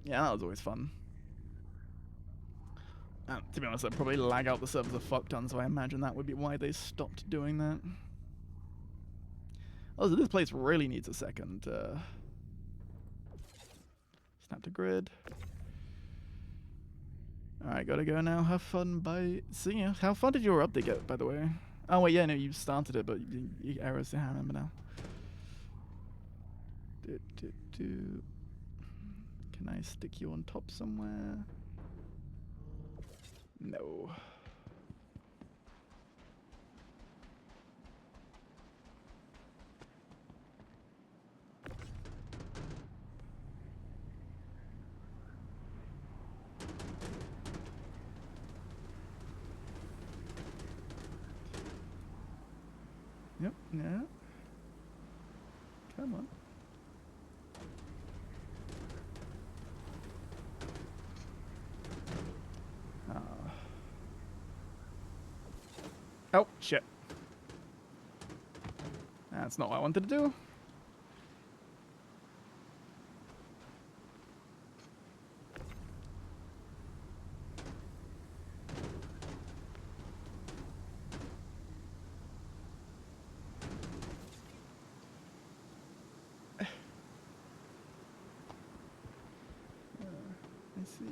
Yeah, that was always fun. To be honest, I'd probably lag out the servers a fuck ton, so I imagine that would be why they stopped doing that. Also, this place really needs a second. Snap to grid. Alright, gotta go now. Have fun. Bye. See ya. How far did your update get, by the way? Oh, wait, yeah, no, you started it, but you errors. I remember now. Can I stick you on top somewhere? No. Nope. No. Come on. Ah. Oh, shit. That's not what I wanted to do. I see.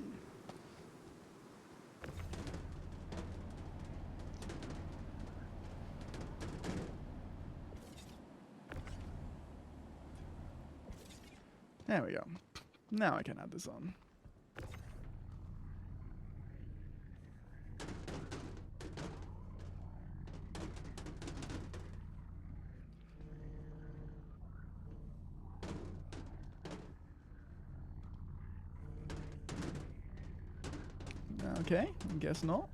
There we go. Now I can add this on. Okay, guess not.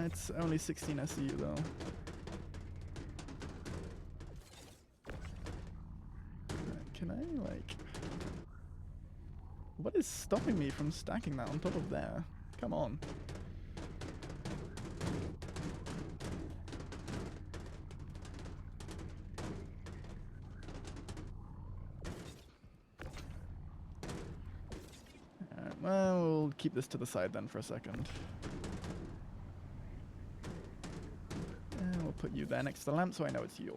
It's only 16 SU though. Can I, like... What is stopping me from stacking that on top of there? Come on. Alright, well, we'll keep this to the side then for a second. And we'll put you there next to the lamp so I know it's your...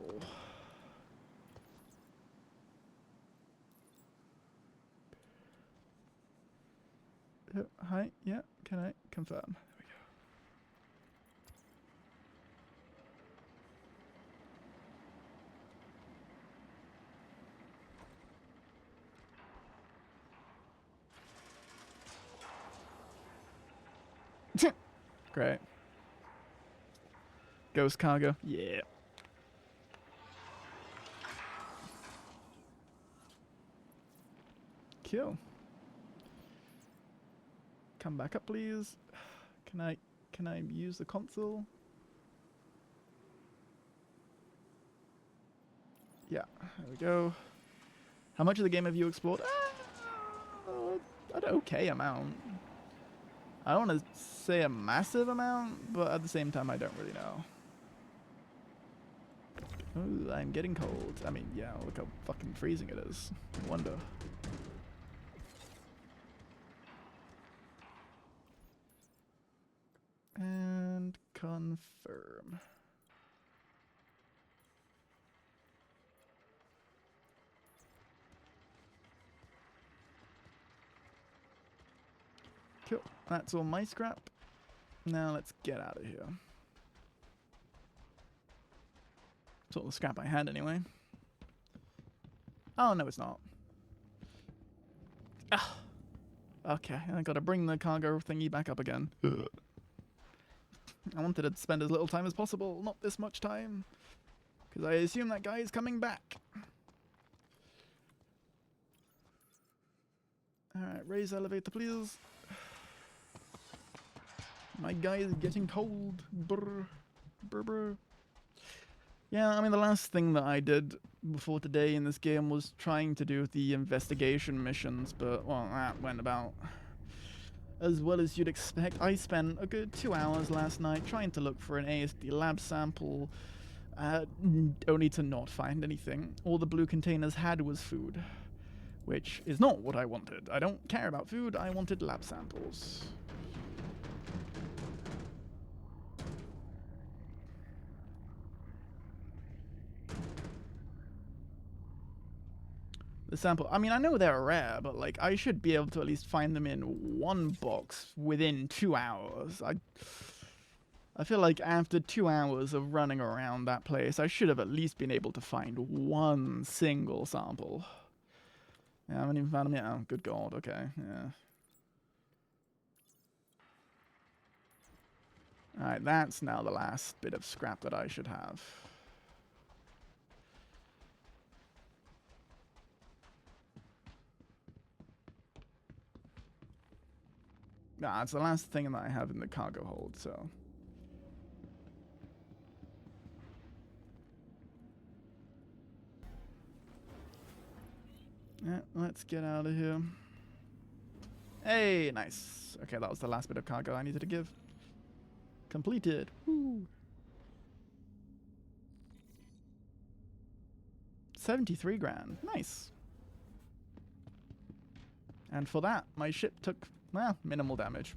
Hi, yeah, can I confirm? There we go. Great. Ghost cargo. Yeah. Cool. Come back up, please. Can I use the console? Yeah, there we go. How much of the game have you explored? An okay amount. I don't want to say a massive amount, but at the same time, I don't really know. Ooh, I'm getting cold. I mean, yeah, look how fucking freezing it is. No wonder. And confirm. Cool. That's all my scrap. Now let's get out of here. It's all the scrap I had anyway. Oh, no, it's not. Ah. Okay, I gotta bring the cargo thingy back up again. I wanted to spend as little time as possible, not this much time. Because I assume that guy is coming back. Alright, raise elevator, please. My guy is getting cold. Brr. Brr, brr. Yeah, I mean, the last thing that I did before today in this game was trying to do the investigation missions, but, well, that went about as well as you'd expect. I spent a good 2 hours last night trying to look for an ASD lab sample, only to not find anything. All the blue containers had was food, which is not what I wanted. I don't care about food, I wanted lab samples. The sample, I mean, I know they're rare, but like, I should be able to at least find them in one box within 2 hours. I feel like after 2 hours of running around that place, I should have at least been able to find one single sample. Yeah, I haven't even found them yet. Oh, good God, okay, yeah. Alright, that's now the last bit of scrap that I should have. Nah, it's the last thing that I have in the cargo hold, so. Yeah, let's get out of here. Hey, nice. Okay, that was the last bit of cargo I needed to give. Completed. Woo. 73 grand. Nice. And for that, my ship took, well, minimal damage.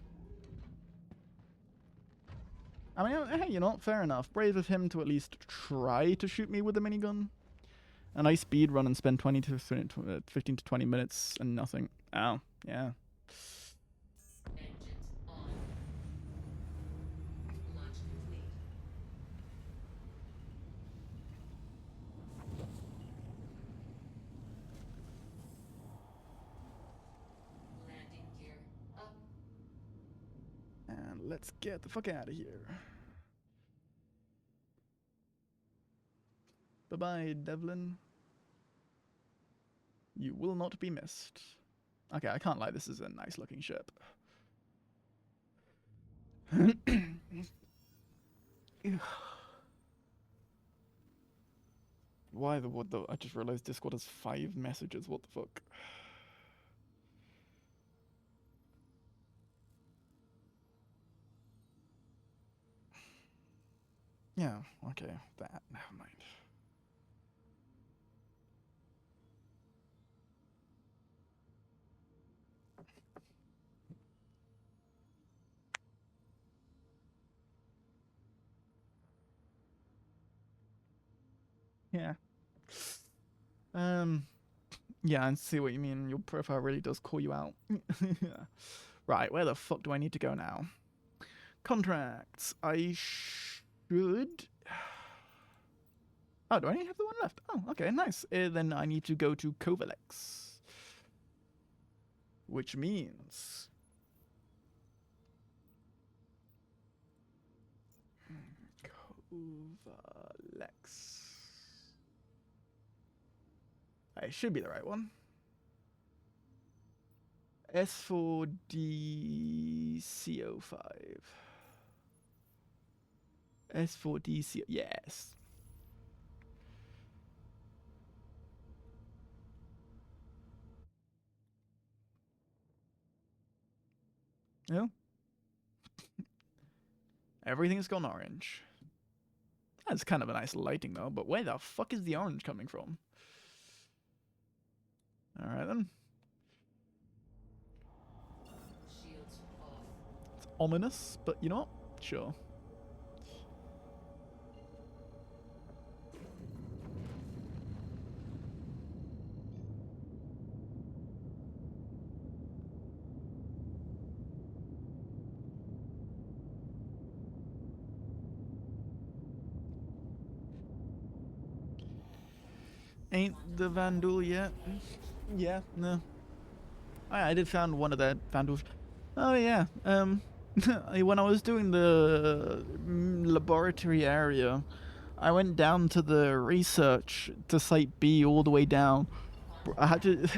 I mean, hey, you know what? Fair enough. Brave of him to at least try to shoot me with a minigun. And I speed run and spend 15 to 20 minutes and nothing. Ow. Yeah. Engines on. Launch complete. Landing gear up. And let's get the fuck out of here. Bye-bye, Devlin. You will not be missed. Okay, I can't lie. This is a nice-looking ship. Why the what the? I just realized Discord has 5 messages. What the fuck? Yeah. Okay. That. Never mind. Yeah. Yeah, I see what you mean. Your profile really does call you out. Right, where the fuck do I need to go now? Contracts. I should. Oh, do I only have the one left? Oh, okay, nice. Then I need to go to Kovalex. Which means. Kovalex. It should be the right one. S4DCO5. S4DC. Yes. Yeah. Everything's gone orange. That's kind of a nice lighting though, but where the fuck is the orange coming from? Alright then. Shields off. It's ominous, but you know what? Sure. Ain't the Vandal yet? Yeah, no. I did found one of the Vandals. Oh yeah. When I was doing the laboratory area, I went down to the research to site B all the way down. I had to.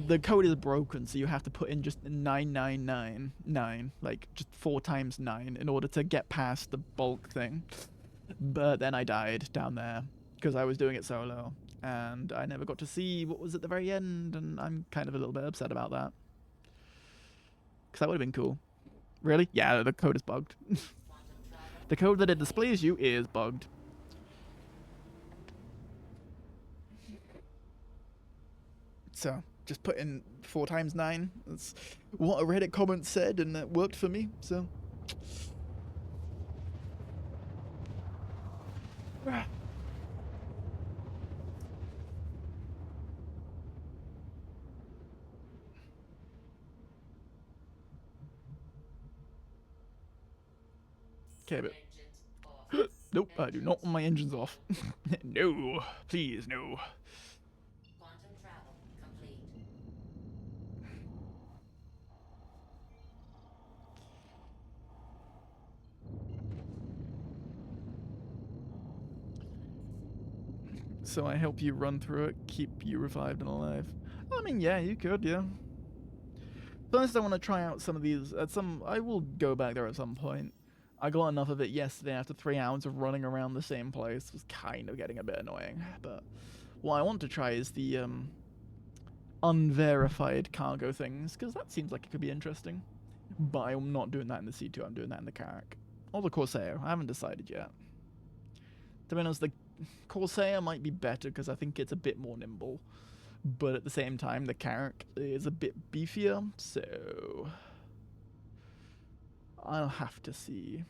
The code is broken, so you have to put in just 9999, like just 4 times 9, in order to get past the bulk thing. But then I died down there because I was doing it solo, and I never got to see what was at the very end, and I'm kind of a little bit upset about that. Because that would have been cool. Really? Yeah, the code is bugged. The code that it displays you is bugged. So, just put in 4 times 9. That's what a Reddit comment said, and that worked for me, so. Okay, but. Engines off. Nope, I do not want my engines off. No, please, no. Quantum travel complete. So I help you run through it, keep you revived and alive. I mean, yeah, you could, yeah. First, I want to try out some of these. I will go back there at some point. I got enough of it yesterday after 3 hours of running around the same place. It was kind of getting a bit annoying. But what I want to try is the unverified cargo things, because that seems like it could be interesting. But I'm not doing that in the C2. I'm doing that in the Carrack or the Corsair. I haven't decided yet. To be honest, the Corsair might be better because I think it's a bit more nimble. But at the same time, the Carrack is a bit beefier, so I'll have to see.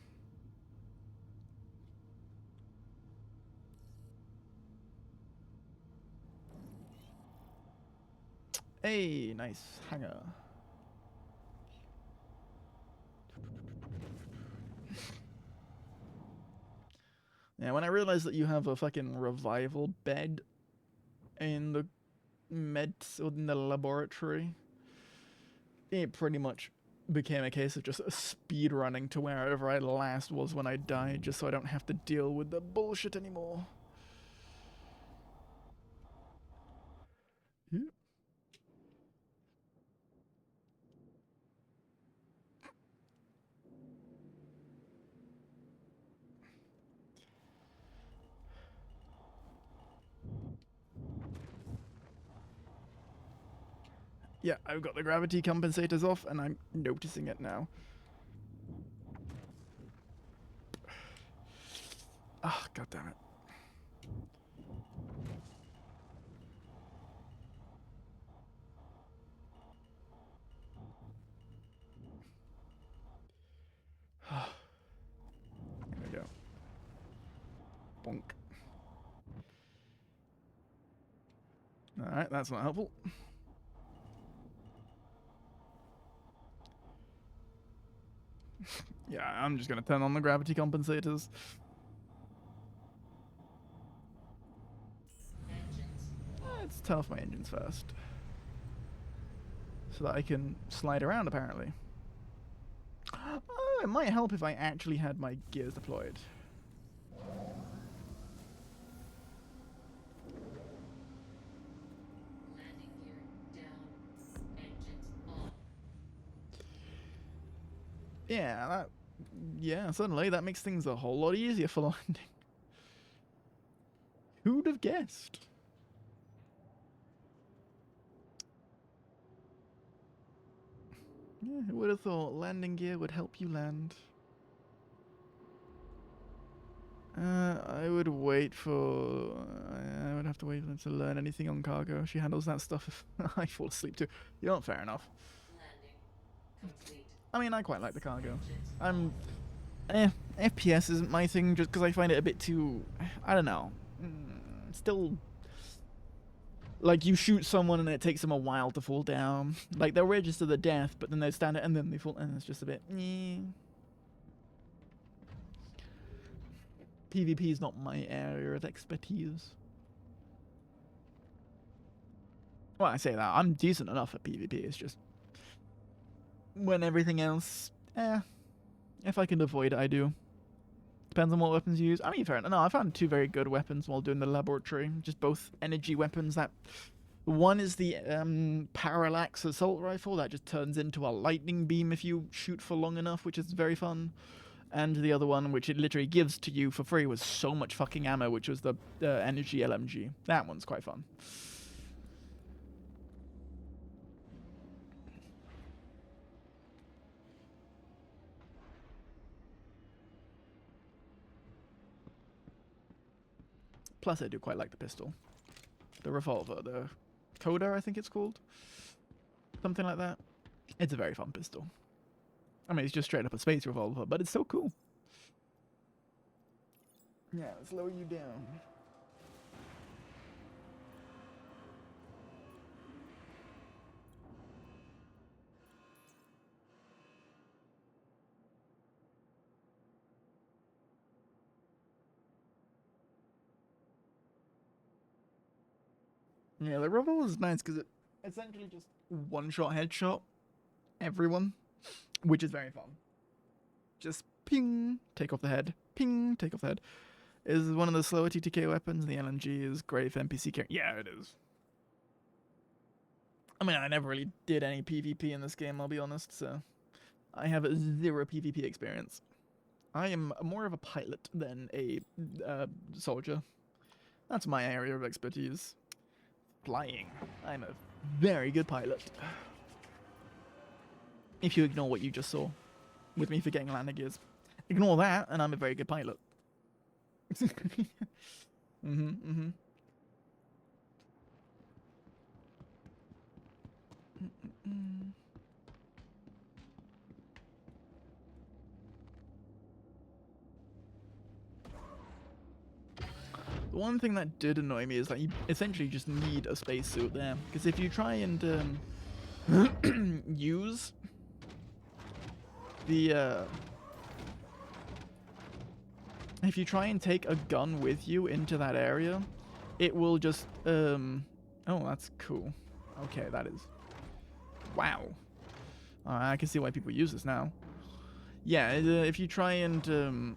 Hey, nice hangar. Yeah, when I realized that you have a fucking revival bed in the or in the laboratory, it pretty much became a case of just speed running to wherever I last was when I died, just so I don't have to deal with the bullshit anymore. Yeah. Yeah, I've got the gravity compensators off, and I'm noticing it now. Ah, god damn it. There we go. Bonk. Alright, that's not helpful. Yeah, I'm just gonna turn on the gravity compensators. Let's turn off my engines first. So that I can slide around, apparently. Oh, it might help if I actually had my gears deployed. Landing gear down. Engines on. Yeah, suddenly that makes things a whole lot easier for landing. Who'd have guessed? Yeah, who would have thought landing gear would help you land? I would wait for... I would have to wait for them to learn anything on cargo. She handles that stuff if I fall asleep too. You know, fair enough. Landing complete. I mean, I quite like the cargo. Engines FPS isn't my thing just because I find it a bit too... I don't know. Still... Like, you shoot someone and it takes them a while to fall down. Like, they'll register the death, but then they stand it and then they fall... And it's just a bit... PvP is not my area of expertise. Well, I say that. I'm decent enough at PvP. It's just... When everything else... If I can avoid it, I do. Depends on what weapons you use. I mean, fair enough. No, I found 2 very good weapons while doing the laboratory. Just both energy weapons. That one is the parallax assault rifle that just turns into a lightning beam if you shoot for long enough, which is very fun. And the other one, which it literally gives to you for free, was so much fucking ammo, which was the energy LMG. That one's quite fun. Plus, I do quite like the pistol. The revolver, the Coda, I think it's called. Something like that. It's a very fun pistol. I mean, it's just straight up a space revolver, but it's so cool. Yeah, let's lower you down. Yeah, the revolver is nice because it essentially just one-shot headshot everyone, which is very fun. Just ping, take off the head. Ping, take off the head. Is one of the slower TTK weapons. The LMG is great for NPC carry. Yeah, it is. I mean, I never really did any PvP in this game, I'll be honest, so I have zero PvP experience. I am more of a pilot than a soldier. That's my area of expertise. Flying. I'm a very good pilot. If you ignore what you just saw with me forgetting landing gears. Ignore that, and I'm a very good pilot. Mm-hmm. The one thing that did annoy me is that you essentially just need a spacesuit there. Because if you try and use the if you try and take a gun with you into that area, it will just oh, that's cool. Okay, that is wow. I can see why people use this now. Yeah, if you try and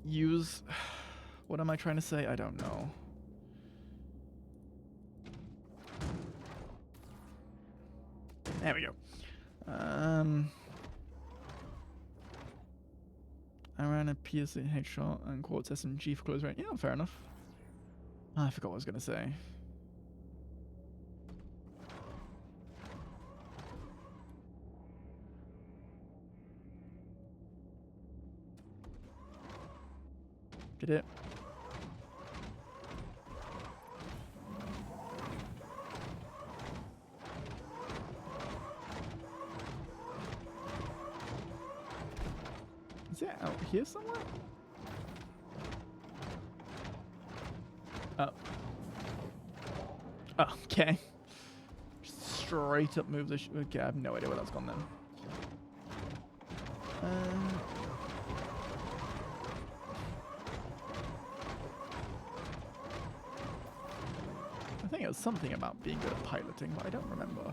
use what am I trying to say? I don't know. There we go. I ran a PSA headshot and quartz SMG for close range. Yeah, fair enough. I forgot what I was gonna say. Did it? Is it out here somewhere? Oh. Oh, okay. Straight up move the okay, I have no idea where that's gone then. I think it was something about being good at piloting, but I don't remember.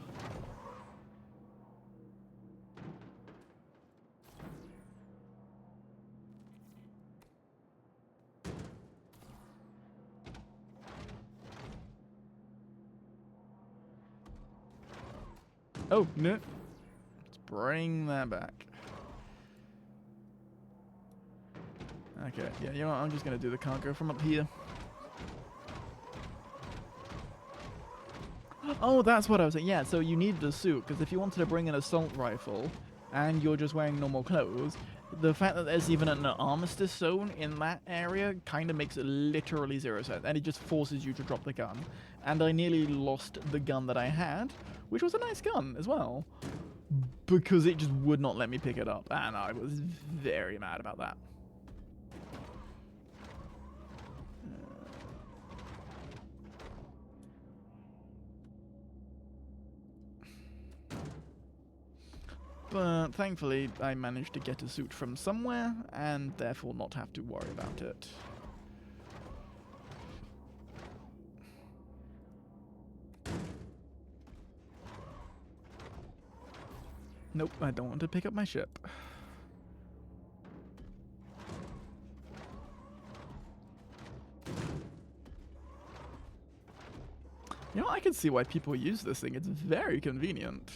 Oh, no. Let's bring that back. Okay, yeah, you know what? I'm just going to do the cargo from up here. Oh, that's what I was saying. Yeah, so you needed a suit, because if you wanted to bring an assault rifle and you're just wearing normal clothes, the fact that there's even an armistice zone in that area kind of makes it literally zero sense, and it just forces you to drop the gun. And I nearly lost the gun that I had, which was a nice gun as well, because it just would not let me pick it up, and I was very mad about that. But thankfully, I managed to get a suit from somewhere, and therefore not have to worry about it. Nope, I don't want to pick up my ship. You know, I can see why people use this thing. It's very convenient.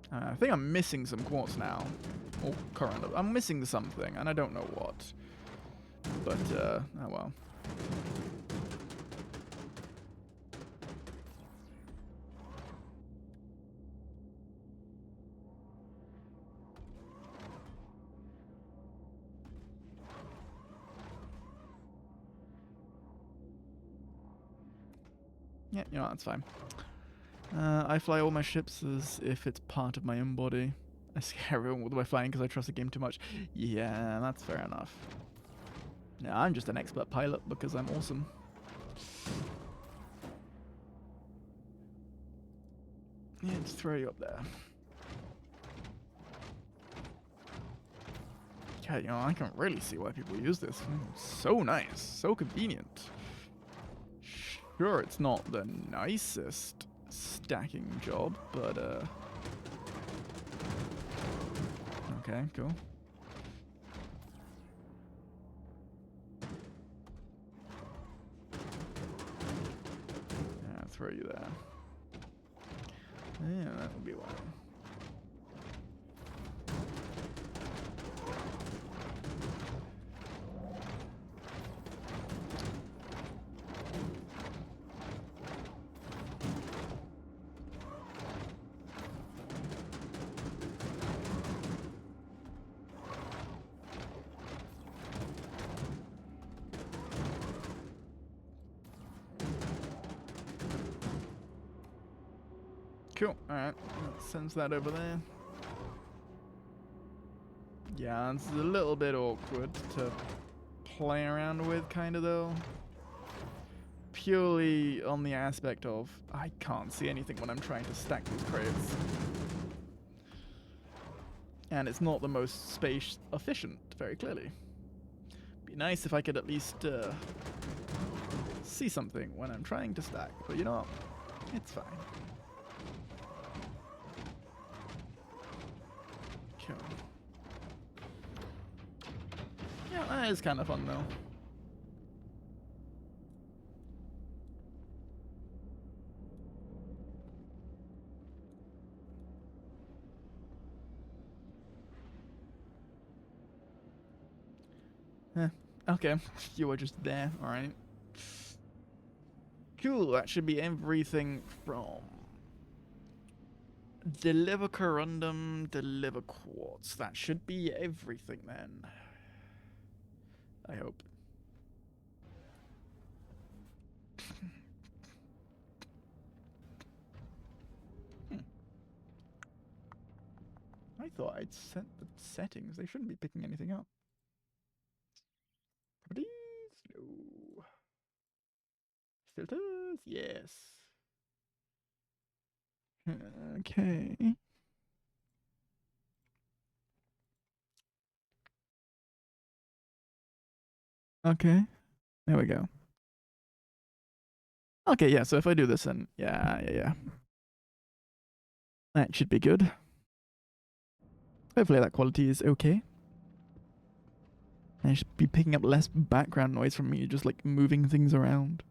I think I'm missing some quartz now. Or current. I'm missing something, and I don't know what. But, oh well. Yeah, you know, that's fine. I fly all my ships as if it's part of my own body. I scare everyone with my flying because I trust the game too much. Yeah, that's fair enough. Yeah, I'm just an expert pilot because I'm awesome. Yeah, just throw you up there. Yeah, you know, I can really see why people use this. It's so nice, so convenient. Sure, it's not the nicest stacking job, but okay, cool. throw you there. Yeah, that would be why. Cool. Alright. Sends that over there. Yeah, it's a little bit awkward to play around with, kind of, though. Purely on the aspect of, I can't see anything when I'm trying to stack these crates. And it's not the most space efficient, very clearly. Be nice if I could at least see something when I'm trying to stack, but you know what? It's fine. Cool. Yeah, that is kind of fun though. Okay, you were just there, alright. Cool, that should be everything from deliver corundum, deliver quartz. That should be everything then. I hope. I thought I'd set the settings. They shouldn't be picking anything up. Properties? No. Filters? Yes. Okay. Okay. There we go. Okay, yeah, so if I do this then, yeah. That should be good. Hopefully that quality is okay. I should be picking up less background noise from me just like moving things around.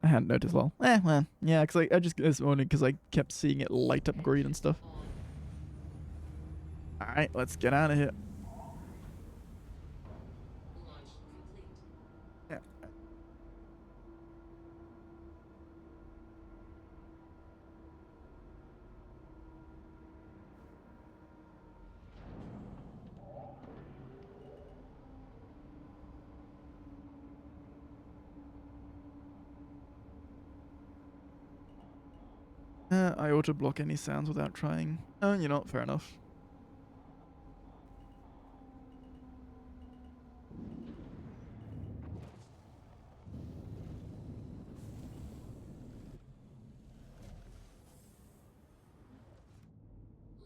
I hadn't noticed well. Well, yeah, because I just this morning because I kept seeing it light up green and stuff. All right, let's get out of here. Launch complete. Yeah. I auto block any sounds without trying. Oh, you know, fair enough.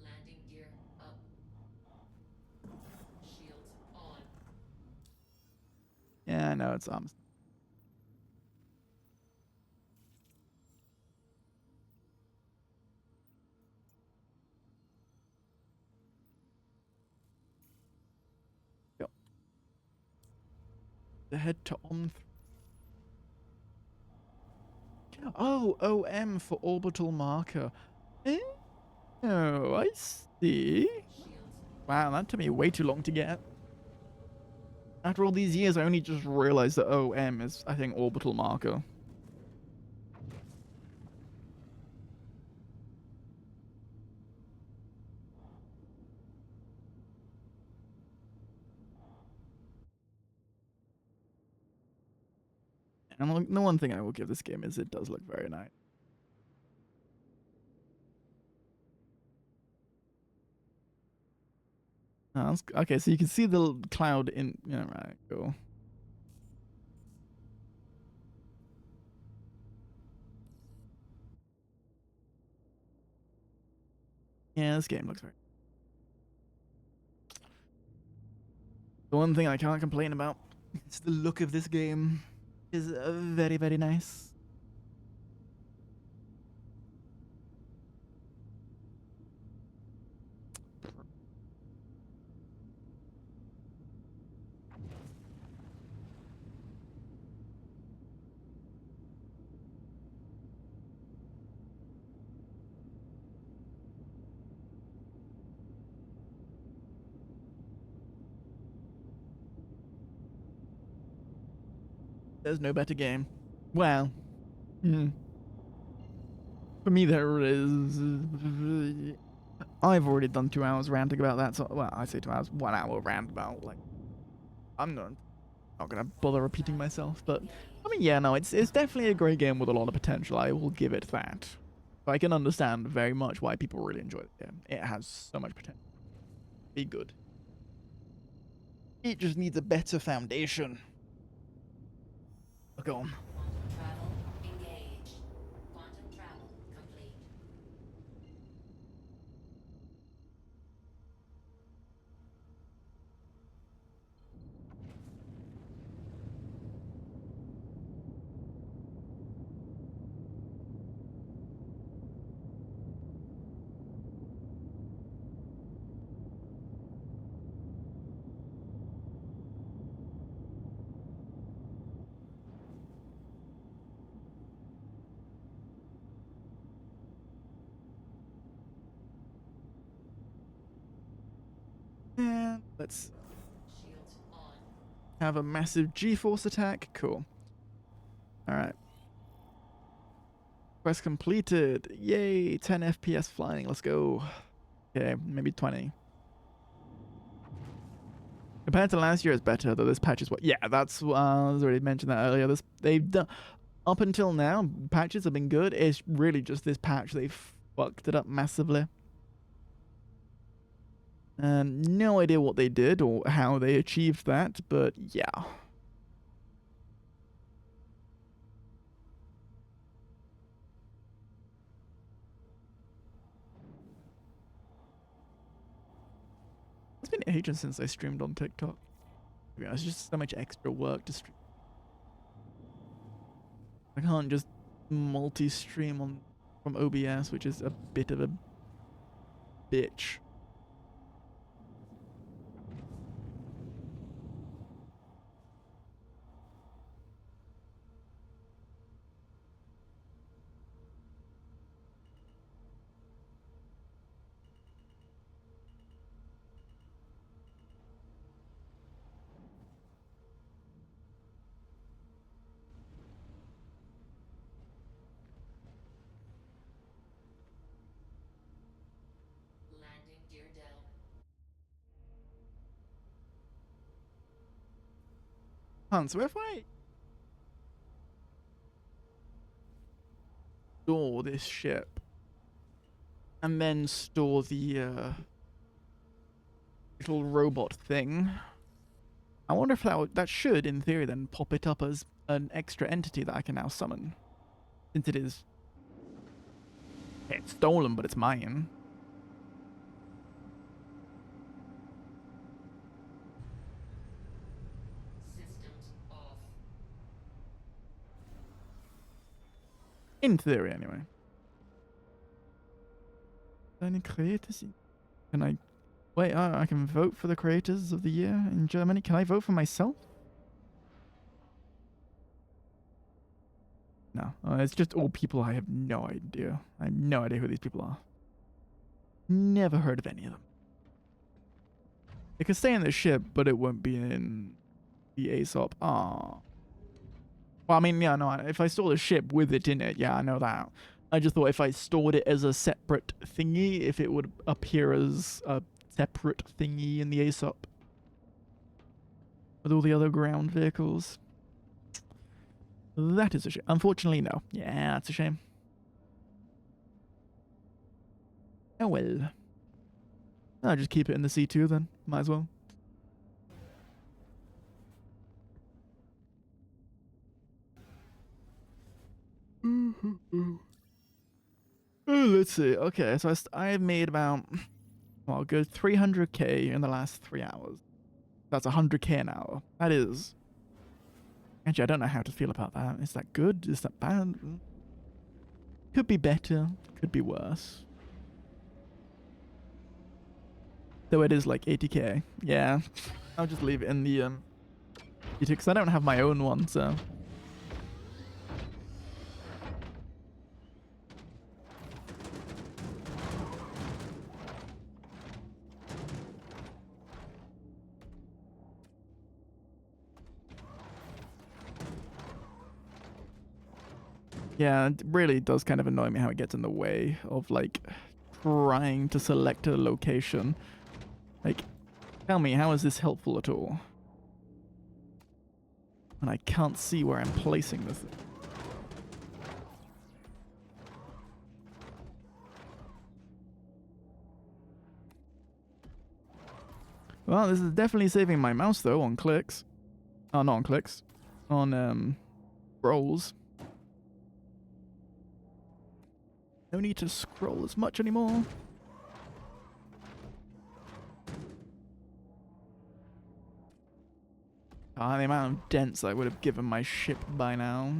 Landing gear up. Shields on. Yeah, I know it's Yep. The head to on. Oh, OM for orbital marker. Oh, I see. Shields. Wow, that took me way too long to get. After all these years, I only just realized that OM is, I think, orbital marker. And the one thing I will give this game is it does look very nice. Oh, okay, so you can see the cloud in. Yeah, right, cool. Yeah, this game looks very. The one thing I can't complain about is the look of this game. Is very, very nice. There's no better game. Well, for me there is. I've already done 2 hours ranting about that. So, well, I say 2 hours, 1 hour rant about like. I'm not gonna bother repeating myself, but I mean, yeah, no, it's definitely a great game with a lot of potential. I will give it that. But I can understand very much why people really enjoy it. Yeah, it has so much potential. Be good. It just needs a better foundation. Look on. Quantum travel engaged. Quantum travel complete. And let's Shields on. have a massive G-force attack. Cool. All right. Quest completed. Yay! 10 FPS flying. Let's go. Okay, maybe 20. Compared to last year, it's better, though this patch is what. Yeah, that's what I was already mentioned that earlier. They've done up until now. Patches have been good. It's really just this patch they fucked it up massively. No idea what they did or how they achieved that, but yeah. It's been ages since I streamed on TikTok. It's just so much extra work to stream. I can't just multi-stream on from OBS, which is a bit of a bitch. Landing Deer Delm. So if I store this ship and then store the little robot thing, I wonder if that should, in theory, then pop it up as an extra entity that I can now summon, since it's stolen, but it's mine. Systems off. In theory, anyway. Any creators? Can I? Wait, I can vote for the creators of the year in Germany. Can I vote for myself? No, it's just all people I have no idea. I have no idea who these people are. Never heard of any of them. It could stay in the ship, but it won't be in the Aesop. Ah. Well, I mean, yeah, no. If I store the ship with it in it, yeah, I know that. I just thought if I stored it as a separate thingy, if it would appear as a separate thingy in the Aesop with all the other ground vehicles. That is a shame. Unfortunately, no. Yeah, that's a shame. Oh well. I'll just keep it in the C2 then. Might as well. Let's see. Okay, so I've made about, well, a good 300k in the last 3 hours. That's 100k an hour. That is. Actually, I don't know how to feel about that. Is that good? Is that bad? Could be better. Could be worse. Though it is like 80k. Yeah. I'll just leave it in the because I don't have my own one, so. Yeah, it really does kind of annoy me how it gets in the way of, like, trying to select a location. Like, tell me, how is this helpful at all? And I can't see where I'm placing this. Well, this is definitely saving my mouse, though, on clicks. Oh, not on clicks. On, scrolls. No need to scroll as much anymore. Ah, the amount of dents I would have given my ship by now.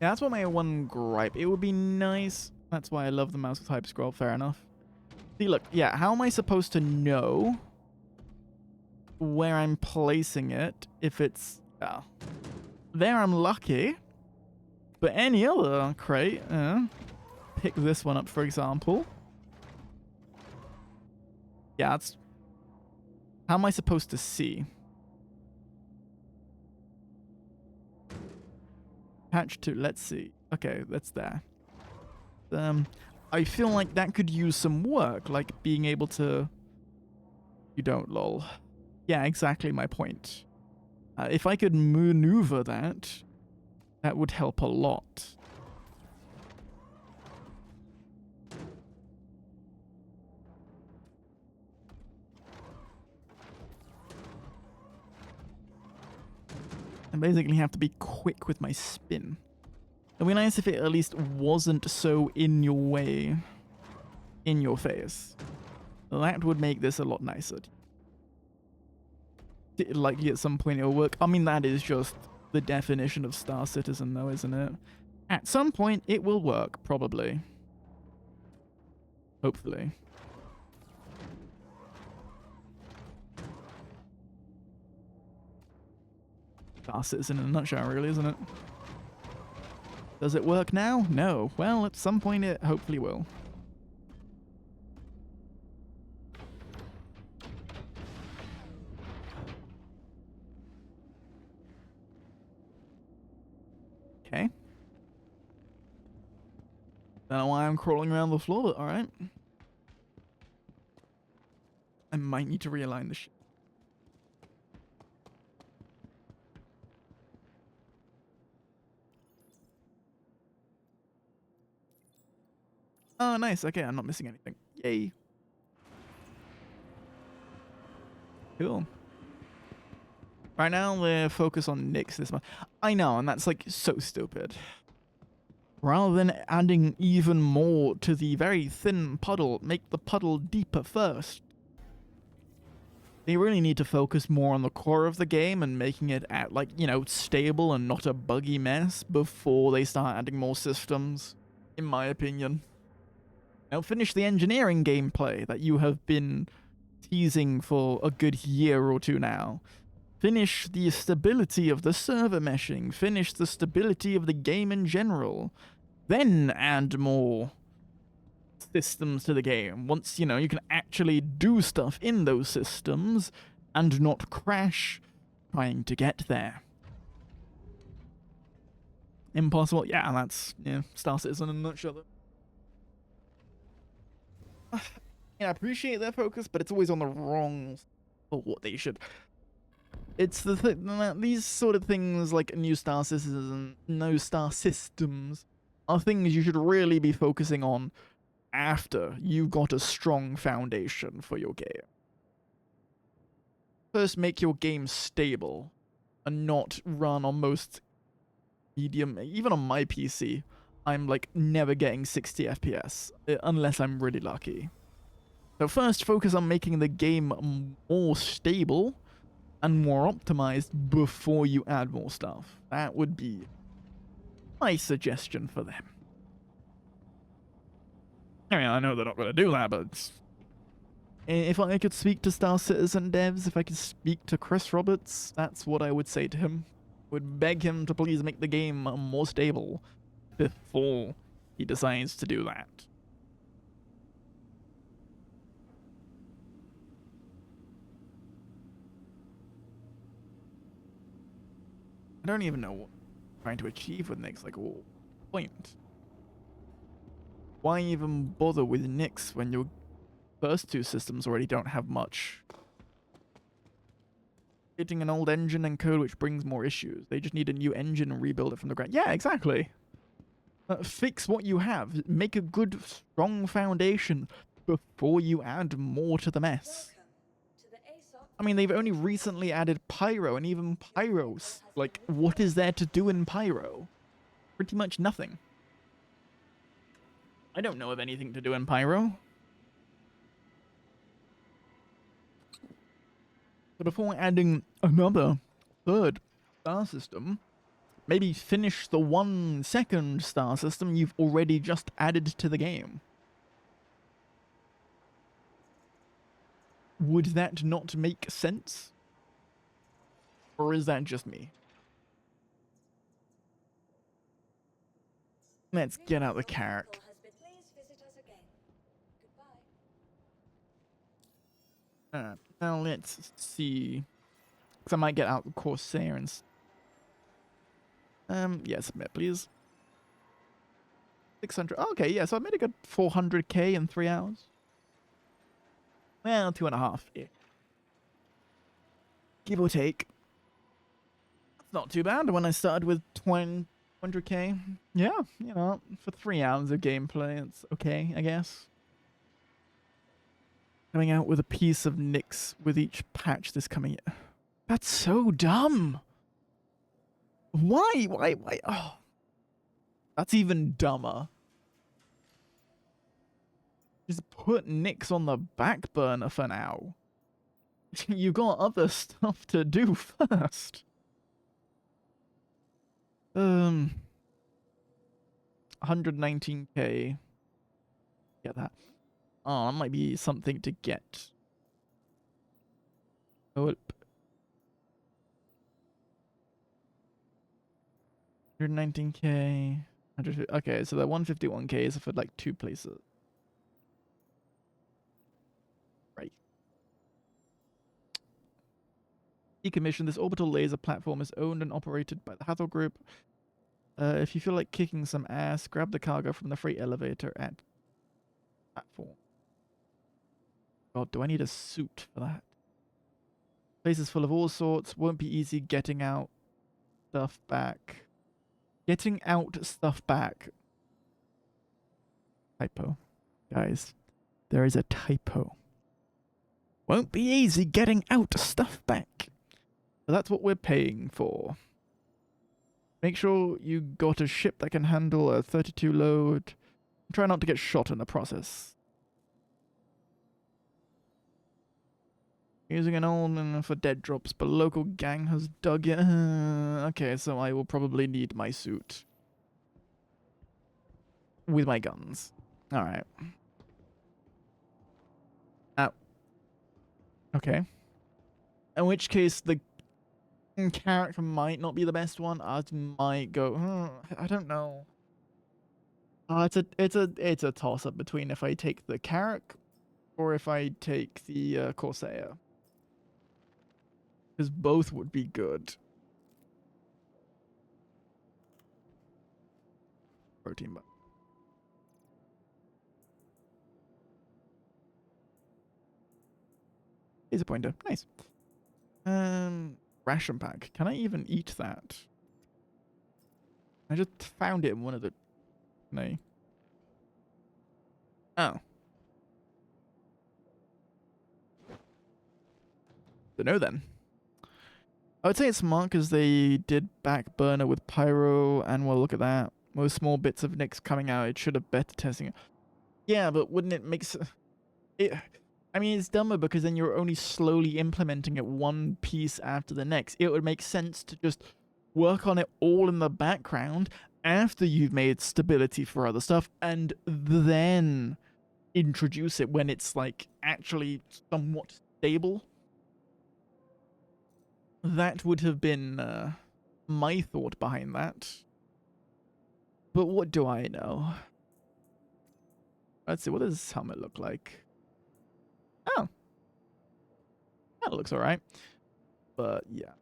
Yeah, that's what my one gripe. It would be nice. That's why I love the mouse with hyper scroll. Fair enough. See, look. Yeah, how am I supposed to know where I'm placing it if it's... there I'm lucky. But any other crate, pick this one up, for example. Yeah, that's... How am I supposed to see? Patch 2, let's see. Okay, that's there. I feel like that could use some work, like being able to... You don't, lol. Yeah, exactly my point. If I could maneuver that, that would help a lot. I basically have to be quick with my spin. It'd be nice if it at least wasn't so in your way, in your face. That would make this a lot nicer. Likely at some point it'll work. I mean, that is just the definition of Star Citizen, though, isn't it? At some point it will work, probably. Hopefully. Star Citizen in a nutshell, really, isn't it? Does it work now? No. Well, at some point it hopefully will. Okay. Don't know why I'm crawling around the floor, but alright. I might need to realign the ship. Oh, nice. Okay, I'm not missing anything. Yay. Cool. Right now, we're focused on Nyx this month. I know, and that's, like, so stupid. Rather than adding even more to the very thin puddle, make the puddle deeper first. They really need to focus more on the core of the game and making it, like, you know, stable and not a buggy mess before they start adding more systems, in my opinion. Now finish the engineering gameplay that you have been teasing for a good year or two now. Finish the stability of the server meshing. Finish the stability of the game in general. Then add more systems to the game. Once, you know, you can actually do stuff in those systems and not crash trying to get there. Impossible? Yeah, that's, yeah, Star Citizen in a nutshell, though. I appreciate their focus, but it's always on the wrong for what they should. It's the thing that these sort of things like new Star Systems and no Star Systems are things you should really be focusing on after you've got a strong foundation for your game. First, make your game stable and not run on most medium. Even on my PC, I'm like never getting 60 FPS unless I'm really lucky. So first, focus on making the game more stable and more optimized before you add more stuff. That would be my suggestion for them. I mean, I know they're not going to do that, but if I could speak to Star Citizen devs, if I could speak to Chris Roberts, that's what I would say to him. Would beg him to please make the game more stable before he decides to do that. I don't even know what I'm trying to achieve with Nyx. Like, what point? Why even bother with Nyx when your first two systems already don't have much? Getting an old engine and code which brings more issues. They just need a new engine and rebuild it from the ground. Yeah, exactly. Fix what you have. Make a good, strong foundation before you add more to the mess. Welcome to the ASOP. I mean, they've only recently added Pyro, and even Pyro's, like, what is there to do in Pyro? Pretty much nothing. I don't know of anything to do in Pyro. So before adding another third star system, maybe finish the 1 second star system you've already just added to the game. Would that not make sense? Or is that just me? Let's get out the Carrack. Please visit us again. Goodbye. Now let's see. Because I might get out the Corsair and... yeah, submit, please. 600. Okay, yeah, so I made a good 400k in 3 hours. Well, 2.5. Yeah. Give or take. That's not too bad when I started with 200k. Yeah, you know, for 3 hours of gameplay, it's okay, I guess. Coming out with a piece of Nyx with each patch this coming year. That's so dumb. Why? Oh, that's even dumber. Just put Nyx on the back burner for now. You got other stuff to do first. 119k. Get that. Oh, that might be something to get. Oh, 119k. 150. Okay, so that 151k is for like 2 places. Right. Decommission. This orbital laser platform is owned and operated by the Hathor Group. If you feel like kicking some ass, grab the cargo from the freight elevator at platform. God, do I need a suit for that? Place is full of all sorts. Won't be easy getting out stuff back. Getting out stuff back. Typo. Guys, there is a typo. Won't be easy getting out stuff back. So that's what we're paying for. Make sure you got a ship that can handle a 32 load. Try not to get shot in the process. Using an old for dead drops, but local gang has dug it. Okay, so I will probably need my suit. With my guns. Alright. Ow. Okay. In which case, the character might not be the best one. I might go, I don't know. It's a toss-up between if I take the Carrack or if I take the Corsair. Because both would be good. Protein bar. Here's a pointer. Nice. Ration pack. Can I even eat that? I just found it in one of the... No. Oh. Don't know then. I would say it's smart because they did back burner with Pyro, and well, look at that. Most small bits of Nyx coming out, it should have better testing it. Yeah, but wouldn't it make it? I mean, it's dumber because then you're only slowly implementing it one piece after the next. It would make sense to just work on it all in the background after you've made stability for other stuff, and then introduce it when it's like actually somewhat stable. That would have been my thought behind that. But what do I know? Let's see, what does this helmet look like? Oh. That looks alright. But yeah.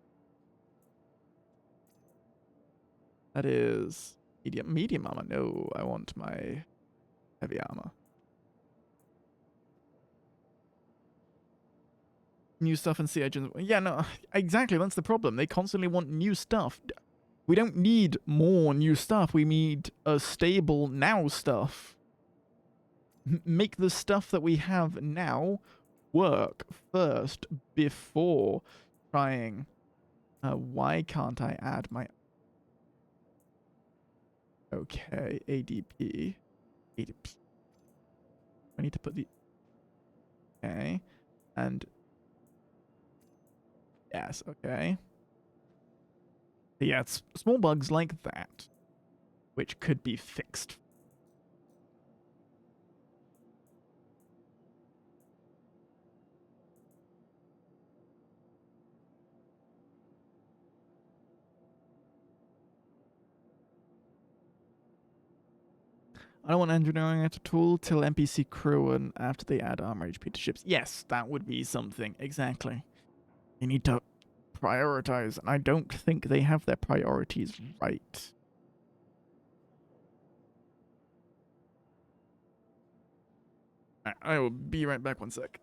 That is medium armor. No, I want my heavy armor. New stuff and sea agents. Yeah, no, exactly. That's the problem. They constantly want new stuff. We don't need more new stuff. We need a stable now stuff. Make the stuff that we have now work first before trying. Why can't I add my... Okay, ADP. ADP. I need to put the... Okay. And... Yes, okay. Yeah, it's small bugs like that, which could be fixed. I don't want engineering at all till NPC crew and after they add armor HP to ships. Yes, that would be something. Exactly. You need to prioritize, and I don't think they have their priorities right. I will be right back 1 sec.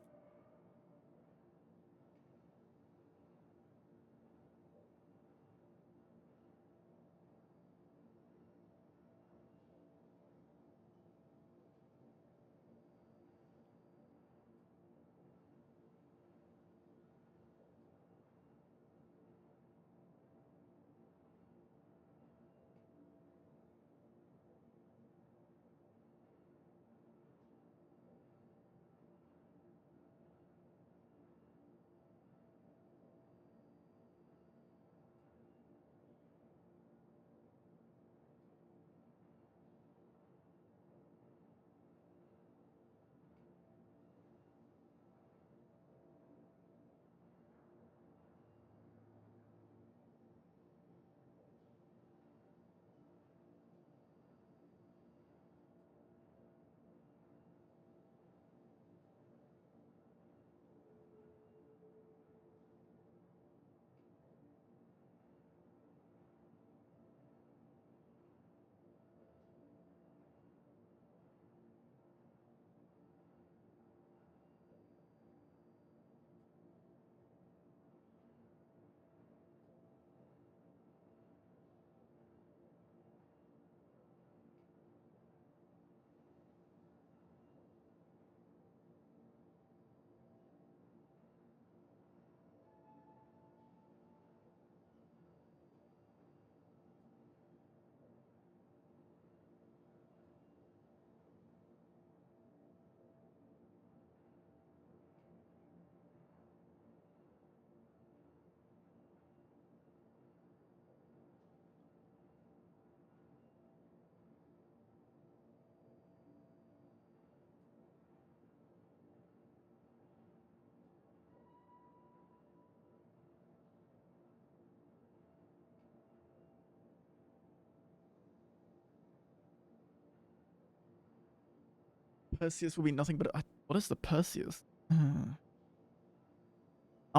Perseus will be nothing but... what is the Perseus? I'm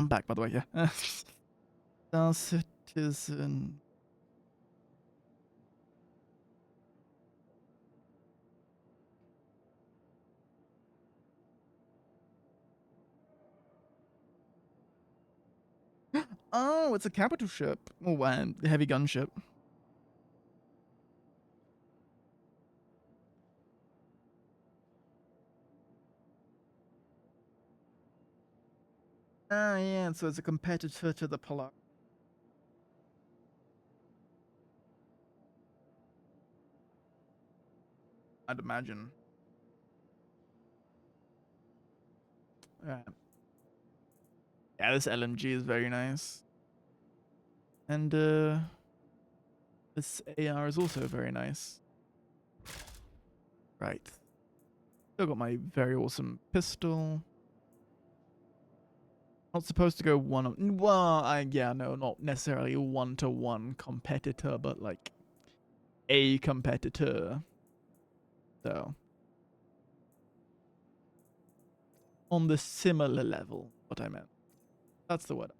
back, by the way, yeah. Star Citizen... Oh, it's a capital ship. Oh, and heavy gunship. Ah, yeah, so it's a competitor to the Polar. I'd imagine. Yeah. Yeah, this LMG is very nice. And, this AR is also very nice. Right. Still got my very awesome pistol. Not supposed to go one. Well, yeah, no, not necessarily a 1-to-1 competitor, but like a competitor. So on the similar level, what I meant. That's the word.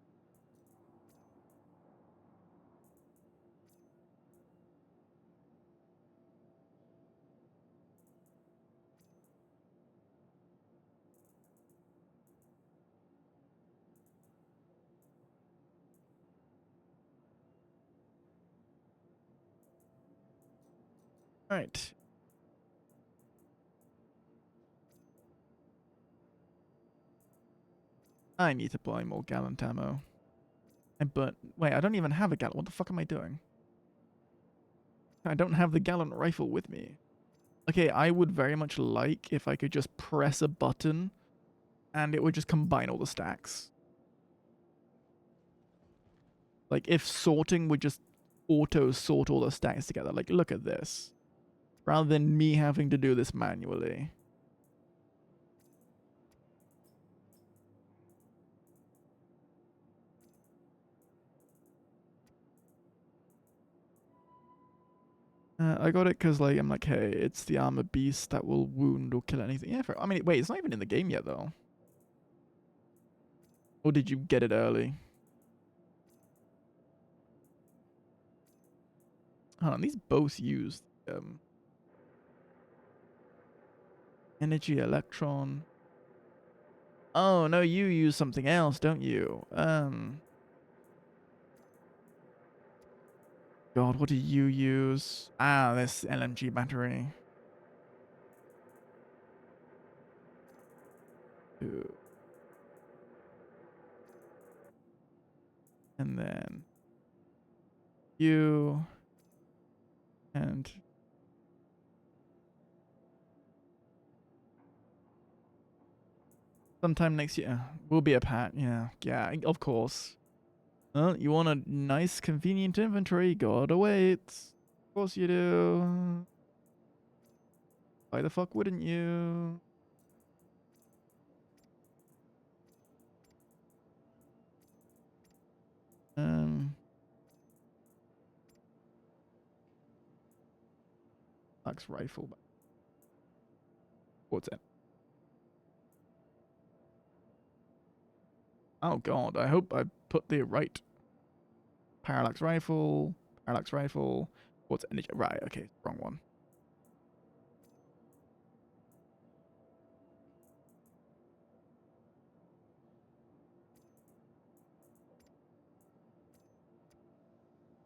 Alright. I need to buy more gallant ammo. But wait, I don't even have a gallant. What the fuck am I doing? I don't have the gallant rifle with me. Okay, I would very much like if I could just press a button and it would just combine all the stacks. Like if sorting would just auto sort all the stacks together. Like look at this. Rather than me having to do this manually. I got it because like I'm like, hey, it's the armor beast that will wound or kill anything. Yeah, I mean, wait, it's not even in the game yet though. Or did you get it early? Hold on, these both use energy electron. Oh no, you use something else, don't you? God, what do you use? Ah, this LNG battery. Ooh. And then you and sometime next year will be a pat. Yeah, yeah, of course. You want a nice, convenient inventory? Gotta wait. Of course you do. Why the fuck wouldn't you? Um, Axe rifle. What's it? Oh god, I hope I put the right parallax rifle. Parallax rifle. What's energy? Right, okay, wrong one.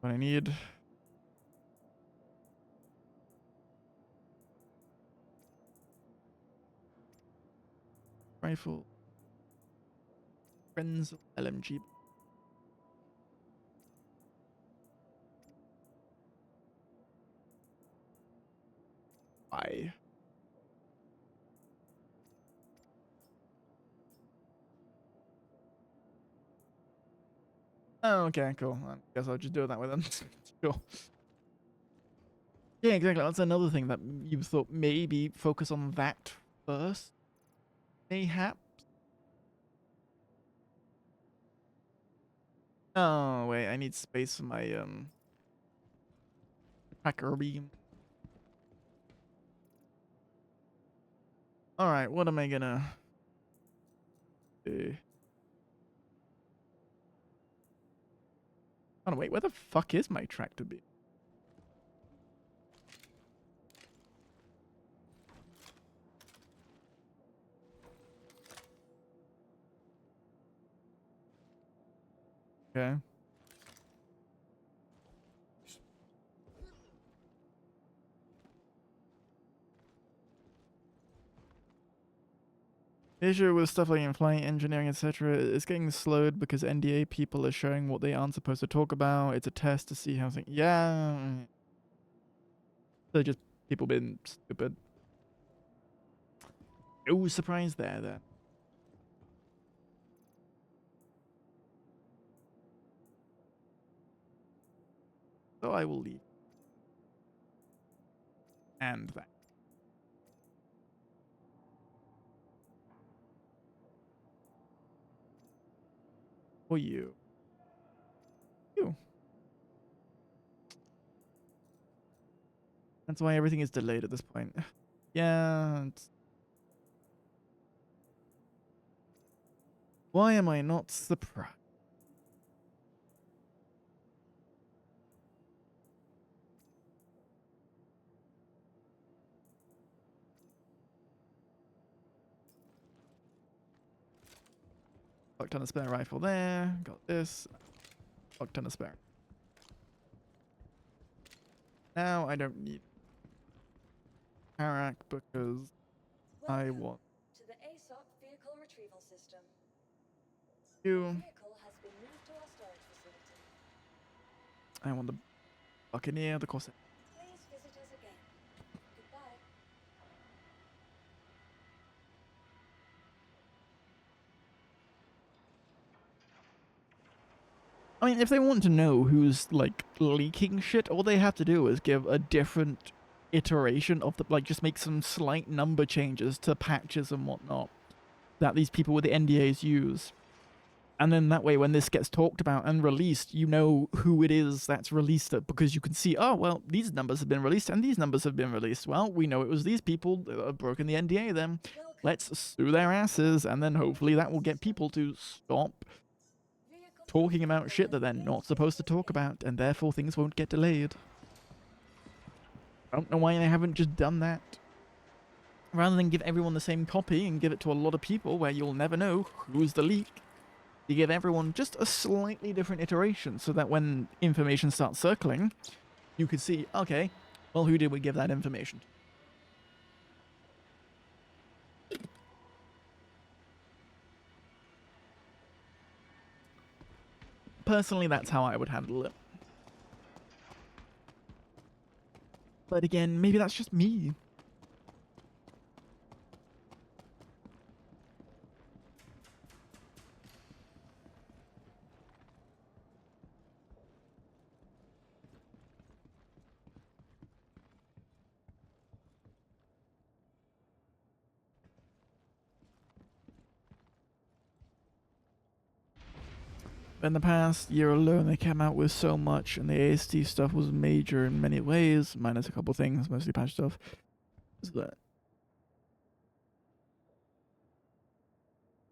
What I need. Rifle. Friends LMG. Bye. Oh, okay, cool. I guess I'll just do it that way then. Sure. Yeah, exactly. That's another thing that you thought maybe focus on that first. Mayhap. Oh wait, I need space for my tracker beam. All right, what am I gonna do? Oh wait, where the fuck is my tractor beam? Okay. Issue with stuff like in flight engineering, etc., is getting slowed because NDA people are showing what they aren't supposed to talk about. It's a test to see how things. Yeah. They're just people being stupid. No surprise there, then. So I will leave. And that. For you. You. That's why everything is delayed at this point. Yeah. Why am I not surprised? Fuck ton of spare rifle there. Got this. Fuck ton of spare. Now I don't need. Harak because I Welcome want to the ASOP vehicle retrieval system. Your you. vehicle has been moved to our storage facility. I want the Buccaneer, the Corsair. Please visit us again. Goodbye. I mean, if they want to know who's like leaking shit, all they have to do is give a different iteration of the like, just make some slight number changes to patches and whatnot that these people with the NDAs use. And then that way, when this gets talked about and released, you know who it is that's released it because you can see, oh, well, these numbers have been released and these numbers have been released. Well, we know it was these people that have broken the NDA then. Welcome. Let's sue their asses, and then hopefully that will get people to stop Vehicle talking about vehicle shit that has they're been not please supposed to visit us talk again. about, and therefore things won't get delayed. I don't know why they haven't just done that. Rather than give everyone the same copy and give it to a lot of people where you'll never know who's the leak, you give everyone just a slightly different iteration so that when information starts circling, you could see, okay, well, who did we give that information to? Personally, that's how I would handle it. But again, maybe that's just me. In the past year alone, they came out with so much, and the ASD stuff was major in many ways, minus a couple things, mostly patch stuff. So that,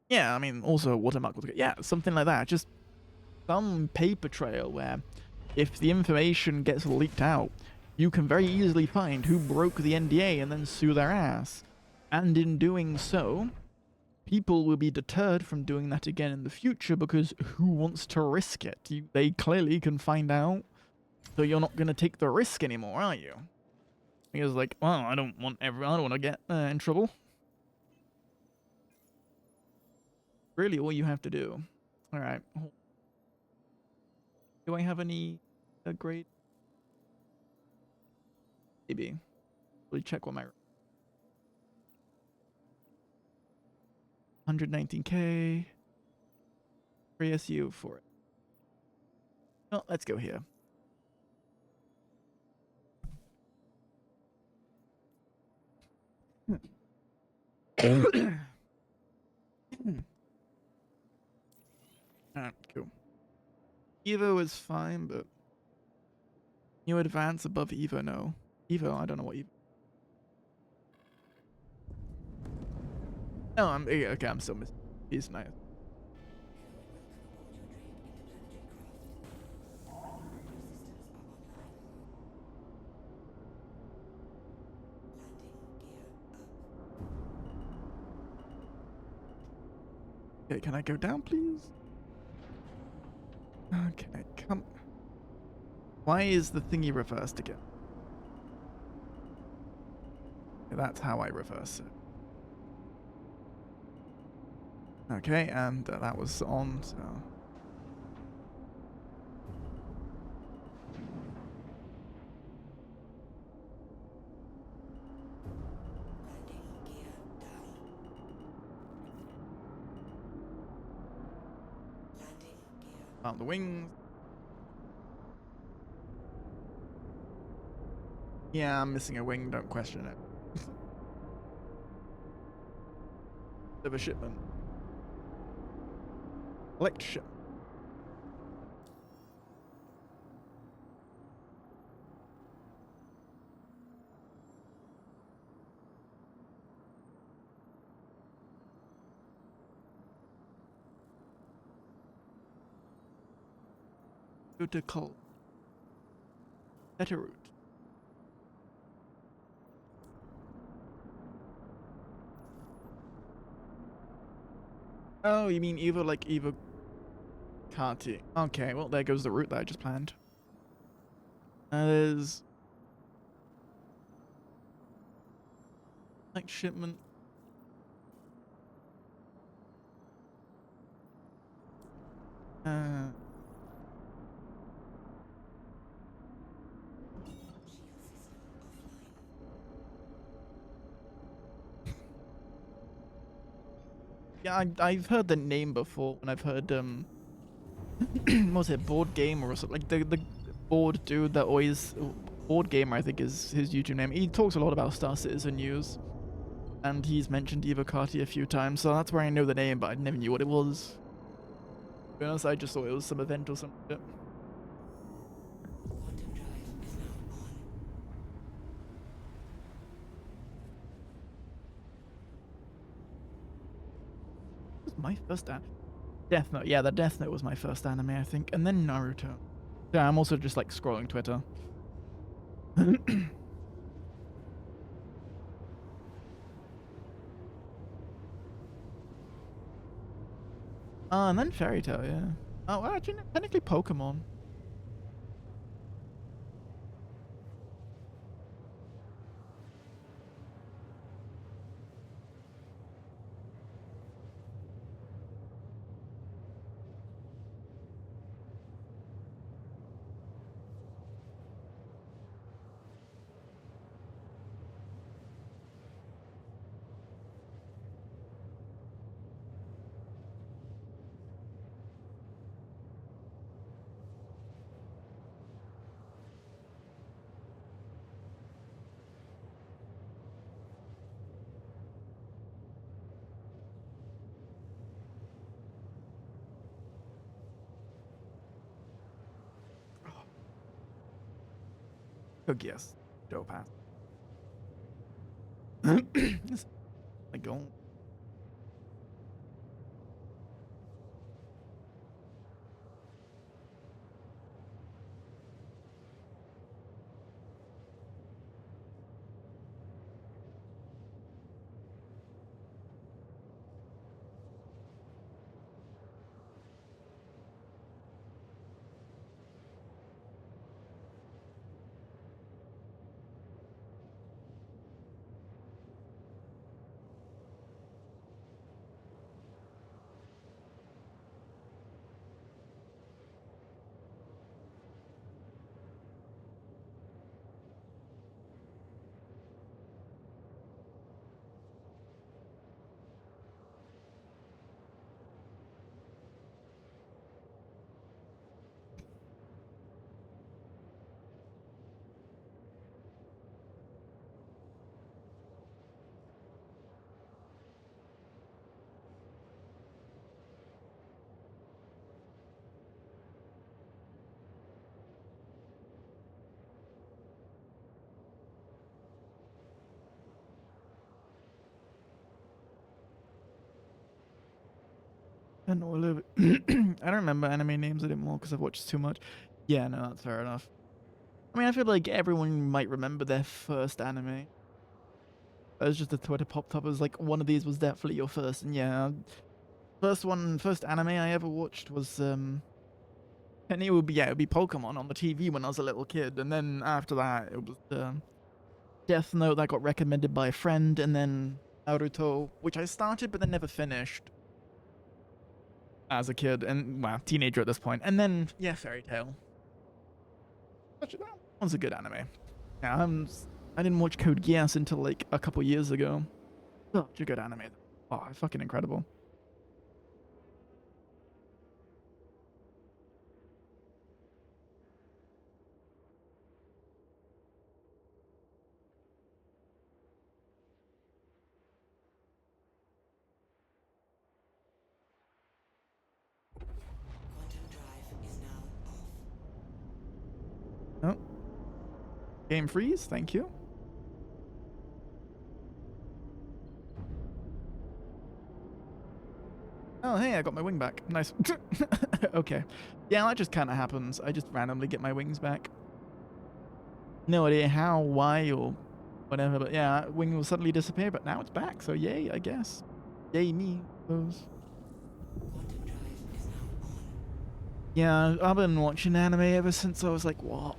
yeah, I mean, also watermark, yeah, something like that. Just some paper trail where if the information gets leaked out, you can very easily find who broke the NDA and then sue their ass. And in doing so, people will be deterred from doing that again in the future because who wants to risk it? They clearly can find out, so you're not going to take the risk anymore, are you? Because like, well, I don't want to get in trouble. Really, all you have to do. All right. Do I have any great? Maybe. Really check what my 119k. 3SU for it. Well, let's go here. Alright, cool. Evo is fine, but new advance above Evo, no. Evo, I don't know what Evo. No, okay, I'm still missing. He's nice. Okay, can I go down, please? Okay, come. Why is the thingy reversed again? Okay, that's how I reverse it. Okay, and that was on, so. On the wings. Yeah, I'm missing a wing, don't question it. Of a shipment. Elect ship. Go to Col. Better route. Oh, you mean Evo like Evo Carti. Okay, well, there goes the route that I just planned. There's Like shipment. Uh, yeah, I've heard the name before when I've heard what was it, board game or something, like the board dude that always board gamer I think is his YouTube name. He talks a lot about Star Citizen news, and he's mentioned Evocati a few times, so that's where I know the name, but I never knew what it was. To be honest, I just thought it was some event or some shit. Quantum drive is now on. What was my first Death Note? Yeah, the Death Note was my first anime, I think, and then Naruto. Yeah, I'm also just like scrolling Twitter. And then Fairy Tail, yeah. Oh, well, actually, technically Pokemon. Good guess. Joe Pass. Like, go. And all of it. I don't remember anime names anymore because I've watched too much. Yeah, no, that's fair enough. I mean, I feel like everyone might remember their first anime. That was just a Twitter popped up as like one of these was definitely your first, and yeah, first anime I ever watched was and it would be Pokemon on the TV when I was a little kid, and then after that it was Death Note that got recommended by a friend, and then Naruto, which I started but then never finished as a kid, and well, teenager at this point, and then yeah, Fairy Tail. Actually, that one's a good anime. Yeah, I didn't watch Code Geass until like a couple years ago. Such a good anime. Oh, fucking incredible. Quantum drive is now off. Oh, game freeze. Thank you. Oh, hey, I got my wing back. Nice. Okay. Yeah, that just kind of happens. I just randomly get my wings back. No idea how, why, or whatever, but yeah, wing will suddenly disappear, but now it's back, so yay, I guess. Yay me, those. Quantum drive is now on. Yeah, I've been watching anime ever since I was like, what,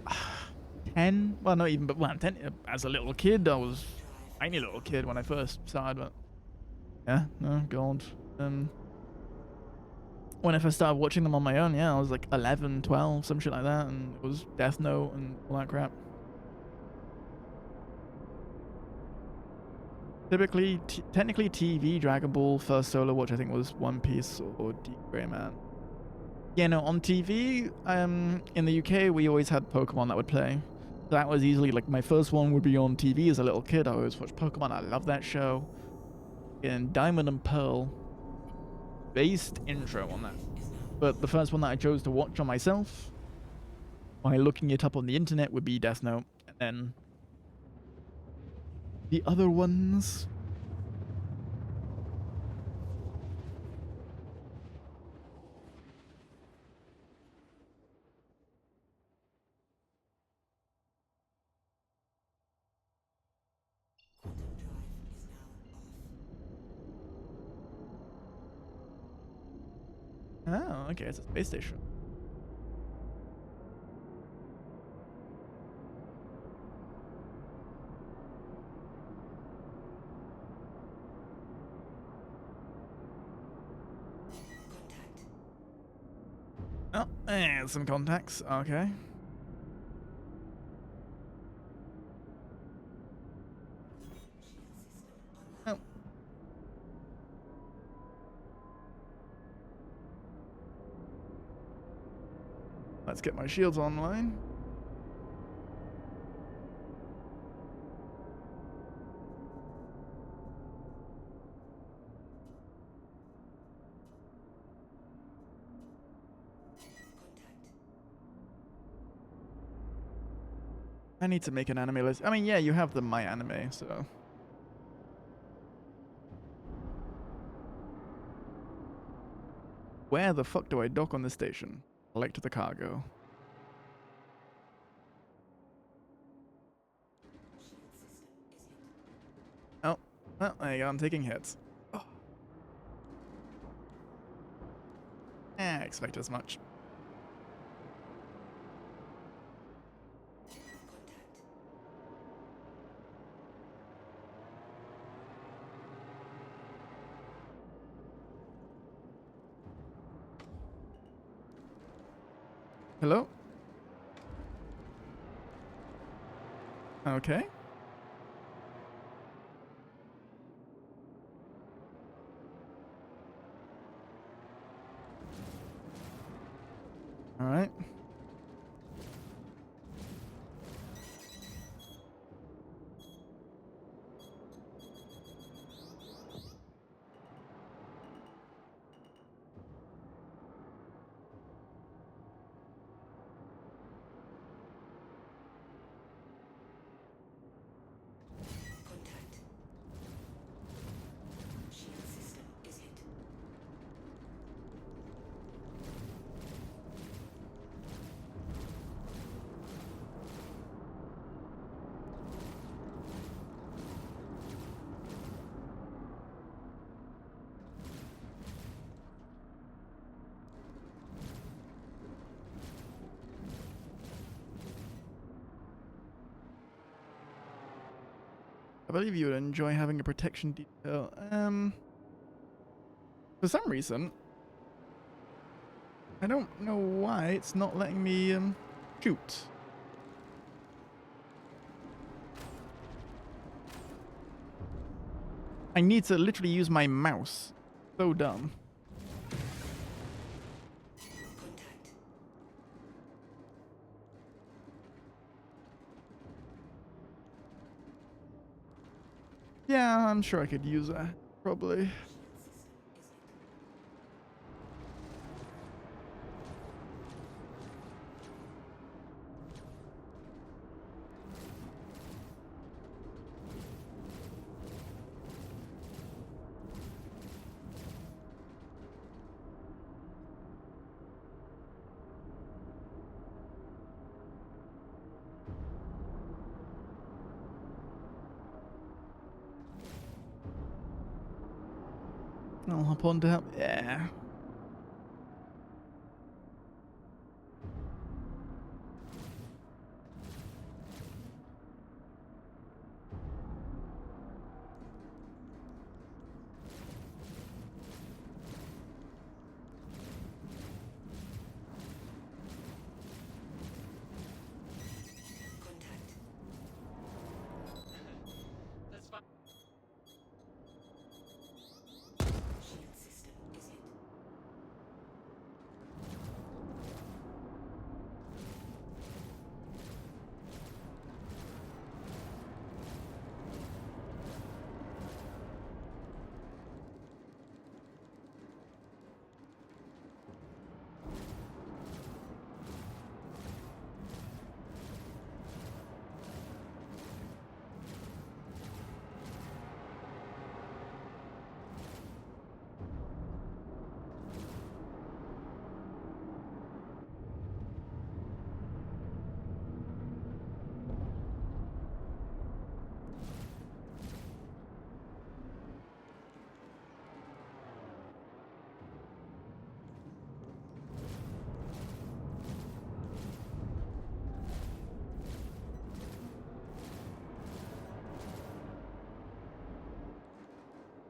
10? Well, not even, but well, 10. As a little kid, I was tiny little kid when I first started, but yeah, no, God. When I first started watching them on my own, yeah, I was like 11, 12, some shit like that, and it was Death Note and all that crap. Technically TV, Dragon Ball, first solo watch I think was One Piece or Deep Grey Man. Yeah, no, on TV, in the UK, we always had Pokemon that would play. That was easily, like, my first one would be on TV as a little kid. I always watched Pokemon. I love that show. And Diamond and Pearl, based intro on that. But the first one that I chose to watch on myself, by looking it up on the internet, would be Death Note. And then the other ones... Oh, okay, it's a space station. Oh, and some contacts. Okay. Oh. Let's get my shields online. I need to make an anime list. I mean, yeah, you have the My Anime, so... Where the fuck do I dock on this station? Collect the cargo. Oh, well, there you go, I'm taking hits. Oh. I expect as much. Hello? Okay. Alright. I believe you would enjoy having a protection detail. For some reason, I don't know why it's not letting me, shoot. I need to literally use my mouse. So dumb. Yeah, I'm sure I could use that. Probably. I'll hop on to help. Yeah.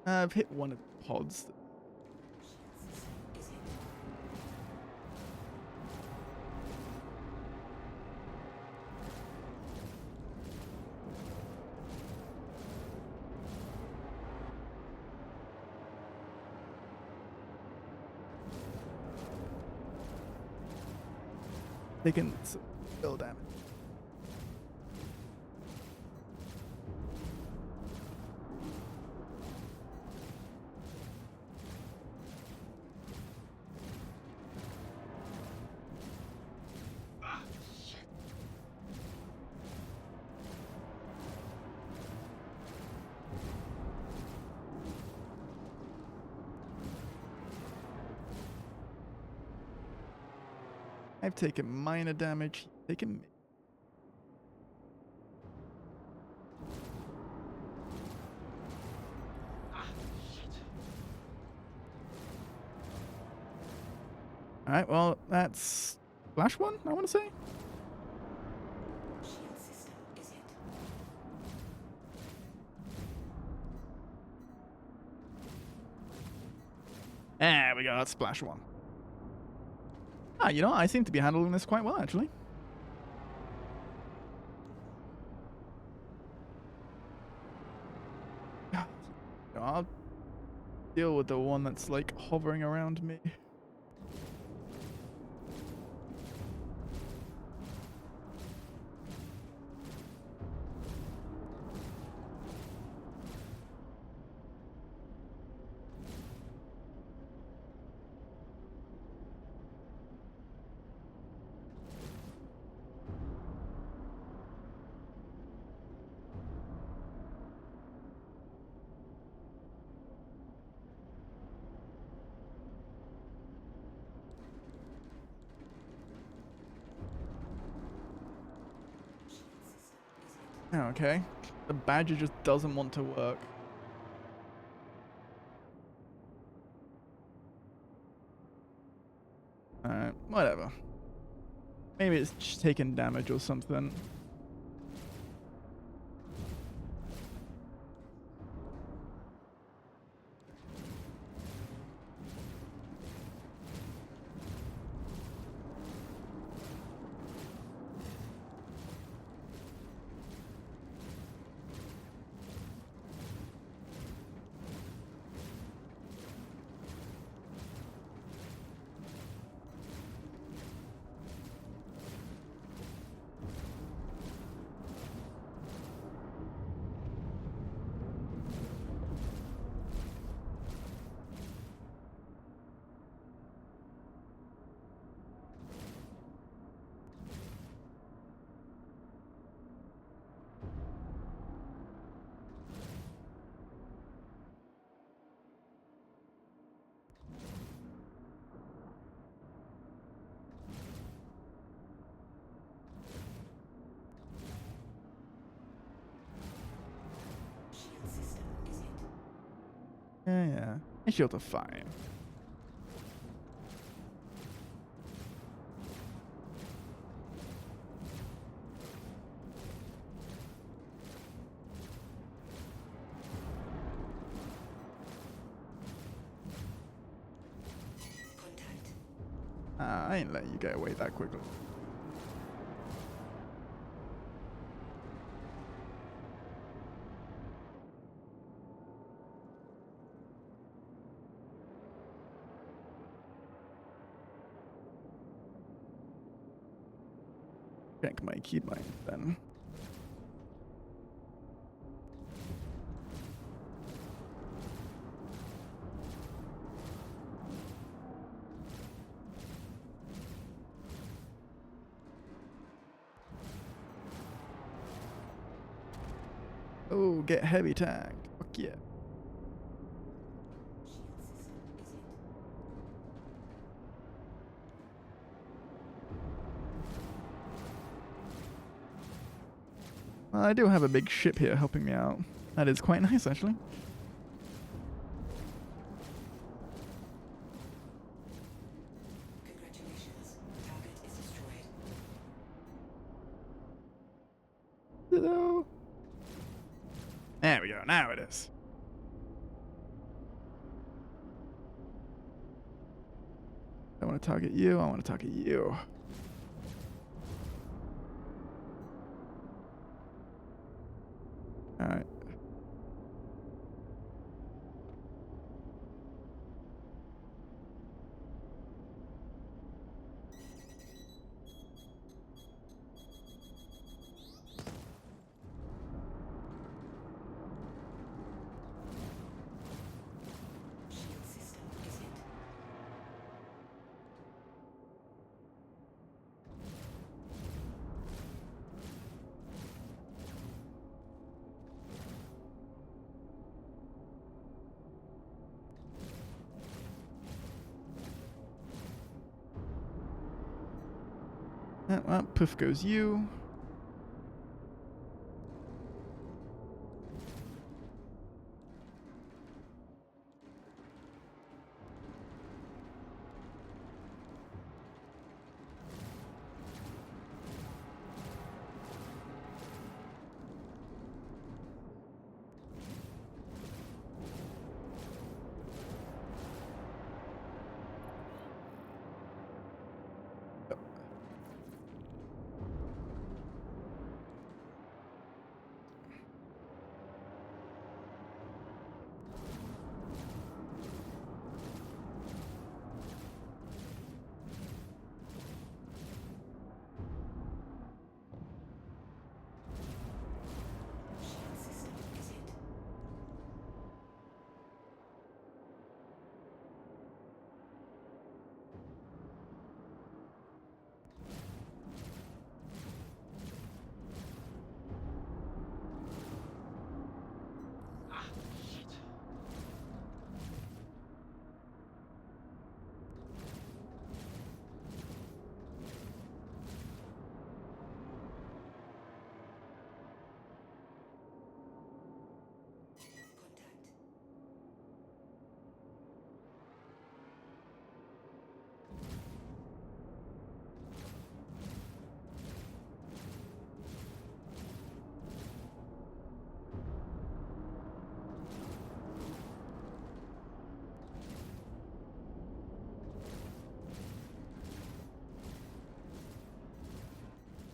I've hit one of the pods. Is it? Taking some spill damage. I've taken minor damage. Taken. Alright, well, that's Flash one, I want to say. Shield system, is it? There we go, that's Splash one. Ah, you know, I seem to be handling this quite well, actually. I'll deal with the one that's, like, hovering around me. Okay. The badger just doesn't want to work. Alright, whatever. Maybe it's just taking damage or something. Shield system, is it? Yeah. I shield are fine. Contact. I ain't letting you get away that quickly. Check my keybind then. Oh, get heavy tagged. Fuck yeah. Shield system, is it? Well, I do have a big ship here helping me out. That is quite nice, actually. Congratulations. Target is destroyed. Hello. There we go. Now it is. I want to target you. I want to target you. Alright. Shield system is it. Well, poof goes you. Shield system is it. Contact.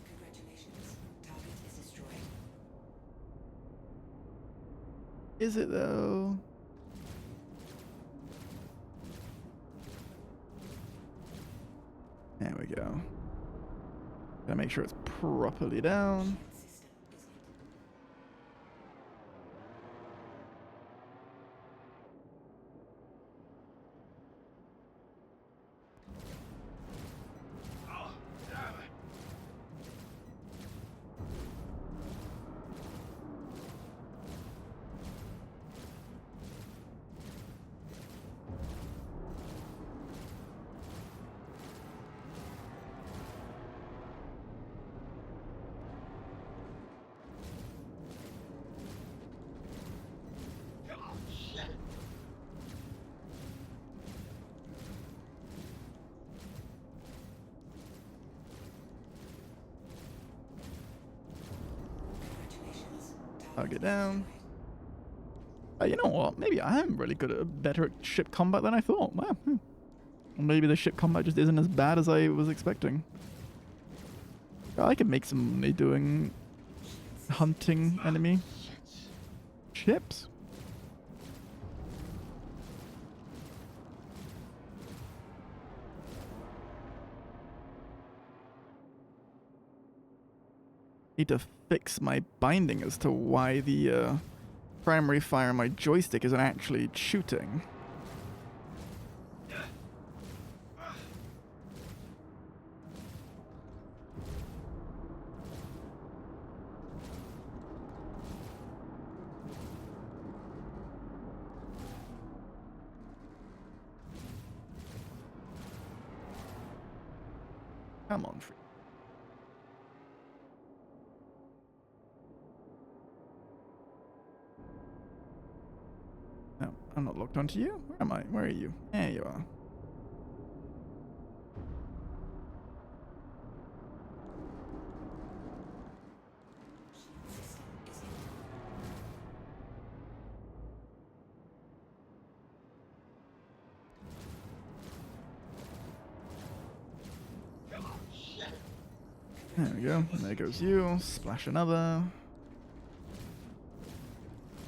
Congratulations. Target is destroyed. Is it though? There we go. Gotta make sure it's properly down. Shield system is it. Congratulations. Target down. You know what? Maybe I am really good at better at ship combat than I thought. Wow. Maybe the ship combat just isn't as bad as I was expecting. I could make some money doing hunting enemy ships. Need to fix my binding as to why the primary fire on my joystick isn't actually shooting. Come on, free. No, I'm not locked onto you. Where am I? Where are you? There you are. Shield system is it. There we go. There goes you. Splash another.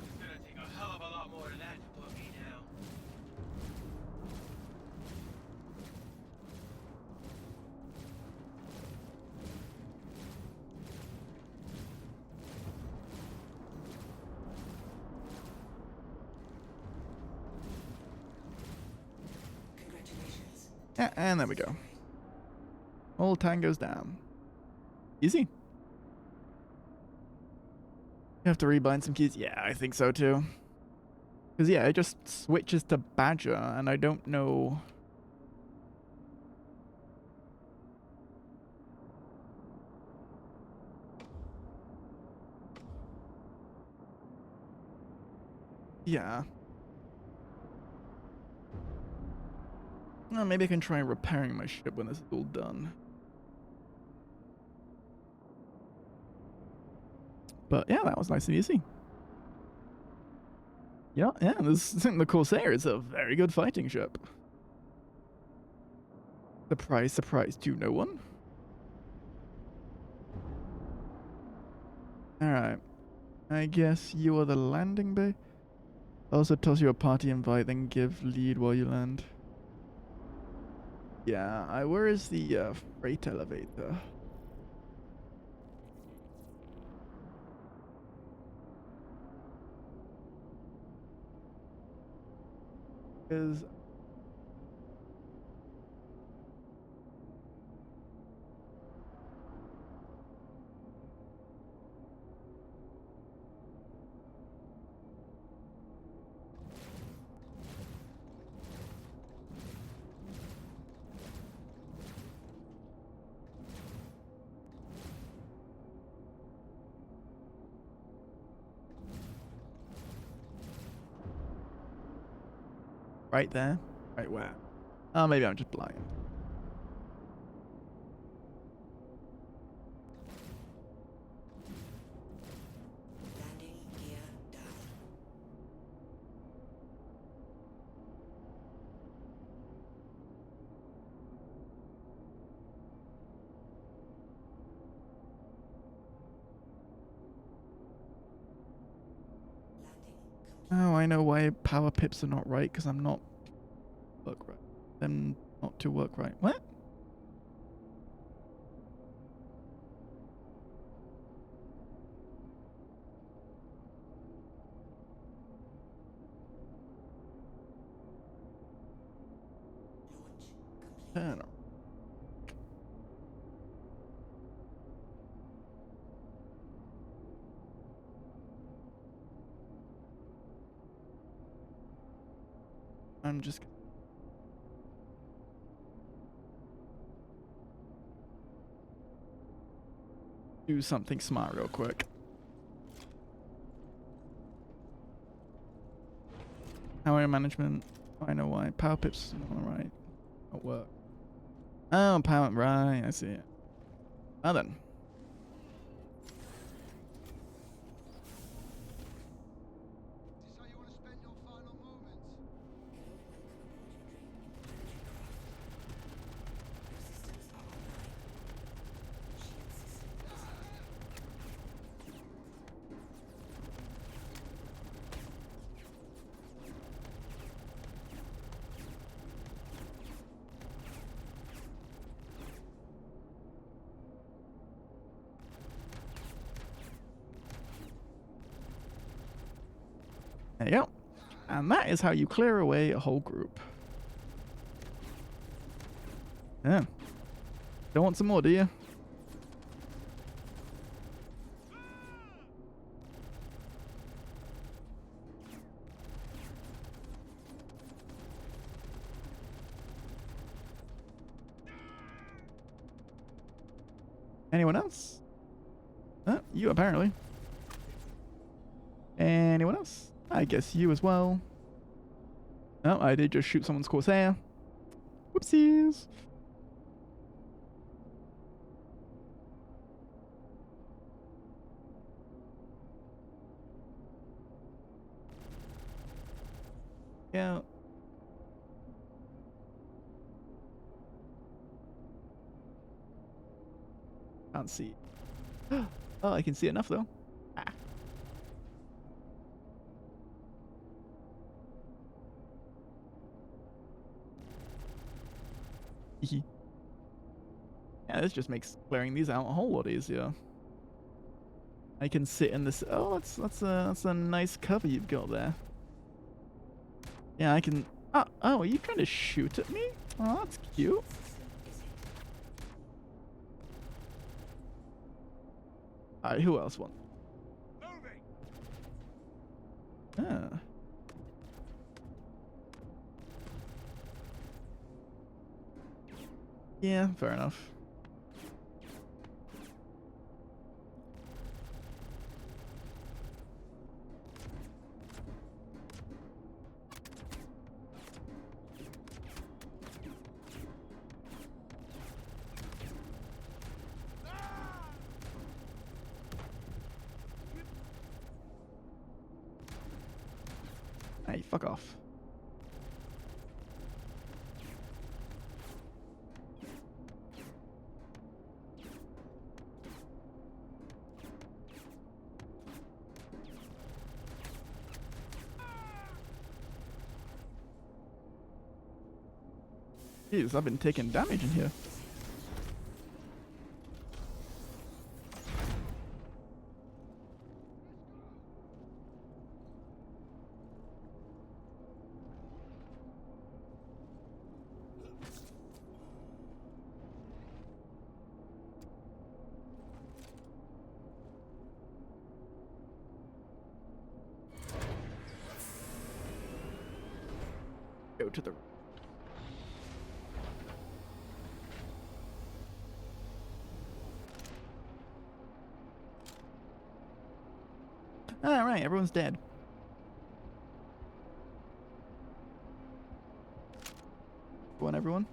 It's gonna take a hell of a lot more than that to put me down. Congratulations. Yeah, and there we go. All tangos down. Easy. You have to rebind some keys? Yeah, I think so too. Because, yeah, it just switches to Badger, and I don't know. Yeah. Well, maybe I can try repairing my ship when this is all done. But yeah, that was nice and easy. Yeah, the Corsair is a very good fighting ship. Surprise, surprise to no one. Alright. I guess you are the landing bay. Also toss you a party invite, then give lead while you land. Yeah, where is the freight elevator? Is right there? Right where? Oh, maybe I'm just blind. Landing gear down. Landing complete. Oh, I know why power pips are not right, because I'm not work right. Them not to work right. What? Launch complete. Turn. I'm just do something smart real quick. Power management. I know why. Power pips not right. Not work. Oh, power. Right, I see it. Well then. Is this how you want to spend your final moments? Hello and welcome aboard your dream interplanetary craft. Your systems are online. Shield systems. There you go. And that is how you clear away a whole group. Yeah. Don't want some more, do you? Anyone else? You apparently. Anyone else? I guess you as well. Oh, I did just shoot someone's Corsair. Whoopsies. Yeah. Can't see. Oh, I can see enough though. Ah. Hee. Yeah, this just makes clearing these out a whole lot easier. I can sit in this. Oh, that's a nice cover you've got there. Yeah, I can. Oh, are you trying to shoot at me? Oh, that's cute. Alright, who else wants? Ah. Yeah, fair enough. Hey, fuck off. Jeez, I've been taking damage in here. Go to the. Alright, everyone's dead. Go on, everyone.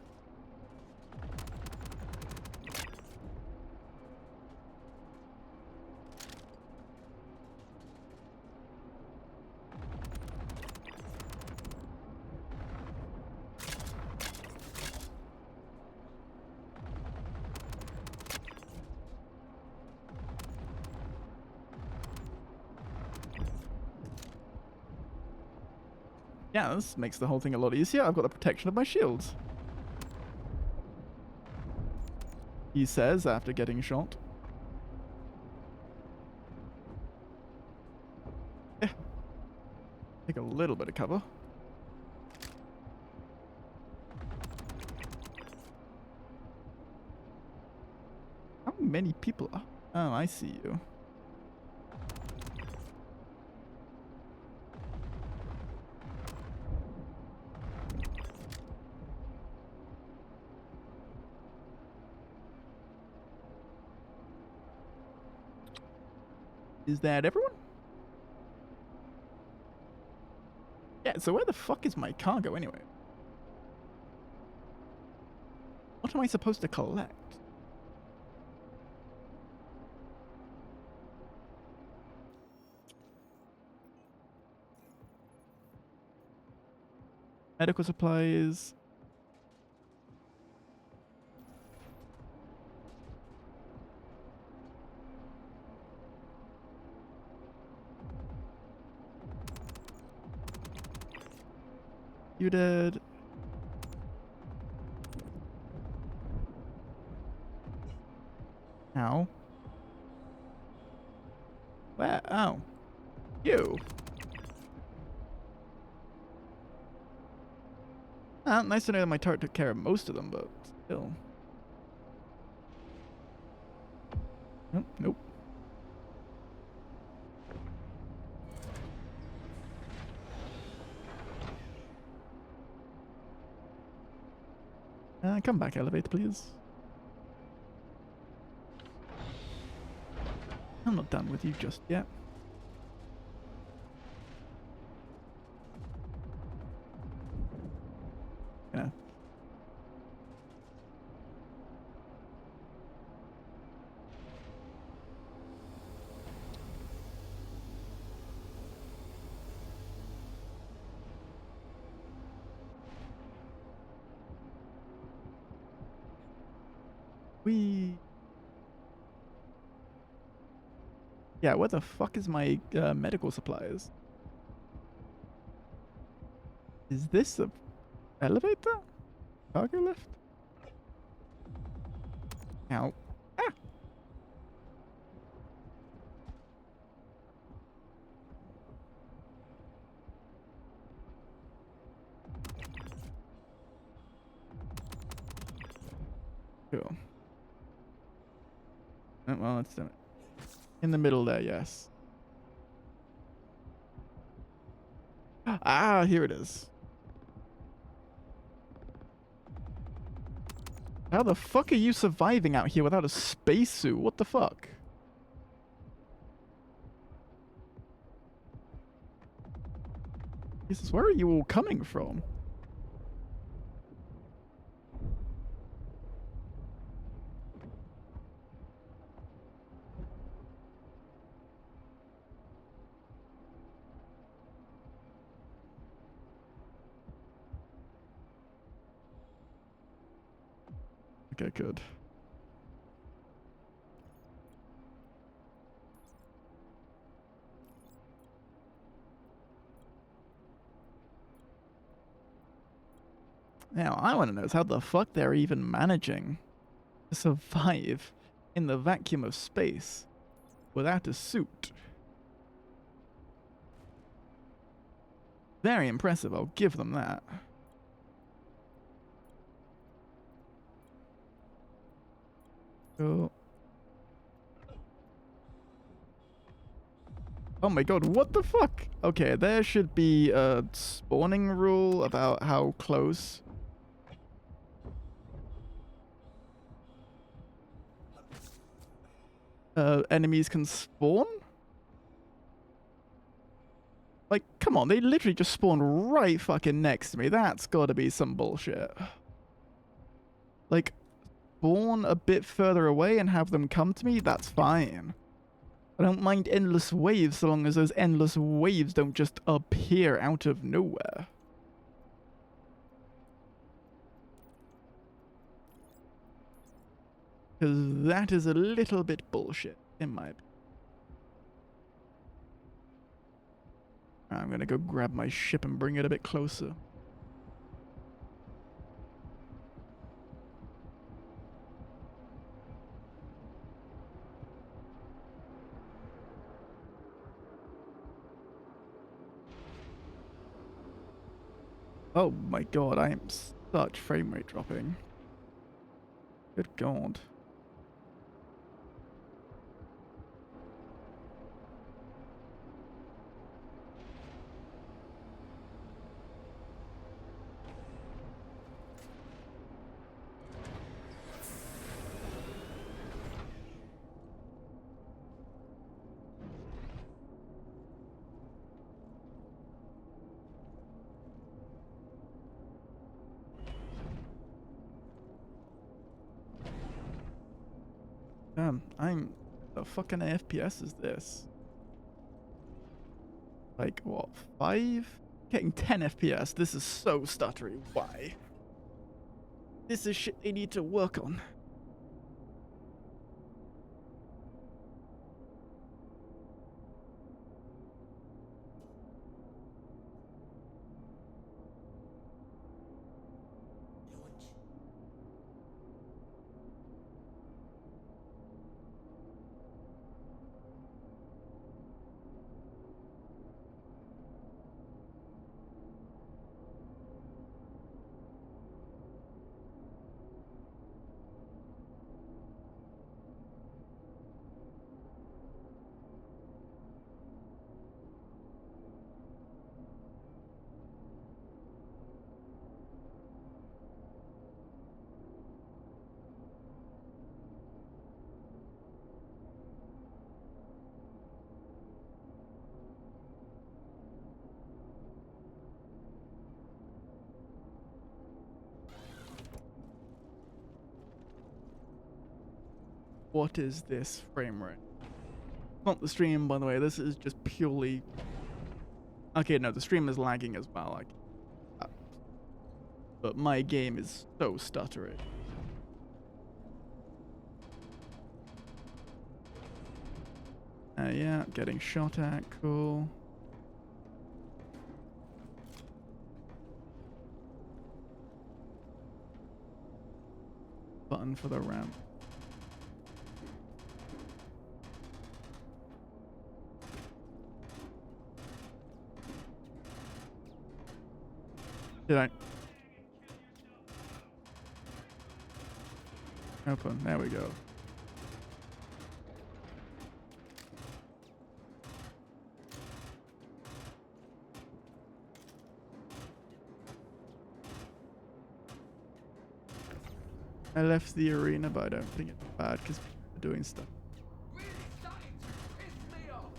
Yeah, this makes the whole thing a lot easier. I've got the protection of my shields. He says after getting shot. Yeah. Take a little bit of cover. How many people are? Oh, I see you. Is that everyone? Yeah, so where the fuck is my cargo anyway? What am I supposed to collect? Medical supplies. You dead. Ow. Where? Oh. You. Nice to know that my turret took care of most of them, but still. Nope, nope. Come back, elevator, please. I'm not done with you just yet. Yeah. We. Yeah, where the fuck is my medical supplies? Is this a elevator? Cargo lift? Ow. Ah! Cool. Oh, well, let's do it. In the middle there, yes. Ah, here it is. How the fuck are you surviving out here without a spacesuit? What the fuck? Jesus, where are you all coming from? Okay, good. Now, I want to know is how the fuck they're even managing to survive in the vacuum of space without a suit. Very impressive, I'll give them that. Cool. Oh my god, what the fuck? Okay, there should be a spawning rule about how close enemies can spawn? Like, come on, they literally just spawned right fucking next to me. That's gotta be some bullshit. Like, spawn a bit further away and have them come to me? That's fine. I don't mind endless waves so long as those endless waves don't just appear out of nowhere. Because that is a little bit bullshit, in my opinion. I'm gonna go grab my ship and bring it a bit closer. Oh my god, I am such frame rate dropping. Good god. Damn, the fucking FPS is this? Like, what, 5? Getting 10 FPS. This is so stuttery. Why? This is shit they need to work on. Launch. What is this frame rate? Not the stream, by the way. This is just purely... Okay, no, the stream is lagging as well. Like, but my game is so stuttery. Yeah, getting shot at. Cool. Button for the ramp. Did I? Open. There we go. I left the arena, but I don't think it's bad because people are doing stuff. Really starting to piss me off.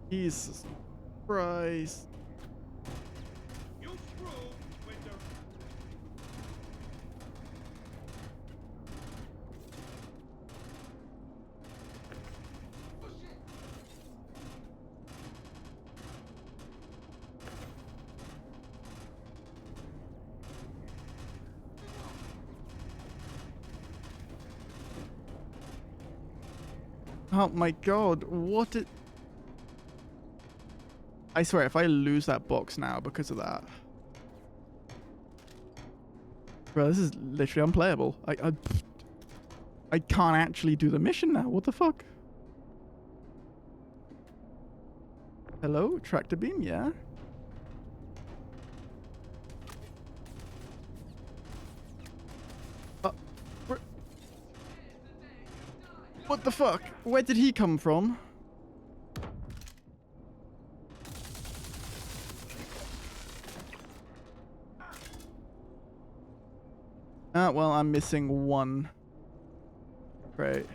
Jesus Christ. You screw with the bullshit. Oh my god, what it... I swear, if I lose that box now because of that... Bro, this is literally unplayable. I can't actually do the mission now. What the fuck? Hello? Tractor beam? Yeah? What the fuck? Where did he come from? Ah, well, I'm missing one. Great.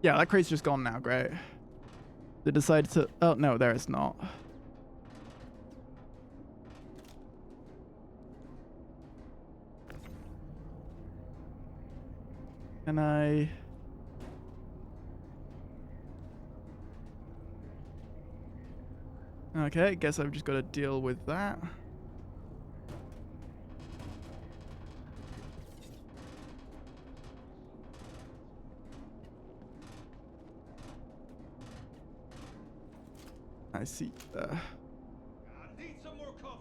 Yeah, that crate's just gone now. Great. They decided to... Oh, no, there it's not. Can I... Okay, guess I've just got to deal with that. I see. I need some more cover.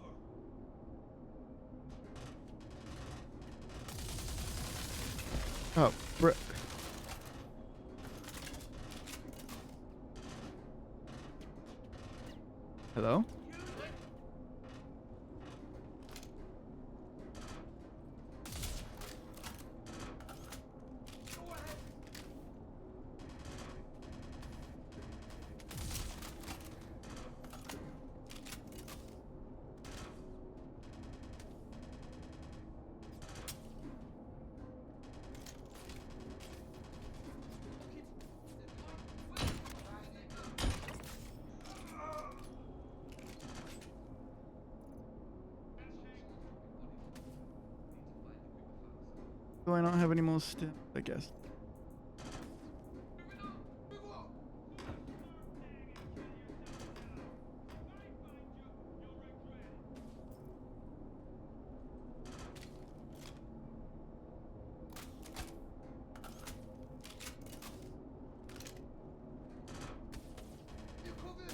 Oh, brick. Hello? Do I not have any more stim? I guess. You covered.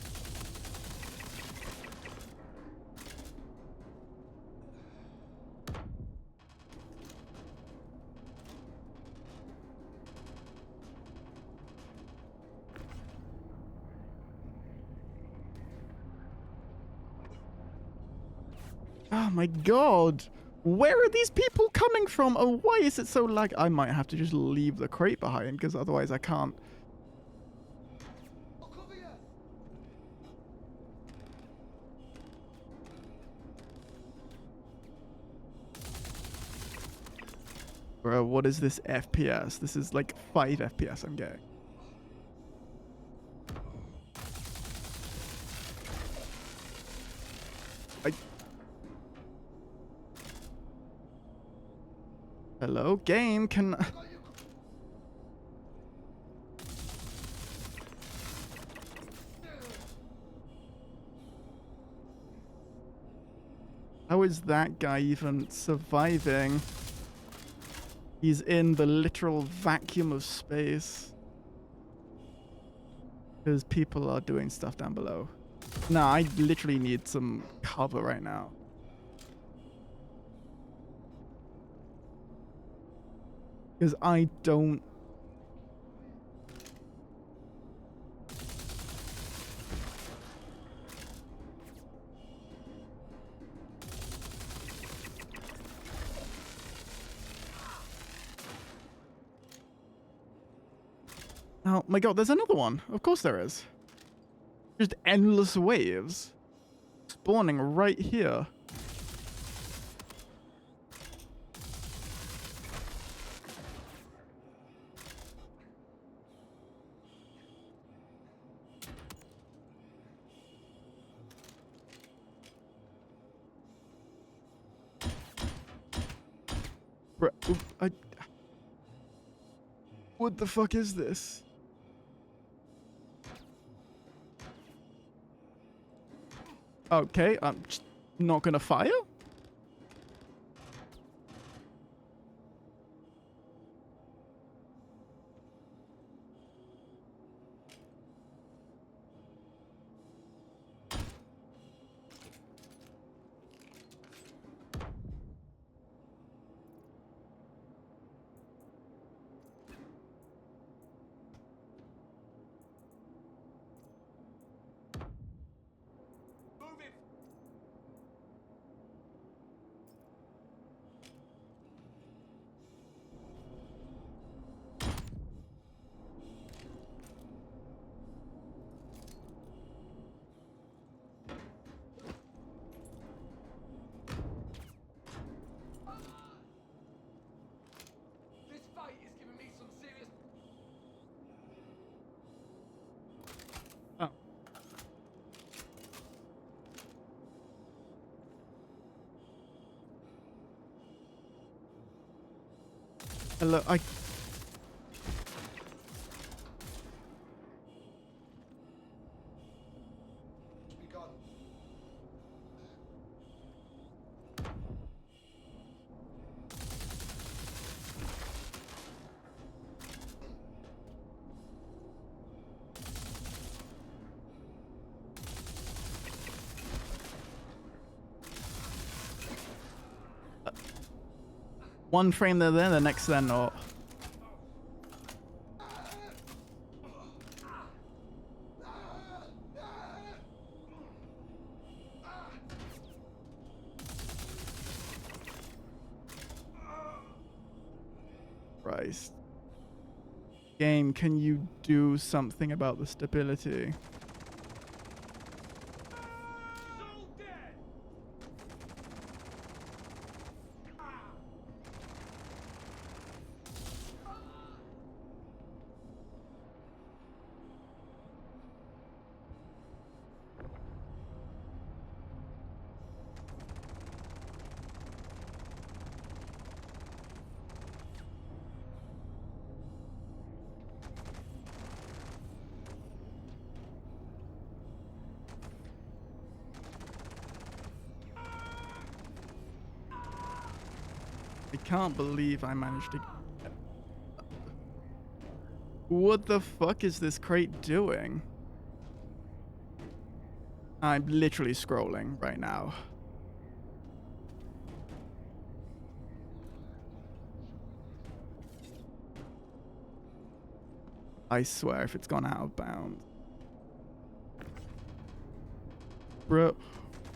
Oh my god! Where are these people coming from? Oh, why is it so lag? I might have to just leave the crate behind because otherwise I can't. I'll cover you. Bro, what is this FPS? This is like 5 FPS I'm getting. Hello, game, can... Got you. How is that guy even surviving? He's in the literal vacuum of space. Because people are doing stuff down below. No, I literally need some cover right now. Because I don't... Oh my god, there's another one. Of course there is. Just endless waves. Spawning right here. Bruh, what the fuck is this? Okay, I'm just not gonna fire? This fight is giving me some serious. Oh. Hello, Be gone. One frame there, the next they're not. Christ. Game, can you do something about the stability? I can't believe I managed to... What the fuck is this crate doing? I'm literally scrolling right now. I swear if it's gone out of bounds. Bro,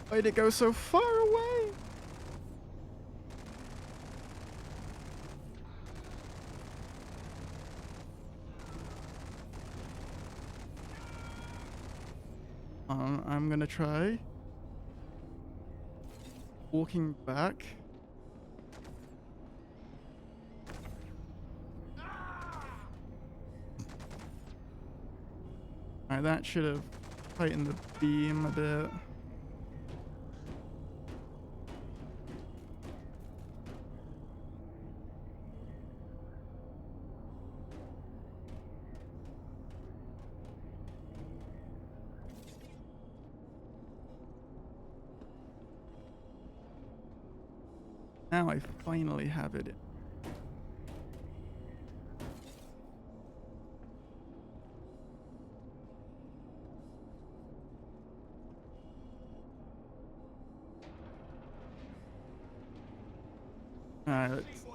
why'd it go so far away? I'm gonna try walking back. Alright, that should have tightened the beam a bit. Now I finally have it. Alright, let's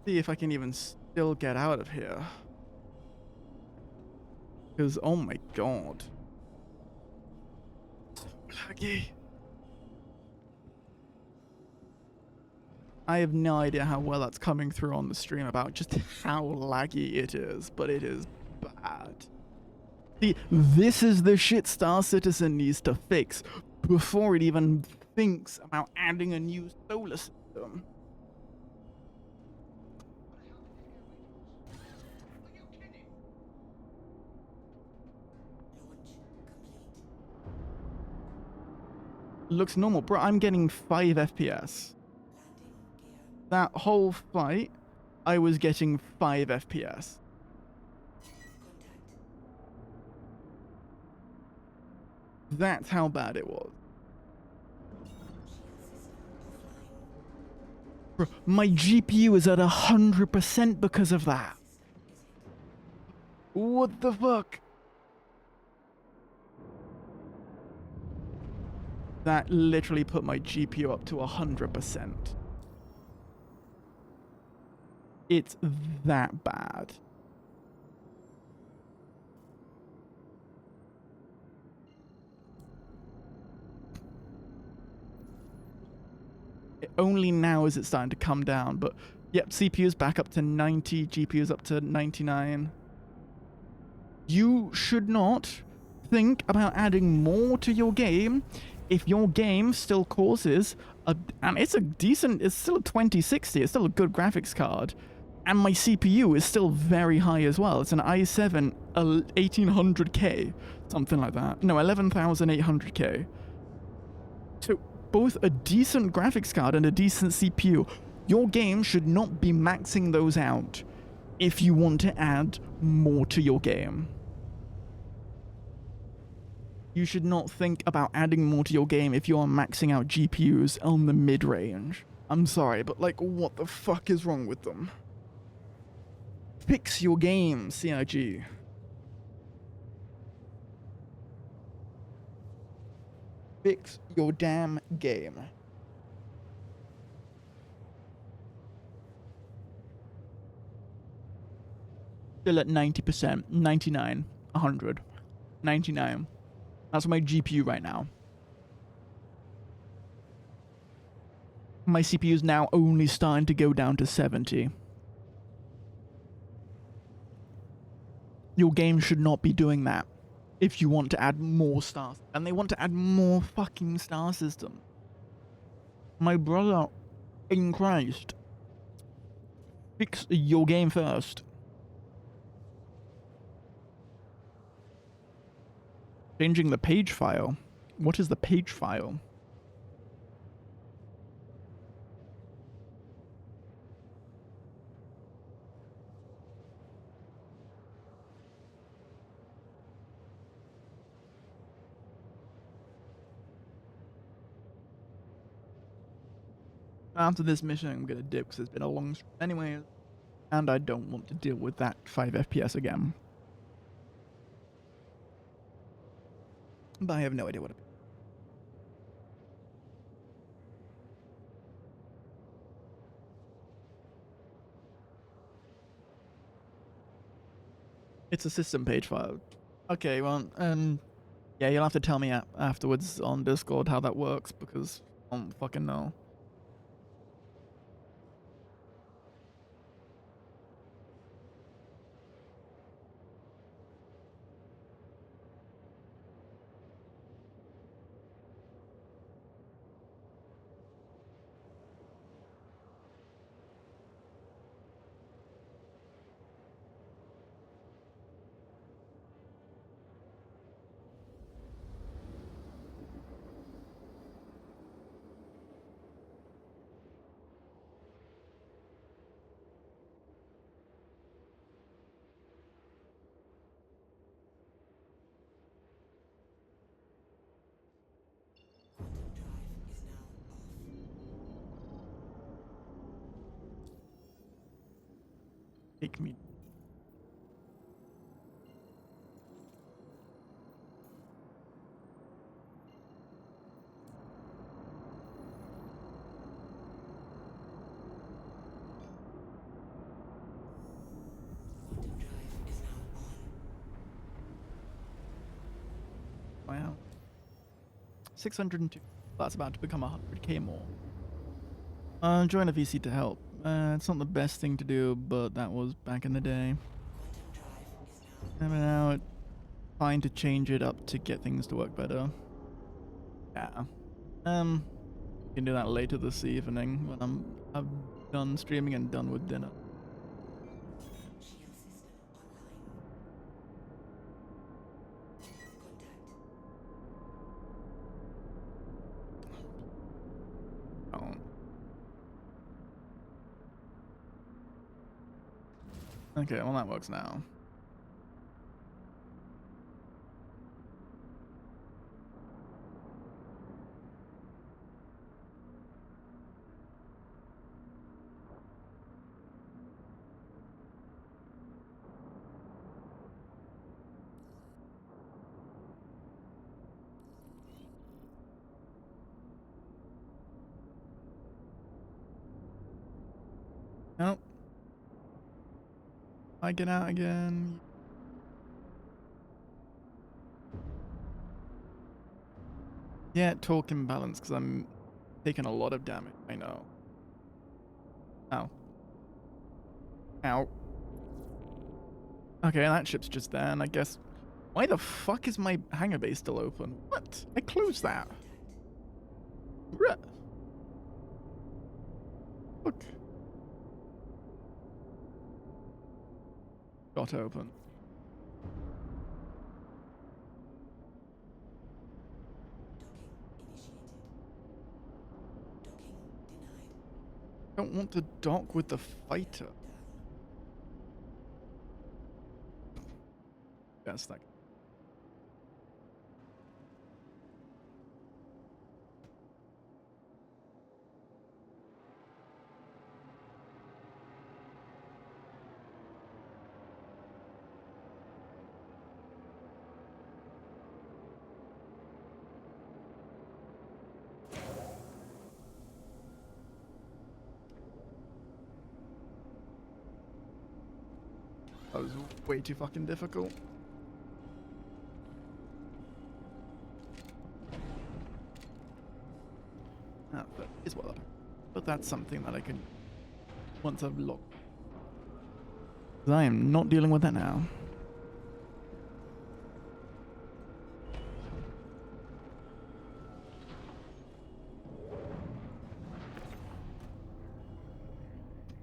see if I can even still get out of here. Because, oh my god. So laggy. I have no idea how well that's coming through on the stream about just how laggy it is, but it is bad. See, this is the shit Star Citizen needs to fix before it even thinks about adding a new solar system. Launch complete. Looks normal. Bro, I'm getting 5 FPS. Landing gear. That whole fight, I was getting 5 FPS. Contact. That's how bad it was. Shield system offline. Bro, my GPU is at 100% because of that. System is hit. What the fuck? That literally put my GPU up to 100%. It's that bad. Only now is it starting to come down, but yep, CPU's back up to 90, GPU's up to 99. You should not think about adding more to your game if your game still causes and it's still a 2060, it's still a good graphics card, and my CPU is still very high as well. It's an i7 1800K, something like that. No, 11800K. So both a decent graphics card and a decent CPU. Your game should not be maxing those out if you want to add more to your game. You should not think about adding more to your game if you are maxing out GPUs on the mid-range. I'm sorry, but like, what the fuck is wrong with them? Fix your game, CIG. Fix your damn game. Still at 90%, 99, 100, 99. That's my GPU right now. My CPU is now only starting to go down to 70. Your game should not be doing that if you want to add more stars. And they want to add more fucking star system. My brother in Christ. Fix your game first. Changing the page file. What is the page file? After this mission, I'm gonna dip because it's been a long stream anyway, and I don't want to deal with that 5 FPS again. But I have no idea what it is. It's a system page file. Okay, well, yeah, you'll have to tell me afterwards on Discord how that works because I don't fucking know. Quantum drive is now off. Take me. Wow. 602. That's about to become 100k more. Join a VC to help. It's not the best thing to do, but that was back in the day. Quantum drive is now. I'm now trying to change it up to get things to work better. Yeah. We can do that later this evening when I'm done streaming and done with dinner. Shield system online. Contact. Oh. Okay, well that works now. Nope. I get out again. Yeah, talk imbalance because I'm taking a lot of damage. I know. Ow. Ow. Okay, that ship's just there, and I guess. Why the fuck is my hangar bay still open? What? I closed that. Ruh. Look. Got open. Docking initiated. Docking denied. I don't want to dock with the fighter. Down. Yes, that. That was way too fucking difficult. Ah, but is what. But that's something that I can once I've locked. 'Cause I am not dealing with that now.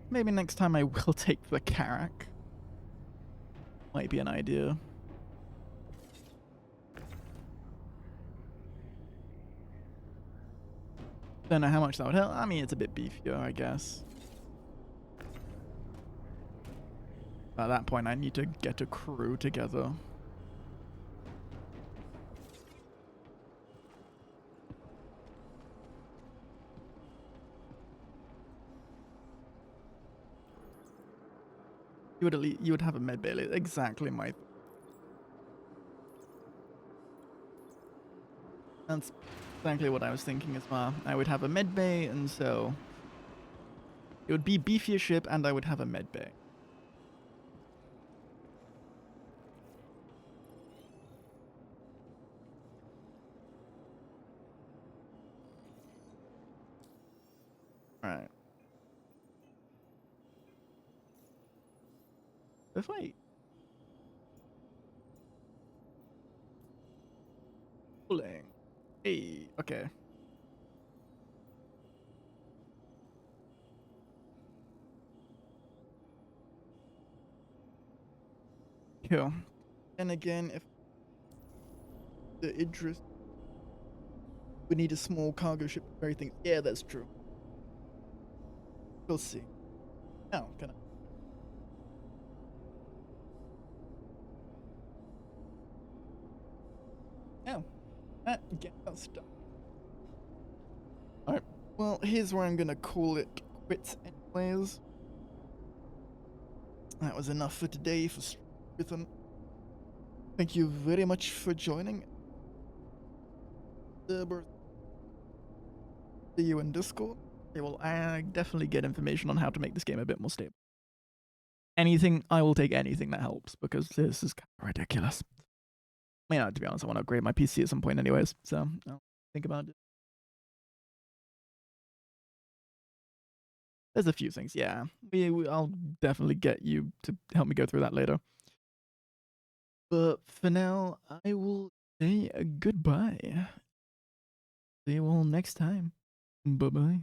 Maybe next time I will take the Carrack. Might be an idea. Don't know how much that would help. I mean, it's a bit beefier, I guess. At that point, I need to get a crew together. You would have a med bay. Exactly my. That's exactly what I was thinking as well. I would have a med bay, and so it would be beefier ship, and I would have a med bay. All right. If I pulling, hey, okay. Cool. And again, if the Idris would need a small cargo ship for everything, yeah, that's true. We'll see. Now, can I? Oh, get that stuff. Alright, well, here's where I'm gonna call it quits anyways. That was enough for today for Strathan. Thank you very much for joining. See you in Discord. I will definitely get information on how to make this game a bit more stable. Anything, I will take anything that helps because this is kind of ridiculous. To be honest, I want to upgrade my PC at some point, anyways. So I'll think about it. There's a few things, yeah. I'll definitely get you to help me go through that later. But for now, I will say goodbye. See you all next time. Bye bye.